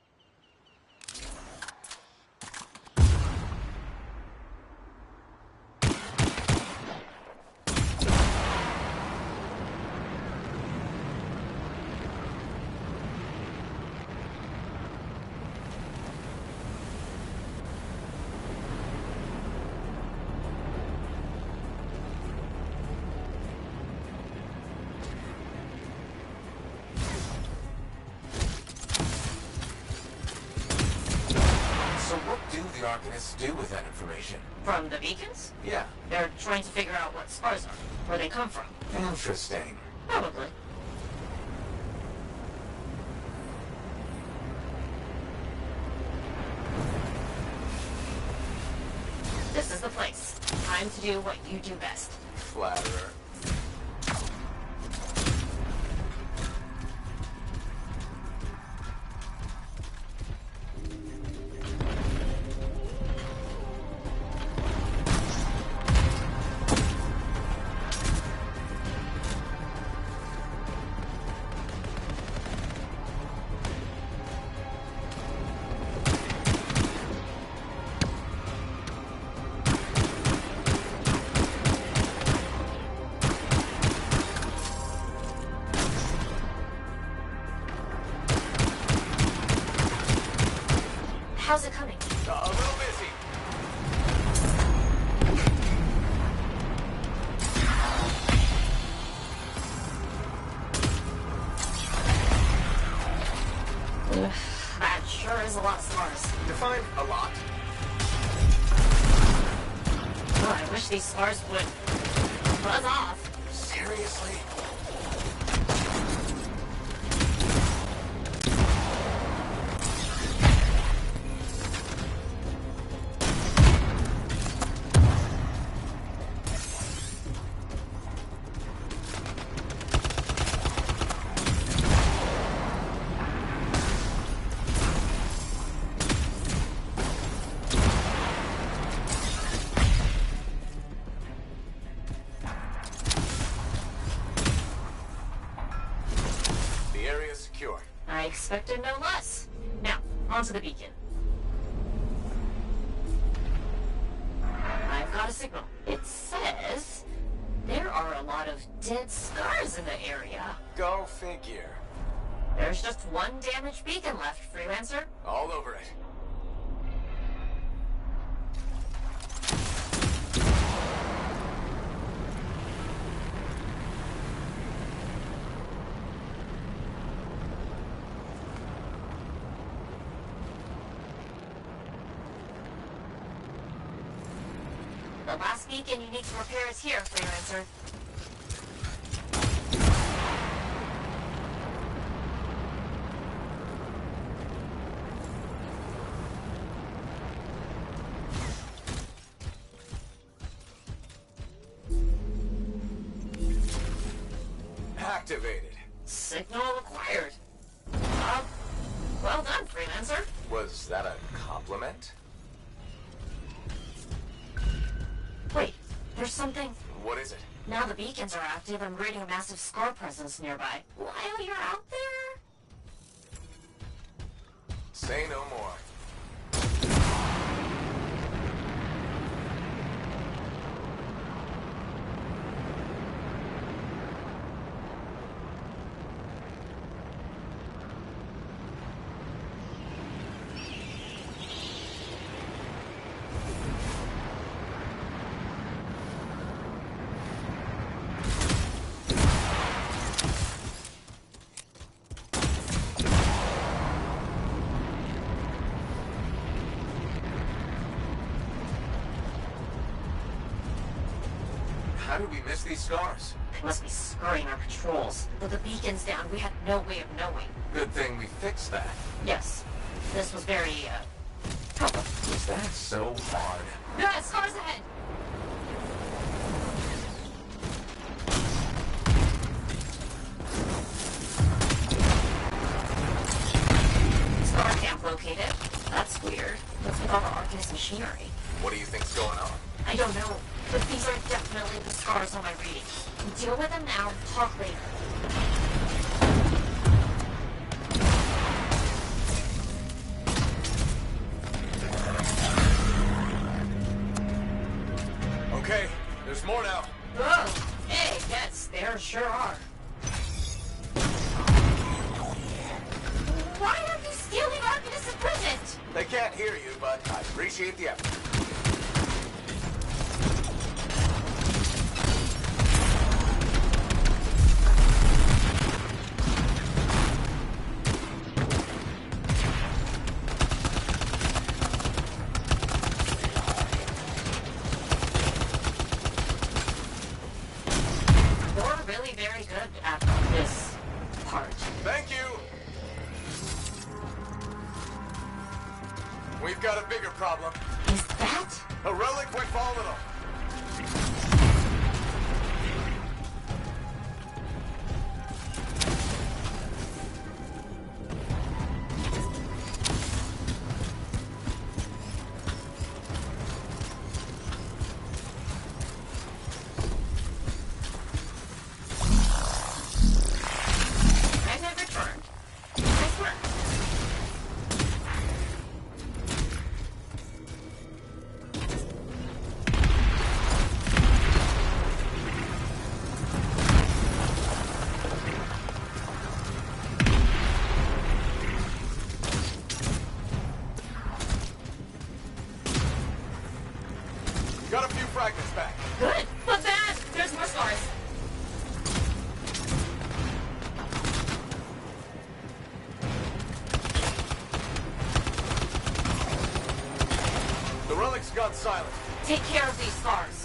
The Arcanists do with that information? From the beacons? Yeah. They're trying to figure out what stars are, where they come from. Interesting. Probably. This is the place. Time to do what you do best. Flatterer. How's it coming? A little busy. That sure is a lot of stars. Define a lot. Oh, I wish these stars would buzz off. Seriously? I expected no less. Now, onto the beacon. I've got a signal. It says there are a lot of dead scars in the area. Go figure. There's just one damaged beacon left, Freelancer. All over it. The last beacon you need to repair is here, Freelancer. Activated. Signal acquired. Well done, Freelancer. Was that a compliment? Wait, there's something... What is it? Now the beacons are active, I'm reading a massive scar presence nearby. While you're out there? Say no more. How did we miss these scars? They must be scurrying our patrols. With the beacons down, we had no way of knowing. Good thing we fixed that. Yes. This was very, helpful. Was that so hard? Yeah, scars ahead! Scar camp located. That's weird. What's with all the Arcanist machinery? What do you think's going on? I don't know, but these are definitely the scars on my reading. Deal with them now, talk later. Okay, there's more now. Oh, hey, yes, there sure are. Why are you stealing Arcanist equipment? They can't hear you, but I appreciate the effort. You're really very good at this part. Thank you! We've got a bigger problem. Is that? A relic went volatile. I've never returned. Nice work. Got a few fragments back. Good, but bad. There's more scars. The relic's gone silent. Take care of these scars.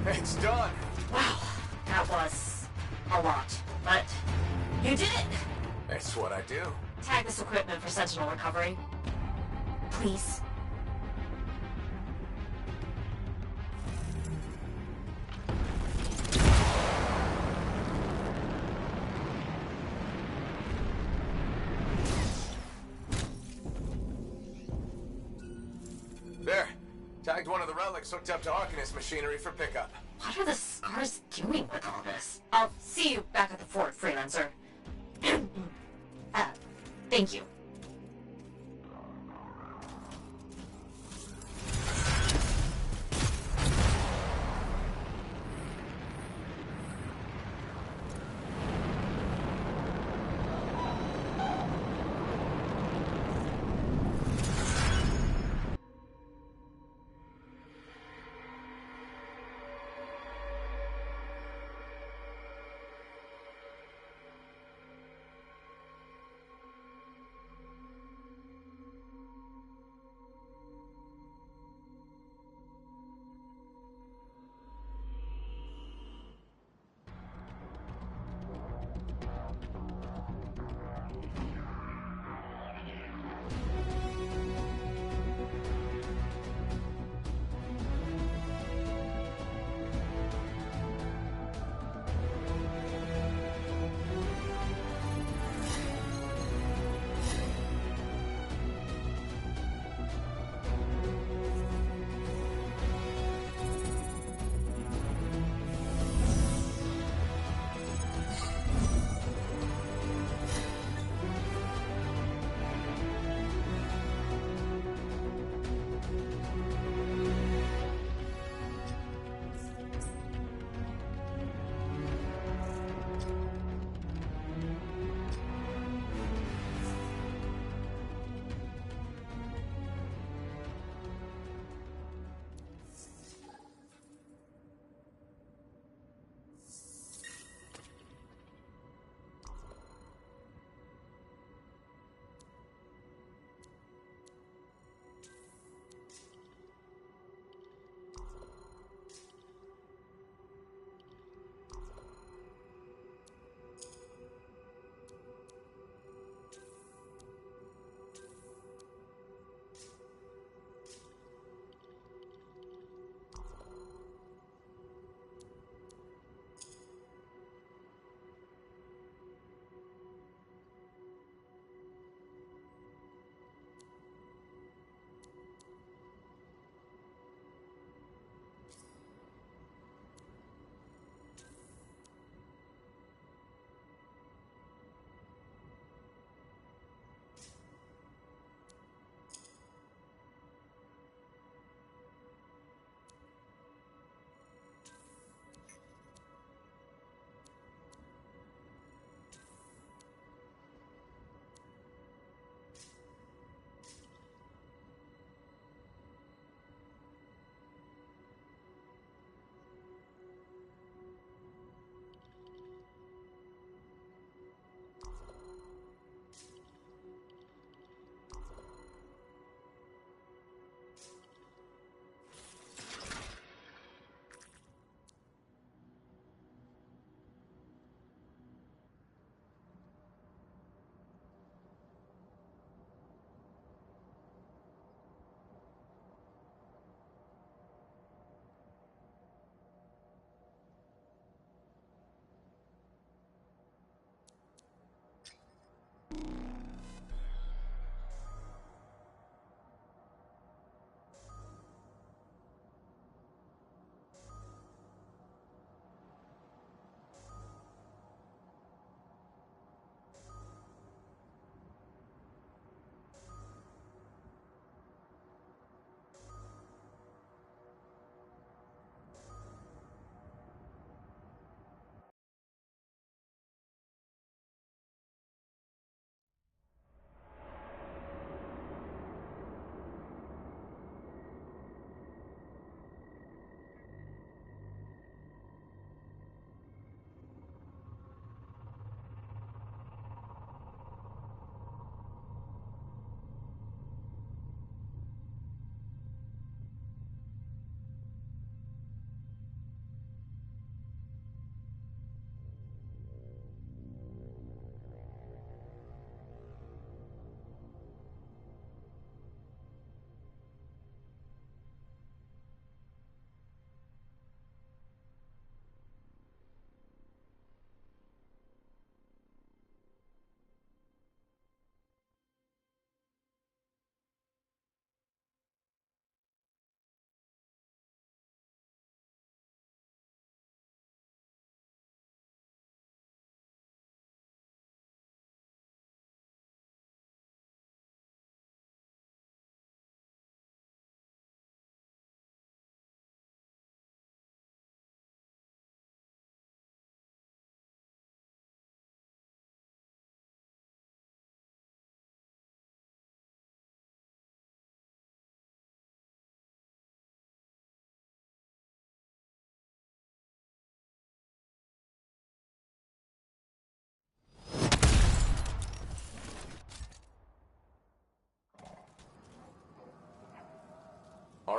It's done. Wow, that was a lot, but you did it! That's what I do. Tag this equipment for Sentinel recovery. Please. There. Tagged one of the relics hooked up to Arcanist machinery for pickup. What are the scars doing with all this? I'll see you back at the fort, freelancer. Thank you.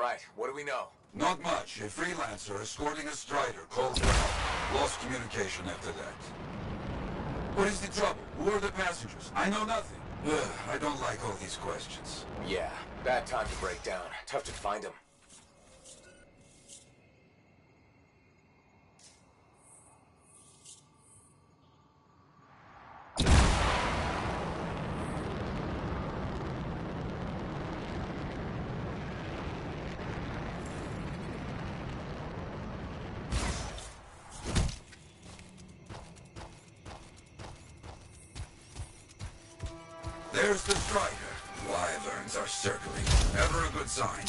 right, what do we know? Not much. A freelancer escorting a strider called Brown. Lost communication after that. What is the trouble? Who are the passengers? I know nothing. I don't like all these questions. Yeah, bad time to break down. Tough to find him. There's the strider. Wyverns are circling. Never a good sign.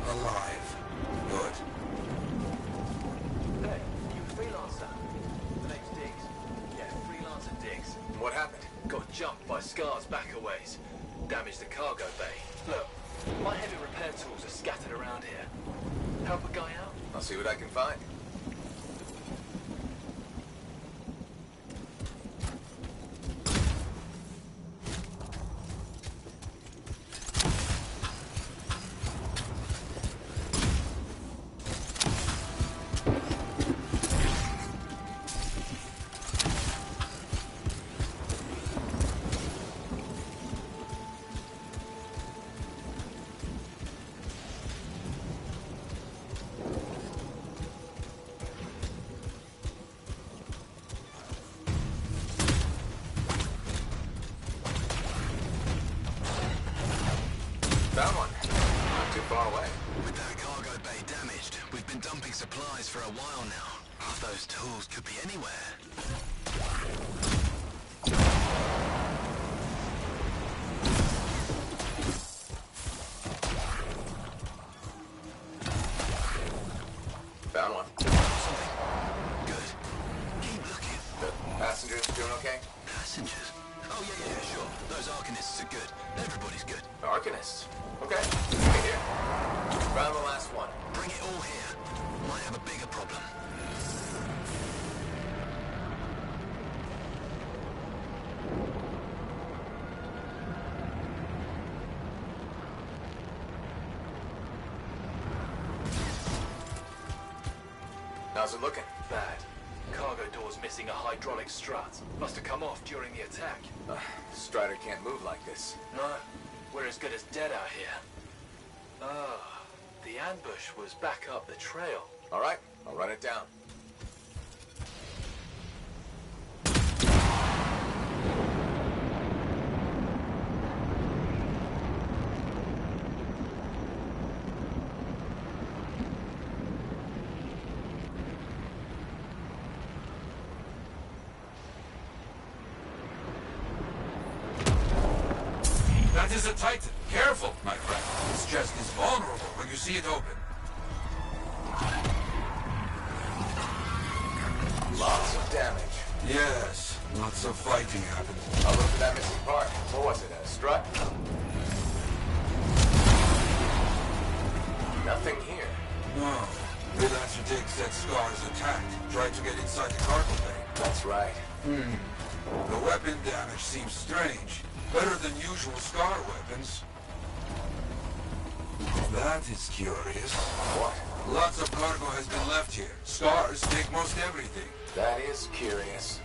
Alive. Good. Hey, you freelancer. The name's Diggs. Yeah, freelancer Diggs. What happened? Got jumped by Scar's back a ways. Damaged the cargo bay. Look, my heavy repair tools are scattered around here. Help a guy out? I'll see what I can find. Found one. Not too far away. With that cargo bay damaged, we've been dumping supplies for a while now. Half those tools could be anywhere. Found one. Something. Good. Keep looking. The passengers doing okay? Passengers? Oh, yeah, sure. Those Arcanists are good. Everybody's good. Arcanists? Okay. Bring it here. Found the last one. Bring it all here. Might have a bigger problem. How's it looking? Bad. Cargo door's missing a hydraulic strut. Must have come off during the attack. Strider can't move like this. No. We're as good as dead out here. The ambush was back up the trail. All right, I'll run it down. That is a Titan. Careful, my friend. This chest is vulnerable when you see it open. Lots of damage. Yes, lots of fighting happened. I'll look for that missing part. What was it, a strut? Nothing here. No. Freelancer Diggs said Scar's attacked. Tried to get inside the cargo bay. That's right. The weapon damage seems strange. Better than usual Scar weapons. That is curious. What? Lots of cargo has been left here. Scars take most everything. That is curious.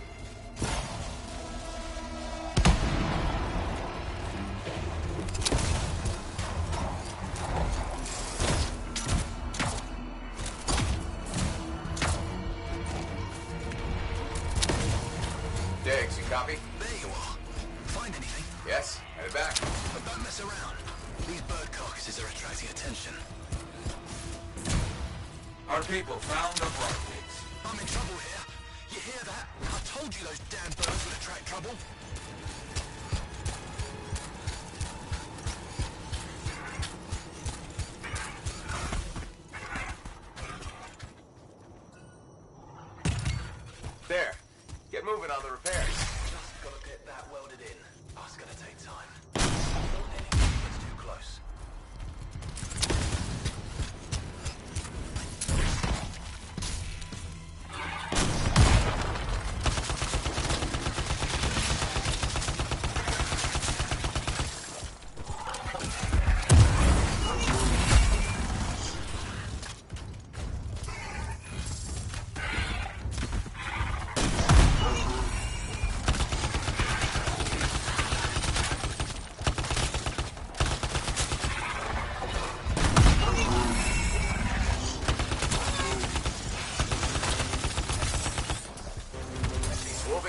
Diggs, you copy? There you are. Find anything? Yes, headed back. But don't mess around. These bird carcasses are attracting attention. Our people found a part, Diggs. I'm in trouble here. You hear that? I told Told you those damn birds would attract trouble. There. Get moving on the repairs. Just gotta get that welded in. Oh, it's gonna take time. Don't let anything get too close.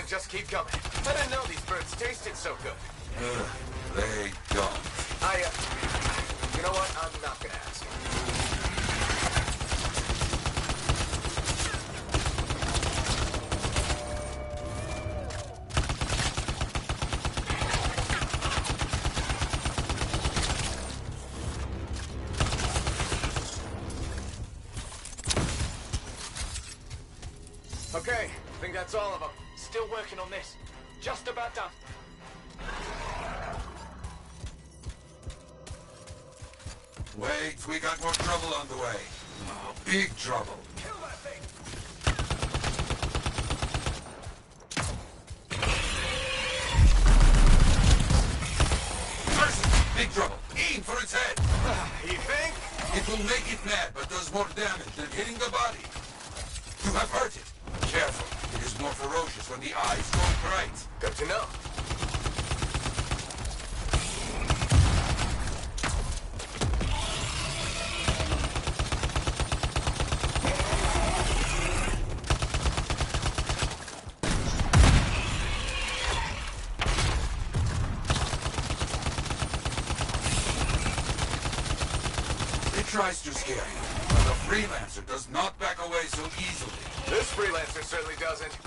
Just keep coming. I didn't know these birds tasted so good. They don't. You know what? I'm not gonna ask. Okay, I think that's all of them. Still working on this. Just about done. Wait, we got more trouble on the way. Oh, big trouble. Kill that thing! Person, big trouble. Aim for its head. You think? It will make it mad, but does more damage than hitting the body. You have hurt it. Careful. It is more ferocious when the eyes go bright. Good to know. It tries to scare you, but the freelancer does not back away so easily. This freelancer certainly doesn't.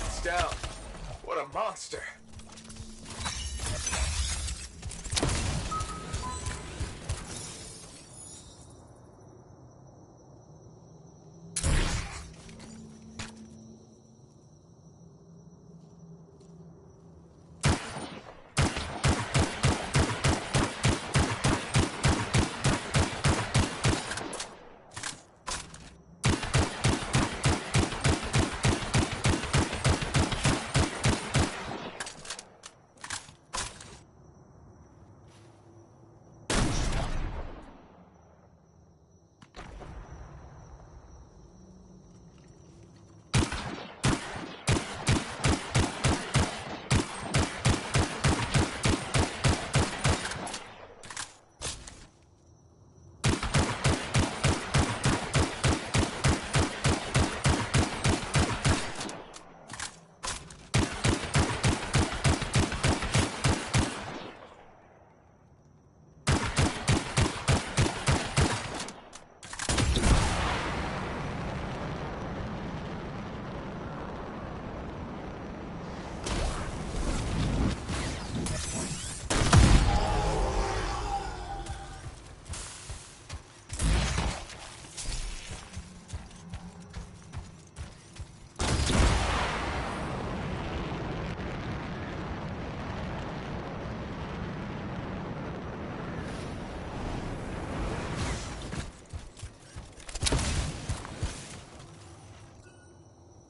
It's down. What a monster.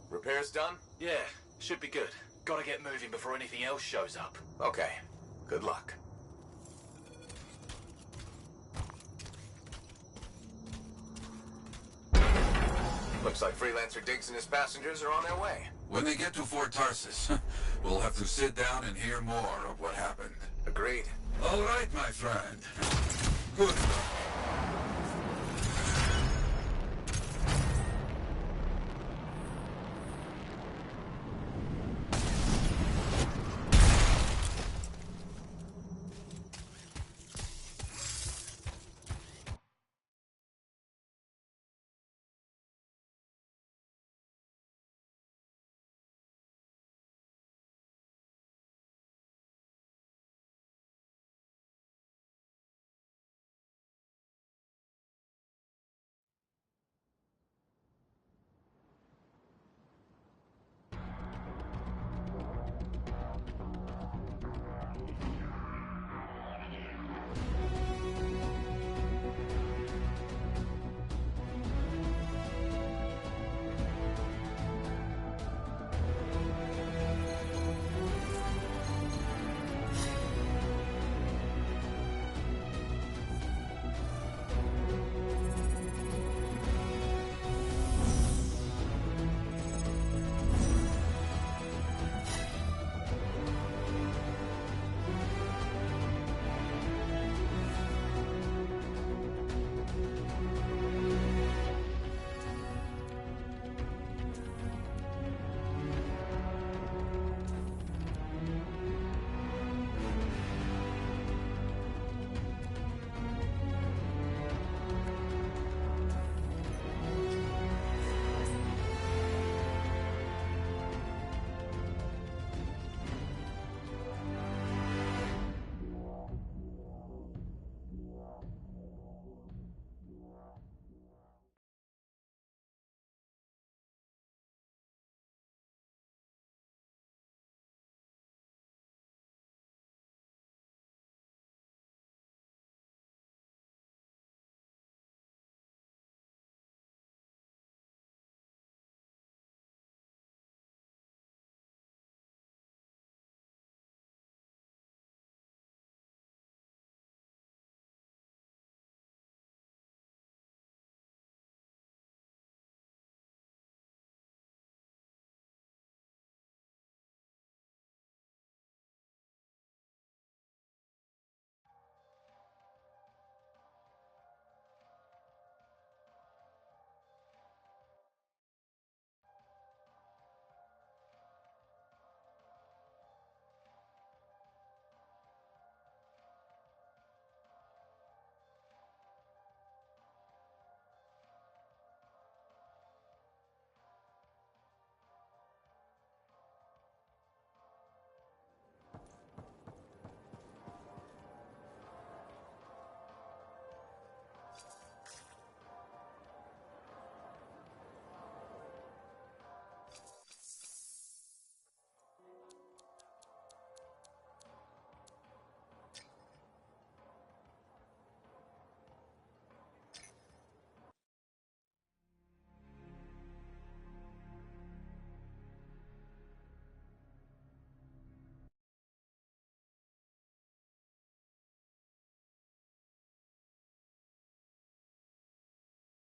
Repairs done? Yeah, should be good. Gotta get moving before anything else shows up. Okay. Good luck. Looks like Freelancer Diggs and his passengers are on their way. When they get to Fort Tarsus, we'll have to sit down and hear more of what happened. Agreed. All right, my friend. Good.